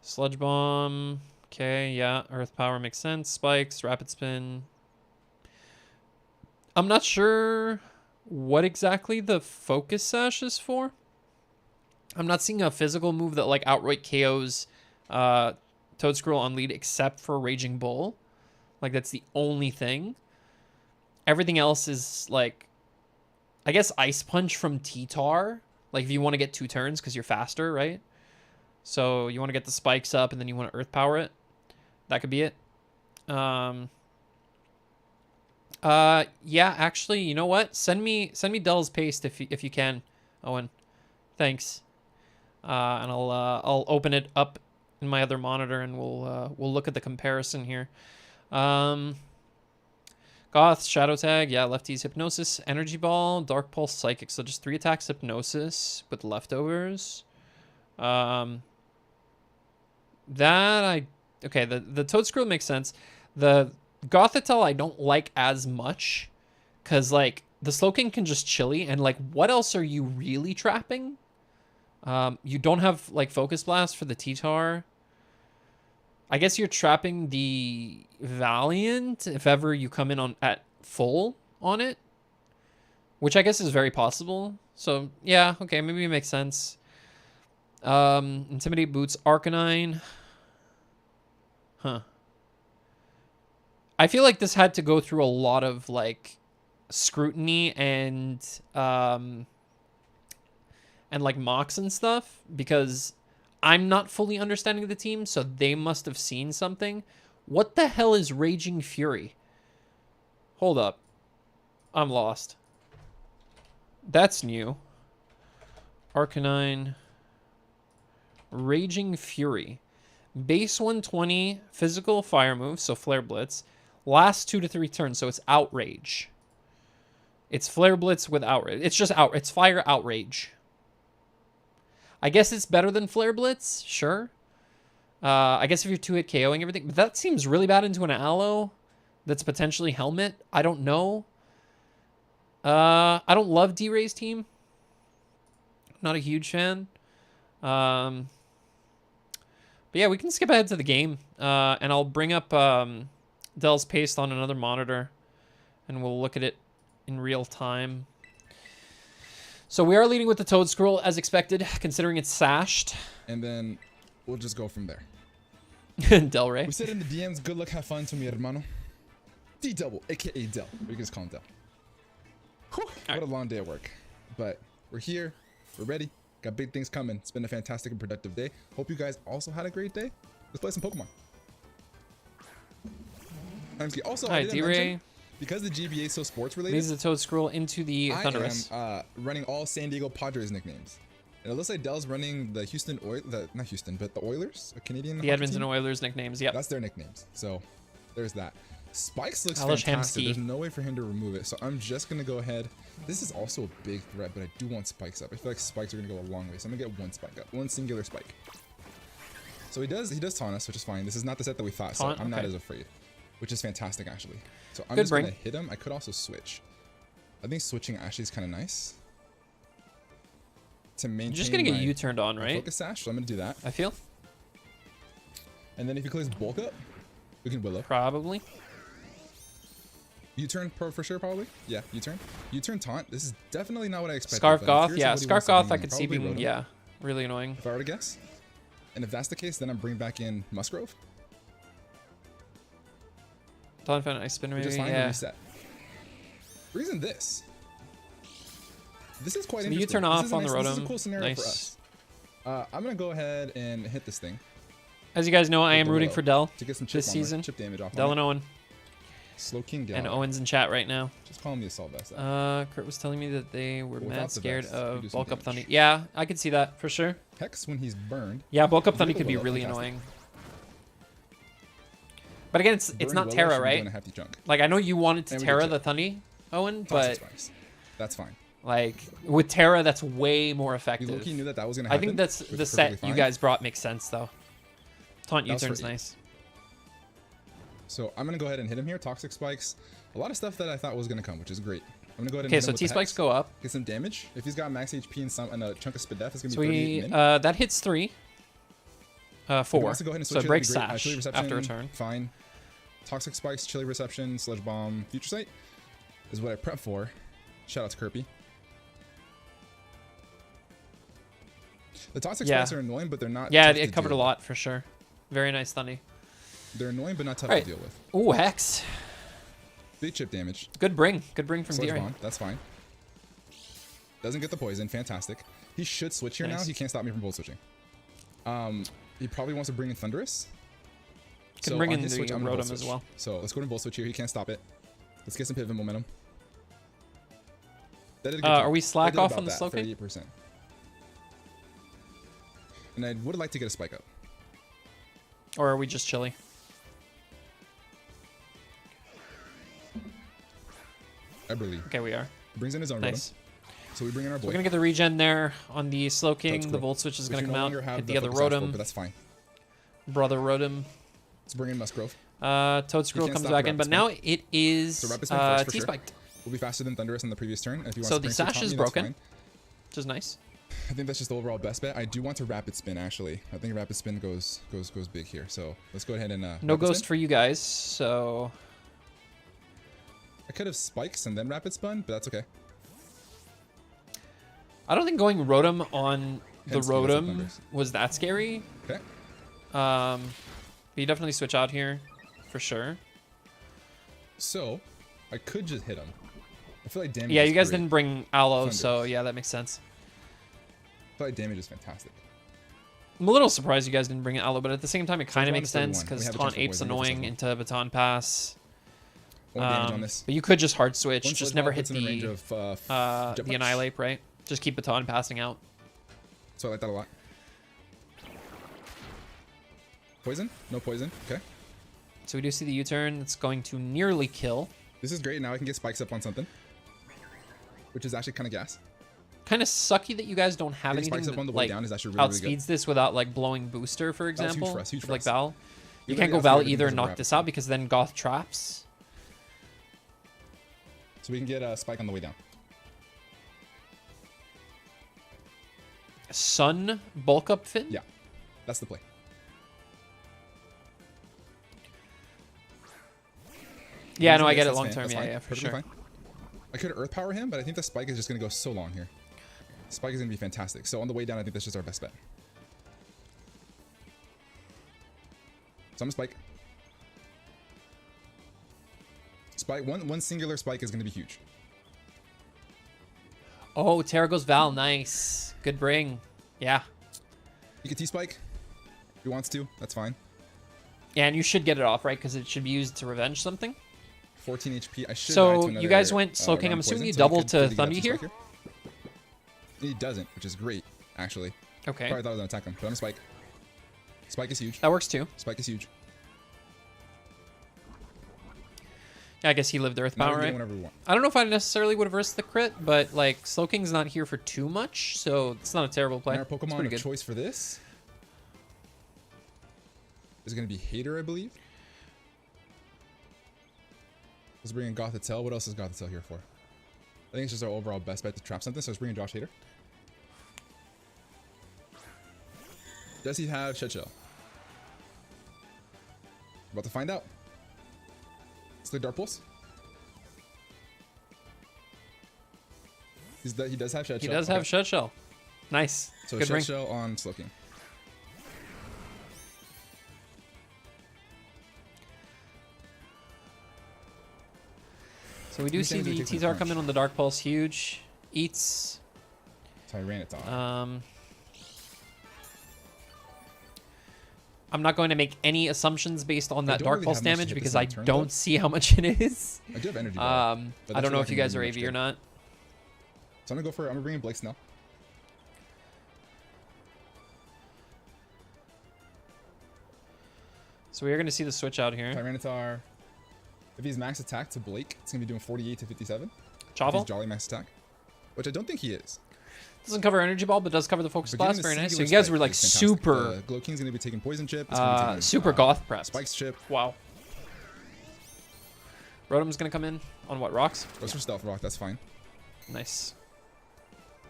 Sludge Bomb. Okay, yeah. Earth Power makes sense. Spikes, Rapid Spin. I'm not sure what exactly the Focus Sash is for. I'm not seeing a physical move that like outright KOs Toedscruel on lead except for Raging Bull. Like, that's the only thing. Everything else is, like, I guess Ice Punch from T-Tar. Like, if you want to get 2 turns because you're faster, right? So you want to get the spikes up and then you want to Earth Power it. That could be it. Yeah, actually, you know what? Send me Dell's paste if you can, Owen. Thanks. And I'll open it up in my other monitor, and we'll look at the comparison here. Goth, Shadow Tag, yeah, Lefty's Hypnosis, Energy Ball, Dark Pulse, Psychic. So just 3 attacks Hypnosis with leftovers. Okay, the Toedscruel makes sense. The Gothitelle I don't like as much, because like the Slowking can just chilly, and like what else are you really trapping? You don't have like Focus Blast for the T-Tar. I guess you're trapping the Valiant if ever you come in at full on it, which I guess is very possible. So yeah, okay, maybe it makes sense. Intimidate Boots, Arcanine. Huh. I feel like this had to go through a lot of like scrutiny and like mocks and stuff, because I'm not fully understanding the team, so they must have seen something. What the hell is Raging Fury? Hold up. I'm lost. That's new. Arcanine. Raging Fury. Base 120, physical fire move, so Flare Blitz. Last 2 to 3 turns, so it's Outrage. It's Flare Blitz with Outrage. It's just it's Fire Outrage. I guess it's better than Flare Blitz, sure. I guess if you're 2-hit KOing everything, but that seems really bad into an Aloe that's potentially Helmet. I don't know. I don't love D.Rey's team. Not a huge fan. But yeah, we can skip ahead to the game, and I'll bring up Dell's paste on another monitor, and we'll look at it in real time. So we are leading with the Toad Scroll as expected, considering it's sashed. And then we'll just go from there. Del-Rey. We said in the DMs, good luck, have fun to mi hermano. DDubble, aka Del. We can just call him Del. What a long day at work. But we're here. We're ready. Got big things coming. It's been a fantastic and productive day. Hope you guys also had a great day. Let's play some Pokemon. Also, Hi, D.Rey. Because the GBA is so sports related, leads the Toad Scroll into the Thunderous. I am running all San Diego Padres nicknames. And it looks like Dell's running the Houston not Houston, but the Oilers, a Canadian. The Edmonton Oilers nicknames, yep. That's their nicknames. So there's that. Spikes looks Alish fantastic. Hemsky. There's no way for him to remove it. So I'm just going to go ahead. This is also a big threat, but I do want spikes up. I feel like spikes are going to go a long way. So I'm going to get one spike up. One singular spike. So he does taunt us, which is fine. This is not the set that we thought, so I'm not as afraid. Which is fantastic, actually. So I'm just going to hit him. I could also switch. I think switching actually is kind of nice. To maintain You're just going to get U-turned on, right? Focus Sash, so I'm going to do that. I feel. And then if he clicks Bulk Up, we can Willow. Probably. U-turn for sure, probably. Yeah, U-turn. U-turn taunt. This is definitely not what I expected. Scarf Goth, yeah. Scarf Goth I could see being, yeah, really annoying. If I were to guess. And if that's the case, then I'm bringing back in Musgrove. Donphan, I spin maybe, yeah. Reset. Reason this. This is quite so interesting. You turn off on nice, the Rotom. This is a cool scenario nice. for us. I'm going to go ahead and hit this thing. As you guys know, I am rooting for Del to get some chip this season. Chip damage off Del and Owen. Slow King Del. And Owen's in chat right now. Just call him the Assault Vest. Kurt was telling me that they were mad scared vest, of Bulk Up Thunder. Yeah, I could see that for sure. Hex when he's burned. Yeah, Bulk Up Thunder could be really annoying. But again, it's not Terra, right? Like, I know you wanted to Terra the Thundy, Owen, but that's fine. Like, with Terra, that's way more effective. Loki knew that was going to happen. I think that's the set you guys brought makes sense, though. Taunt U-turn's nice. So I'm going to go ahead and hit him here. Toxic Spikes. A lot of stuff that I thought was going to come, which is great. I'm going to go ahead and hit him with T-Spikes go up. Get some damage. If he's got max HP and a chunk of Speed Def, it's going to be 38 min. That hits 3. 4. So it breaks Sash after a turn. Fine. Toxic Spikes, Chilly Reception, Sludge Bomb, Future Sight is what I prep for. Shout out to Kurpie. The Toxic Spikes are annoying, but they're not. Yeah, it covered a lot for sure. Very nice Thundy. They're annoying, but not tough to deal with. Ooh, Hex. Big chip damage. Good bring. Good bring from Sludge D.Rey. Bomb. That's fine. Doesn't get the poison. Fantastic. He should switch here now. He can't stop me from bolt switching. He probably wants to bring in Thunderous. Can bring in the Rotom as well. So let's go to Volt Switch here. He can't stop it. Let's get some pivot momentum. Are we slack off on the slow kick? 38%. And I would like to get a spike up. Or are we just chilly? I believe. Okay, we are. He brings in his own Rotom. So we bring in our boy. We're going to get the regen there on the slow king. The Volt Switch is going to come out. Hit the other Rotom. But that's fine. Brother Rotom. Let's bring in Musgrove. Toad Scroll comes back in, but now it is T-Spiked. We'll be faster than Thunderous on the previous turn. If you want so the Sash is broken, which is nice. I think that's just the overall best bet. I do want to Rapid Spin, actually. I think Rapid Spin goes big here. So let's go ahead and... no Ghost for you guys, so... I could have Spikes and then Rapid Spin, but that's okay. I don't think going Rotom on the Rotom was that scary. Okay. But you definitely switch out here, for sure. So, I could just hit him. I feel like damage. Yeah, you guys didn't bring Aloe, so yeah, that makes sense. I feel like damage is fantastic. I'm a little surprised you guys didn't bring Aloe, but at the same time, it kind of makes sense because Taunt Ape's annoying into Baton Pass. Damage on this. But you could just hard switch, just never hit the Annihilate, right? Just keep Baton passing out. So I like that a lot. Poison? No poison. Okay. So we do see the U-turn. That's going to nearly kill. This is great. Now I can get spikes up on something, which is actually kind of gas. Kind of sucky that you guys don't have anything that like outspeeds this without like blowing booster, for example. Huge for like us. Val. You can't go Val either and knock this out because then Goth traps. So we can get a spike on the way down. Sun bulk up Finn? Yeah, that's the play. Yeah, no, I get it That's long fine, term. that's Yeah, fine, yeah, for perfectly sure. fine. I could Earth Power him, but I think the Spike is just going to go so long here. Spike is going to be fantastic. So on the way down, I think that's just our best bet. So I'm a Spike. Spike, one singular Spike is going to be huge. Oh, Terra goes Val. Nice. Good bring. Yeah. You can T-Spike if he wants to. That's fine. Yeah, and you should get it off, right? Because it should be used to revenge something. 14 HP. I should die So to you guys another, went Slow King. round I'm assuming poison, you so he double could to really get Thundy up here? Spike He doesn't, which is great, actually. Okay. Probably thought I was going to attack him, but I'm a Spike. Spike is huge. That works too. Spike is huge. Yeah, I guess he lived Earth Now we Power, can get right? whenever we want. I don't know if I necessarily would have risked the crit, but like Slow King's not here for too much, so it's not a terrible play. And our It's Pokemon pretty of good. choice for this is going to be Hater, I believe. Let's bring in Gothitelle. What else is Gothitelle here for? I think it's just our overall best bet to trap something, so let's bring in Josh Hater. Does he have Shed Shell? About to find out. It's the Dark Pulse. He does have Shed Shell. He does have Shed Shell. Nice. So Good Shed ring. Shell on Slowking. So we do How see many the times did it take T-Zar to come in punch? on the Dark Pulse. Huge. Eats. Tyranitar. I'm not going to make any assumptions based on that don't Dark really Pulse have much to damage hit because this I on turn, don't though. see how much it is. I do have Energy Ball. but I that's don't know really if you not guys are gonna do AV much or good. not. So I'm gonna bring in Blake Snell. So we are going to see the switch out here. Tyranitar. If he's max attack to Blake, it's gonna be doing 48 to 57. If Chavel he's Jolly max attack, which I don't think he is. doesn't cover Energy Ball, but does cover the Focus But giving Blast. the Very nice. So singular you guys spike were like is fantastic. super, The Glow King's gonna be taking Poison Chip. It's gonna be taking, super goth prepped. Spikes Chip. Wow. Rotom's going to come in on what, rocks? Goes for Stealth Rock. That's fine. Nice.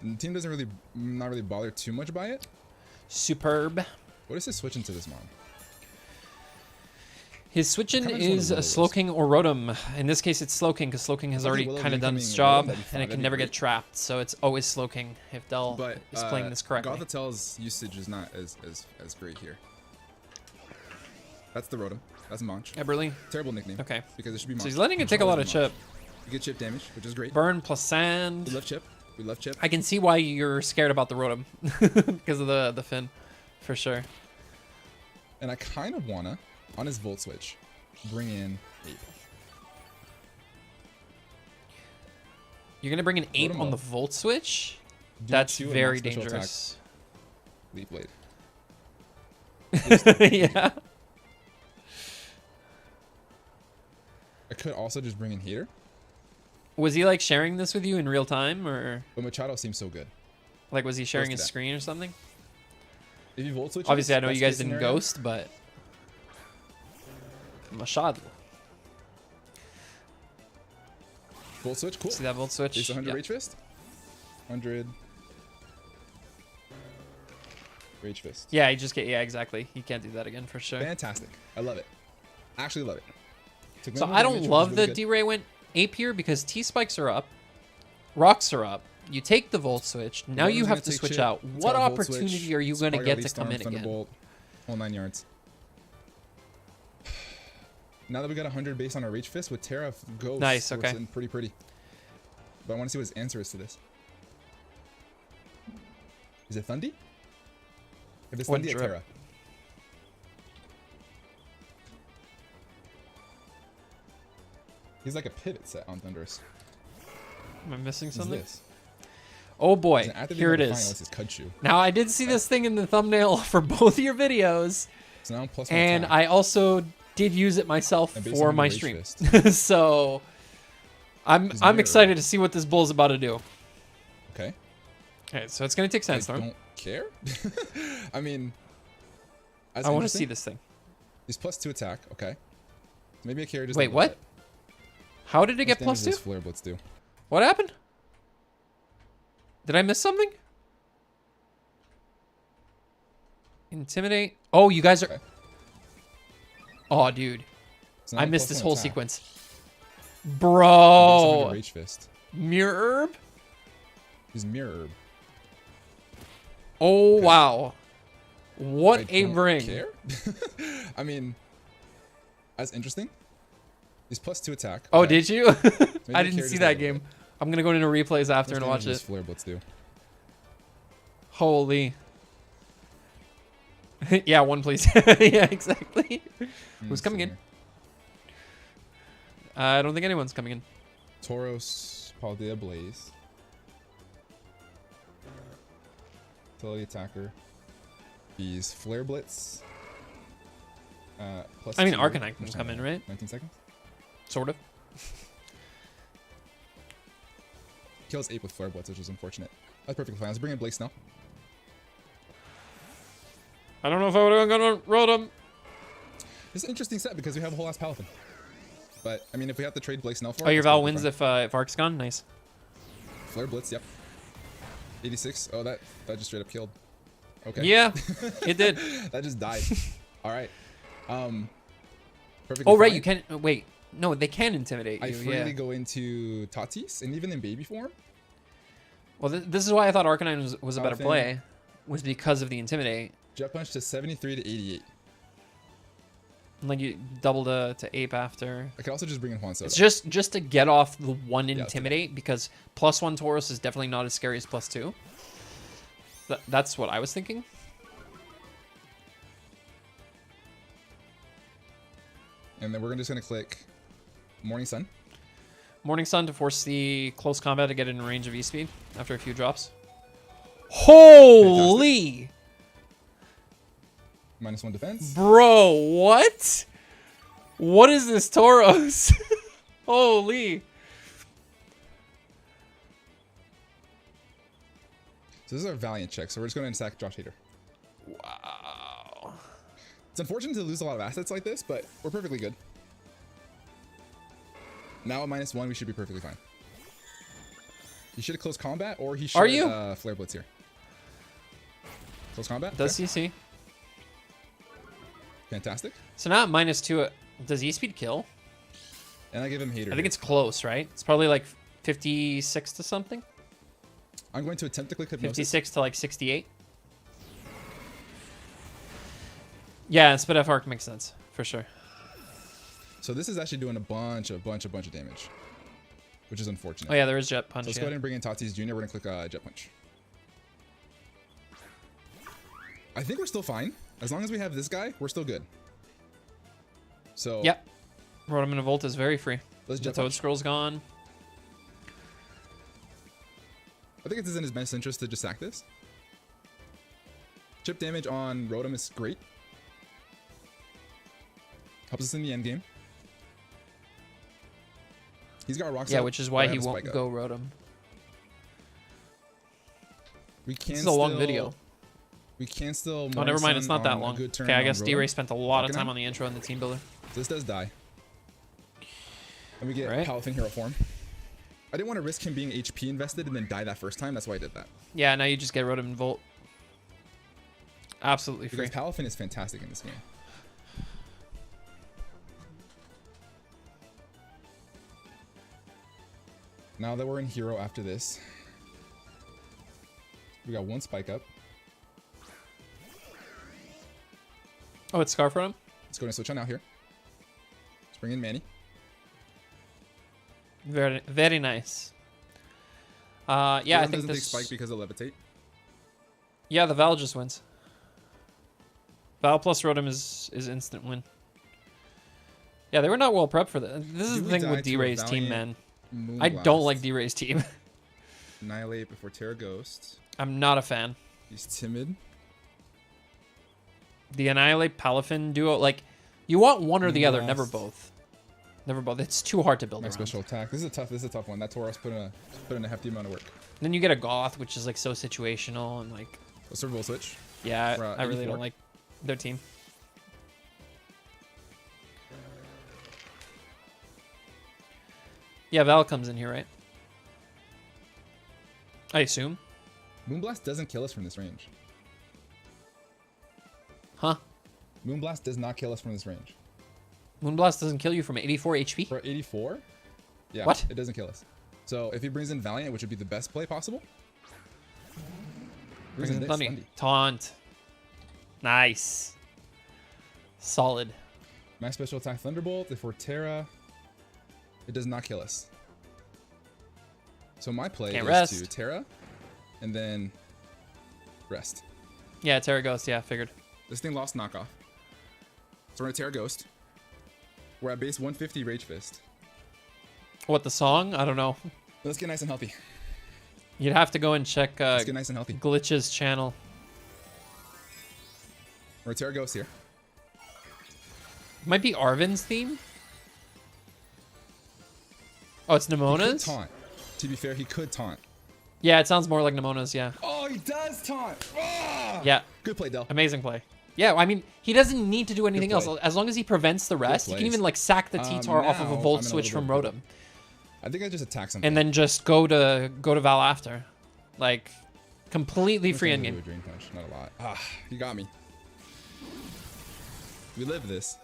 And the team doesn't not really bother too much by it. Superb. What is his switch into this mon? His switch-in Kinda just is wanna a Slowking or Rotom. In this case, it's Slowking because Slowking has If I already could Will kind of of done incoming its Rotom, job, that'd be and fine, it that'd can be never get great. trapped. So it's always Slowking if Dell But is playing this correctly. Gothitell's usage is not as great here. That's the Rotom. That's Monch. Eberly. Terrible nickname. Okay. Because it should be Monch. So he's letting it take a lot of chip. You get chip damage, which is great. Burn plus sand. We love chip. We love chip. I can see why you're scared about the Rotom because of the fin, for sure. And I kind of wanna, on his Volt Switch, bring in Ape. You're gonna bring an ape Rotom on the up. Volt Switch? Do That's 2 and very max special dangerous. Leaf Blade. Yeah. I could also just bring in Hater, Was he like sharing this with you in real time, or but Machado seems so good. like was he sharing to his that. screen or something? If you Volt Switch, Obviously, I know you best guys case didn't scenario, ghost, but Machado. Volt Switch, cool. See that Volt Switch? It's 100 Yeah. Rage Fist. 100 Rage Fist. Yeah, you just get, yeah, exactly. You can't do that again for sure. Fantastic. I love it. Actually love it. Took So minimal I damage, don't which love is that really good. D-Ray went ape here because T-Spikes are up, rocks are up. You take the Volt Switch. Now Rotom's you gonna have to take switch chip, out. it's What got a Volt opportunity Switch, are you it's going to probably get to got come Leaf in Storm, again? Thunderbolt, whole 9 yards. Now that we got 100 base on our Rage Fist with Terra Ghost, Nice, we're okay. sitting pretty. But I want to see what his answer is to this. Is it Thundy? If it's One Thundy, at drip. Terra. He's like a pivot set on Thunderous. Am I missing What's something? this? Oh boy, He's an active here it define is. unless it's Kudchu. Now I did see this thing in the thumbnail for both your videos, So now I'm plus 1 and attack. I also did use it myself And based for on my Rage stream. Fist. So I'm His I'm mirror. excited to see what this bull's about to do. Okay. Okay, so it's gonna take I Sandstorm. don't care. I mean, I want to see this thing. He's plus 2 attack. Okay. Maybe a carry just. Wait, what? How did it get plus 2? Flare Blitz do? What happened? Did I miss something? Intimidate. Oh, you guys are. Okay. Oh, dude. So now I I'm missed plus this 1 whole attack. sequence. Bro. Rage Fist. Mirror Herb? He's Mirror Herb. Oh, wow. What I a don't bring. Care? I mean, that's interesting. He's +2 attack. Oh, okay. did you? I Maybe didn't carry see just a that little game. bit. I'm going to go into replays after How and much watch damage does it. Flare Blitz do? Holy. Yeah, one please. Yeah, exactly. Who's coming in? I don't think anyone's coming in. Tauros, Paldea Blaze. Utility attacker. He's Flare Blitz. Plus I mean, 2, Arcanine can which come in, right? 19 seconds. Sort of. Kills 8 with Flare Blitz, which is unfortunate. That's perfectly fine. Let's bring in Blake Snell. I don't know if I would have gone to Rotom. It's an interesting set because we have a whole ass Palafin. But, I mean, if we have to trade Blake Snell for Oh, it, your that's Val perfectly wins fine. if Ark's gone? Nice. Flare Blitz, yep. 86. Oh, that just straight up killed. Okay. Yeah, it did. That just died. All right. Perfectly Oh, right, fine. you can... Wait. No, they can intimidate you, I freely yeah. go into Tatis, and even in baby form. Well, this is why I thought Arcanine was a better Palafin. play. Was because of the intimidate. Jet Punch to 73 to 88. Like, you double to ape after. I could also just bring in Juan Soto. It's just to get off the one Yeah, intimidate, because +1 Tauros is definitely not as scary as +2. That's what I was thinking. And then we're just going to click Morning Sun. Morning Sun to force the close combat to get in range of E-Speed after a few drops. Holy! -1 defense. Bro, what? What is this Tauros? Holy. So this is our Valiant check, so we're just going to attack Josh Hader. Wow. It's unfortunate to lose a lot of assets like this, but we're perfectly good. Now at -1, we should be perfectly fine. He should have close combat, or he should Are you? Flare Blitz here. Close combat? Does Okay. CC. Fantastic. So now at -2, does E-Speed kill? And I give him Hater. I think it's close, right? It's probably like 56 to something. I'm going to attempt to click Hypnosis. 56 to like 68. Yeah, and Spit F Arc makes sense, for sure. So this is actually doing a bunch of damage, which is unfortunate. Oh yeah, there is Jet So Punch. let's Yeah. go ahead and bring in Tatis Jr. We're going to click Jet Punch. I think we're still fine. As long as we have this guy, we're still good. So Yep. Rotom and Volt is very free. let's The Jet Toad Punch. Scroll's gone. I think it is in his best interest to just sack this. Chip damage on Rotom is great. Helps us in the end game. He's got Rock Yeah, Slide, which is but I why have he a won't Spike Up. go Rotom. We can This is a long still- video. We can still. Oh, never mind. It's Morning not that Sun on a long. good turn Okay, I on guess Rotom. D-Ray spent a lot of Arcanine. time on the intro and the team builder. So this does die. And we get Right. Palafin hero form. I didn't want to risk him being HP invested and then die that first time. That's why I did that. Yeah, now you just get Rotom and Volt. Absolutely free. Because Palafin is fantastic in this game. Now that we're in hero after this, we got one Spike Up. Oh, it's Scarf Rotom? Let's go and switch on out here. Let's bring in Manny. Very, very nice. Yeah, I Rotom think doesn't take this... Spike because of Levitate. Yeah, the Val just wins. Val plus Rotom is instant win. Yeah, they were not well prepped for that. This is Do the we thing die with to a D-Ray's team, man. Valiant I don't Moonblast? like D-Ray's team. Annihilate before Terra Ghost. I'm not a fan. He's timid. The Annihilate Palafin duo, like, you want one or the other, never Moonblast. both. Never both. It's too hard to build Next around. special attack. This is a tough one. That Tauros put in a hefty amount of work. Then you get a Goth, which is like so situational and like, Let's Serval switch. yeah, We're, I really 84. don't like their team. Yeah, Val comes in here, right? I assume. Moonblast doesn't kill us from this range. Huh? Moonblast does not kill us from this range. Moonblast doesn't kill you from 84 HP? For 84, Yeah, What? It doesn't kill us. So if he brings in Valiant, which would be the best play possible. Brings in Thundy. Thundy. Taunt. Nice. Solid. Max special attack Thunderbolt. If we're Terra, it does not kill us. So my play Can't is rest. to Terra, and then rest. Yeah, Terra Ghost. Yeah, figured. This thing lost knockoff. So we're gonna Terra Ghost. We're at base 150 Rage Fist. What, the song? I don't know. Let's get nice and healthy. You'd have to go and check Let's get nice and healthy. Glitch's channel. We're Terra Ghost here. Might be Arvin's theme. Oh, it's He could Nemona's? taunt. To be fair, he could taunt. Yeah, it sounds more like Nemona's, yeah. Oh, he does taunt. Ah! Yeah. Good play, Del. Amazing play. Yeah, I mean, he doesn't need to do anything else. play. As long as he prevents the rest, he can plays. even like sack the T-Tar off of a Now, Volt I'm in a switch little from bit of Rotom. I think I just attacked something. And then just go to Val after. Like, completely I'm free just gonna endgame. do a Drain Punch, not a lot. Ah, you got me. We live this.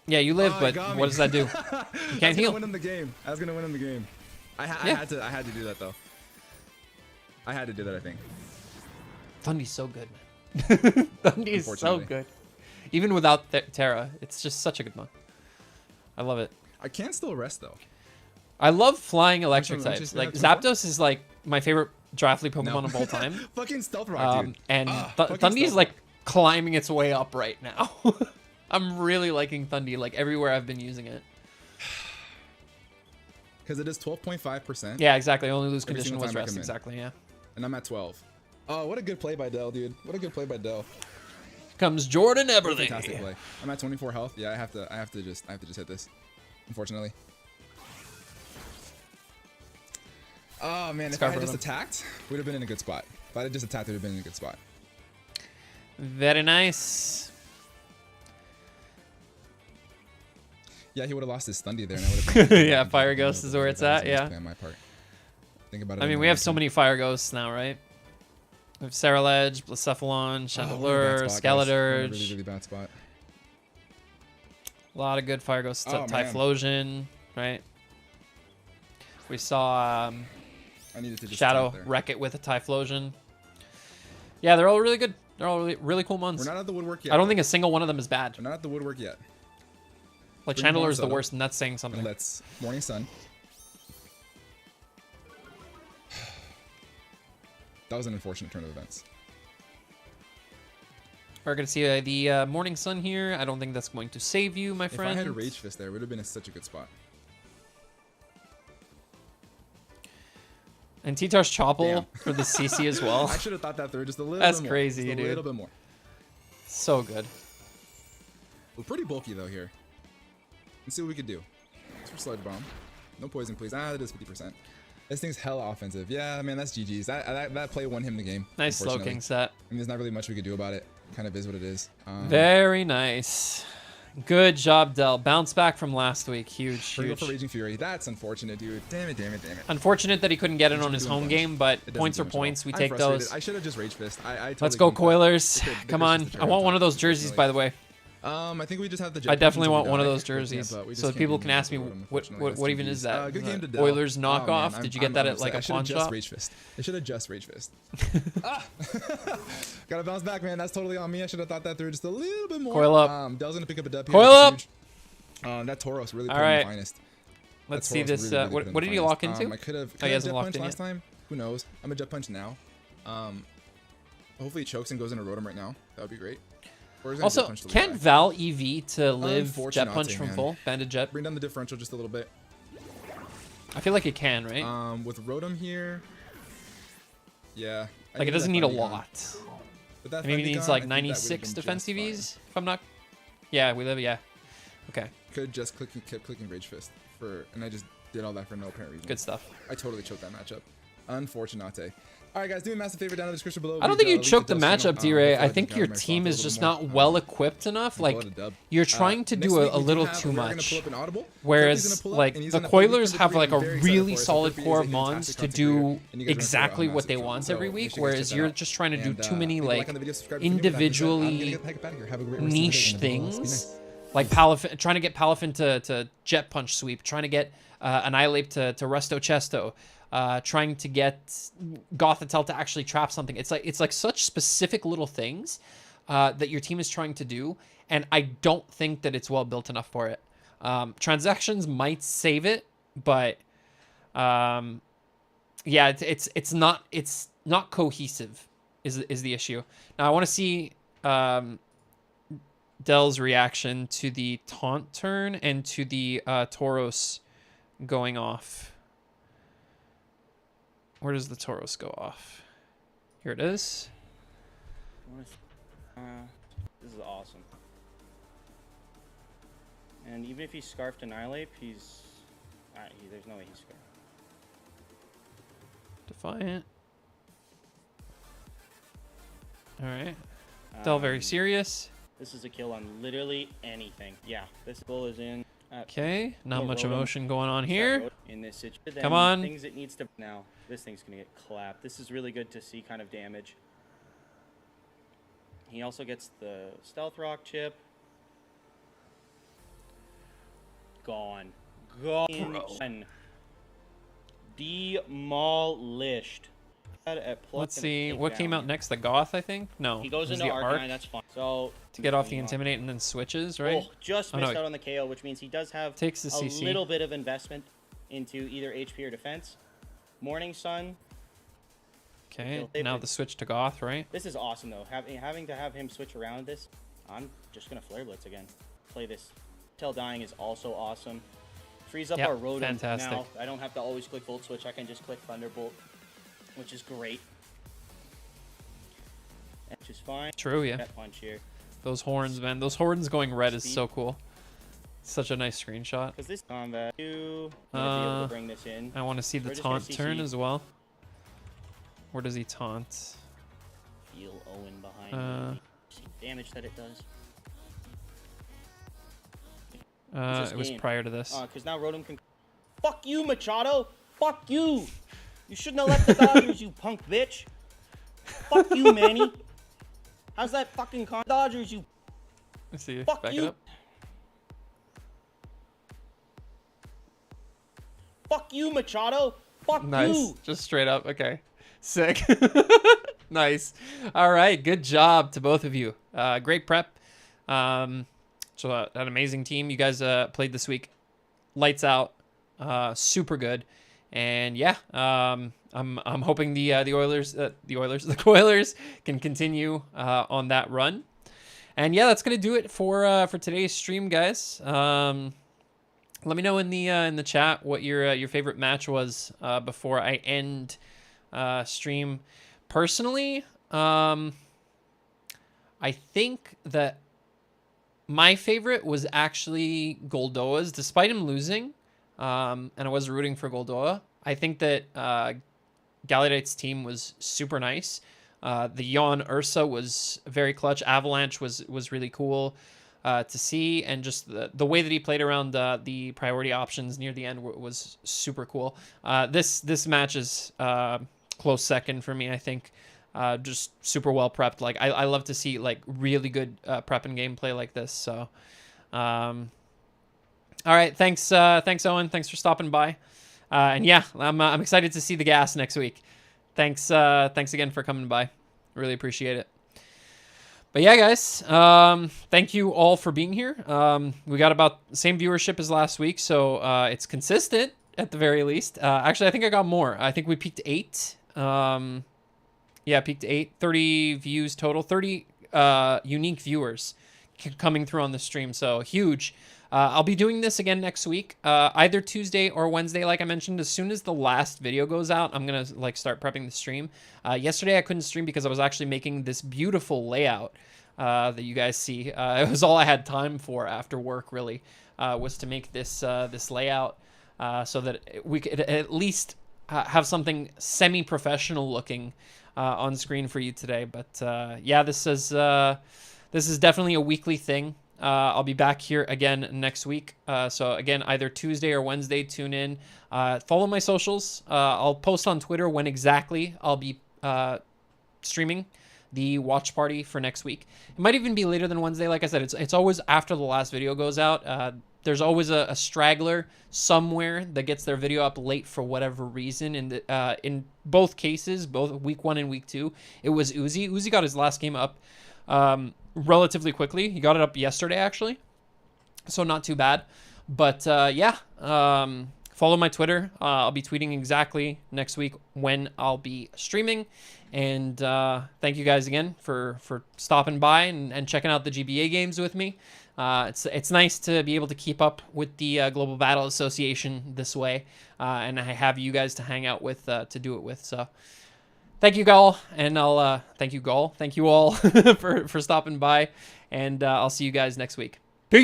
Yeah, you live, Oh, but got me. what does that do? You I can't was heal. gonna win him the game. I was gonna win him the game. I Yeah. had to do that though. I had to do that, I think. Thundy's so good, man. Thundy's so Unfortunately. good. Even without Terra, it's just such a good one. I love it. I can still rest though. I love flying electric Which one? types. Which Like, is that, Zapdos is like my favorite Draft League Pokemon of all time. Fucking Stealth Rock, dude. And fucking Thundy is Stealth like climbing its way up right now. I'm really liking Thundy, like everywhere I've been using it. Because it is 12.5%. Yeah, exactly. Only lose Every condition single was time I rest. come in. Exactly, yeah. And I'm at 12. Oh, what a good play by Del, dude. What a good play by Del. Comes Jordan What a Eberle. fantastic play. I'm at 24 health. Yeah, I have to just hit this. Unfortunately. Oh man, if I had just attacked, we'd have been in a good spot. If I had just attacked, we'd have been in a good spot. Very nice. Yeah, he would have lost his Thundy there, and I would have been. Yeah, Fire Ghost is where it's at. Yeah. On my part. Think about it. I mean, we have so many Fire Ghosts now, right? We have Ceruledge, Blacephalon, Chandelure, Skeledirge. Really, really bad spot. A lot of good Fire Ghosts. Oh, man. Typhlosion, right? We saw I needed to just Shadow stop there. wreck it with a Typhlosion. Yeah, they're all really good. They're all really, really cool ones. We're not at the woodwork yet. I don't think a single one of them is bad. We're not at the woodwork yet. Like, Bring Chandelure's the Monsoto. worst, and that's saying something. And let's Morning Sun. That was an unfortunate turn of events. We're going to see the Morning Sun here. I don't think that's going to save you, my friend. If I had a Rage Fist there, it would have been such a good spot. And T-Tar's Chopple Damn. for the CC as well. I should have thought that through just a little That's bit more. crazy, just a dude. little bit more. So good. We're pretty bulky though here. Let's see what we could do. Let's for Sludge Bomb. No poison, please. Ah, that is 50%. This thing's hella offensive. Yeah, man, that's GG's. That play won him the game. Nice Slow unfortunately. King set. I mean, there's not really much we could do about it. Kind of is what it is. Very nice. Good job, Del. Bounce back from last week. Huge, Go huge. for Raging Fury. That's unfortunate, dude. Damn it, damn it, damn it. Unfortunate that he couldn't get it It on his should've home been game, but It doesn't points do are much at all. points. We I'm take frustrated. those. I should have just Rage Fist. I totally Let's go, couldn't play. Coilers. They could Come just on. the I want one of those cherry jerseys, top, by the way. I think we just have the. I jet definitely punch want until one of we those die. jerseys. Yeah, but we just So can't people do can ask me, Rotom, what unfortunately. That's even GG's. is that? Good game to Del. Oilers Oh, knockoff? man, Did you get that at like a I should pawn have just shop? Rage Fist. I should have just Rage Fist. Gotta bounce back, man. That's totally on me. I should have thought that through just a little bit more. Coil up. Del's gonna pick up a dub here. Coil That's up. huge. That Tauros really All put in right. the finest. Let's That see Tauros this. really, really put in What the did he finest. lock into? I could have. Oh, he hasn't Jet locked Punch in last yet. time. Who knows? I'm a Jet Punch now. Hopefully he chokes and goes into Rotom right now. That would be great. Or he's gonna Jet Also, Punch till we can die. Val EV to live Jet Unfortunate, Punch from man. full? Banded Jet? Bring down the differential just a little bit. I feel like it can, right? With Rotom here, yeah. I Like, it need doesn't that need a Thundy gone. lot. But that Maybe Thundy it needs gone, like I think that would've 96 been defense just EVs, if I'm not... Yeah, we live, yeah. Okay, Could just kept clicking Rage Fist and I just did all that for no apparent reason. good stuff. I totally choked that matchup. Unfortunate. All right, guys, do me a massive favor down in the description below. I don't think you choked the matchup, D-Ray. I think your team is just not well equipped enough. Like, you're trying to do a little too much. Whereas, like, the Coilers have like a really solid core of mons to do exactly what they want every week, whereas you're just trying to do too many like individually niche things Like trying to get Palafin to Jet Punch sweep, trying to get Annihilate to Resto Chesto, trying to get Gothitelle to actually trap something. It's like such specific little things that your team is trying to do, and I don't think that it's well built enough for it. Transactions might save it, but yeah, it's not cohesive is the issue. Now I want to see Dell's reaction to the taunt turn and to the Tauros going off. Where does the Tauros go off? Here it is. This is awesome. And even if he's Scarfed Annihilate, there's no way he's Scarfed. Defiant. Alright. Dell very serious. This is a kill on literally anything. Yeah, this bull is in. Okay, not much emotion going on here. In this situation. Come on. Things it needs to now. This thing's gonna get clapped. This is really good to see kind of damage. He also gets the Stealth Rock chip. Gone. Gone. Demolished. Let's see what came out next. The Goth, I think. No, he goes into Arcanine. That's fine. So to get off the Intimidate and then switches, right? Oh, just missed out on the KO, which means he does have takes the a CC. Little bit of investment into either HP or defense. Morning Sun. Okay, now the switch to Goth, right? This is awesome though. Having to have him switch around this, I'm just gonna Flare Blitz again. Play this. Till Dying is also awesome. Frees up our Rotom. Fantastic. Now I don't have to always click Volt Switch. I can just click Thunderbolt, which is great. Which is fine. True, yeah. Punch here. Those horns, man. Those horns going red is so cool. Such a nice screenshot. Because this combat, be able to bring this in. I want to see the taunt turn as well. Where does he taunt? Feel Owen behind me. See damage that it does. It was prior to this. Because now Rotom can. Fuck you, Machado. Fuck you. You shouldn't have left the Dodgers, you punk bitch. Fuck you, Manny. How's that fucking Dodgers, you? Let's see. Fuck Back you. it up. Fuck you, Machado. Fuck nice. you. Just straight up. Okay. Sick. Nice. All right. Good job to both of you. Great prep. So an amazing team you guys played this week. Lights out. Super good. And yeah, I'm hoping the Coilers can continue on that run. And yeah, that's gonna do it for today's stream, guys. Let me know in the chat what your favorite match was before I end stream. Personally, I think that my favorite was actually Goldoa's, despite him losing. And I was rooting for Goldoa. I think that Gallaude's team was super nice. The Yawn Ursa was very clutch. Avalanche was really cool to see, and just the way that he played around the priority options near the end was super cool. This match is close second for me, I think. Just super well prepped. Like I love to see like really good prep and gameplay like this. So. All right, thanks Owen. Thanks for stopping by. And yeah, I'm excited to see the gas next week. Thanks again for coming by. Really appreciate it. But yeah, guys, thank you all for being here. We got about the same viewership as last week, so it's consistent at the very least. Actually, I think I got more. I think we peaked 8. Yeah, peaked 8. 30 views total. 30 unique viewers coming through on the stream, so huge. I'll be doing this again next week, either Tuesday or Wednesday, like I mentioned. As soon as the last video goes out, I'm gonna like start prepping the stream. Yesterday I couldn't stream because I was actually making this beautiful layout that you guys see. It was all I had time for after work, really, was to make this this layout so that we could at least have something semi-professional looking on screen for you today. But yeah, this is definitely a weekly thing. I'll be back here again next week. So again, either Tuesday or Wednesday, tune in. Follow my socials. I'll post on Twitter when exactly I'll be streaming the watch party for next week. It might even be later than Wednesday. Like I said, it's always after the last video goes out. There's always a straggler somewhere that gets their video up late for whatever reason. In both cases, both week 1 and week 2, it was Uzi. Uzi got his last game up relatively quickly. He got it up yesterday, actually, so not too bad. But yeah, follow my Twitter. I'll be tweeting exactly next week when I'll be streaming. And thank you guys again for stopping by and checking out the GBA games with me. It's nice to be able to keep up with the Global Battle Association this way, and I have you guys to hang out with, to do it with. So thank you, Gall, and I'll thank you all for stopping by, and I'll see you guys next week.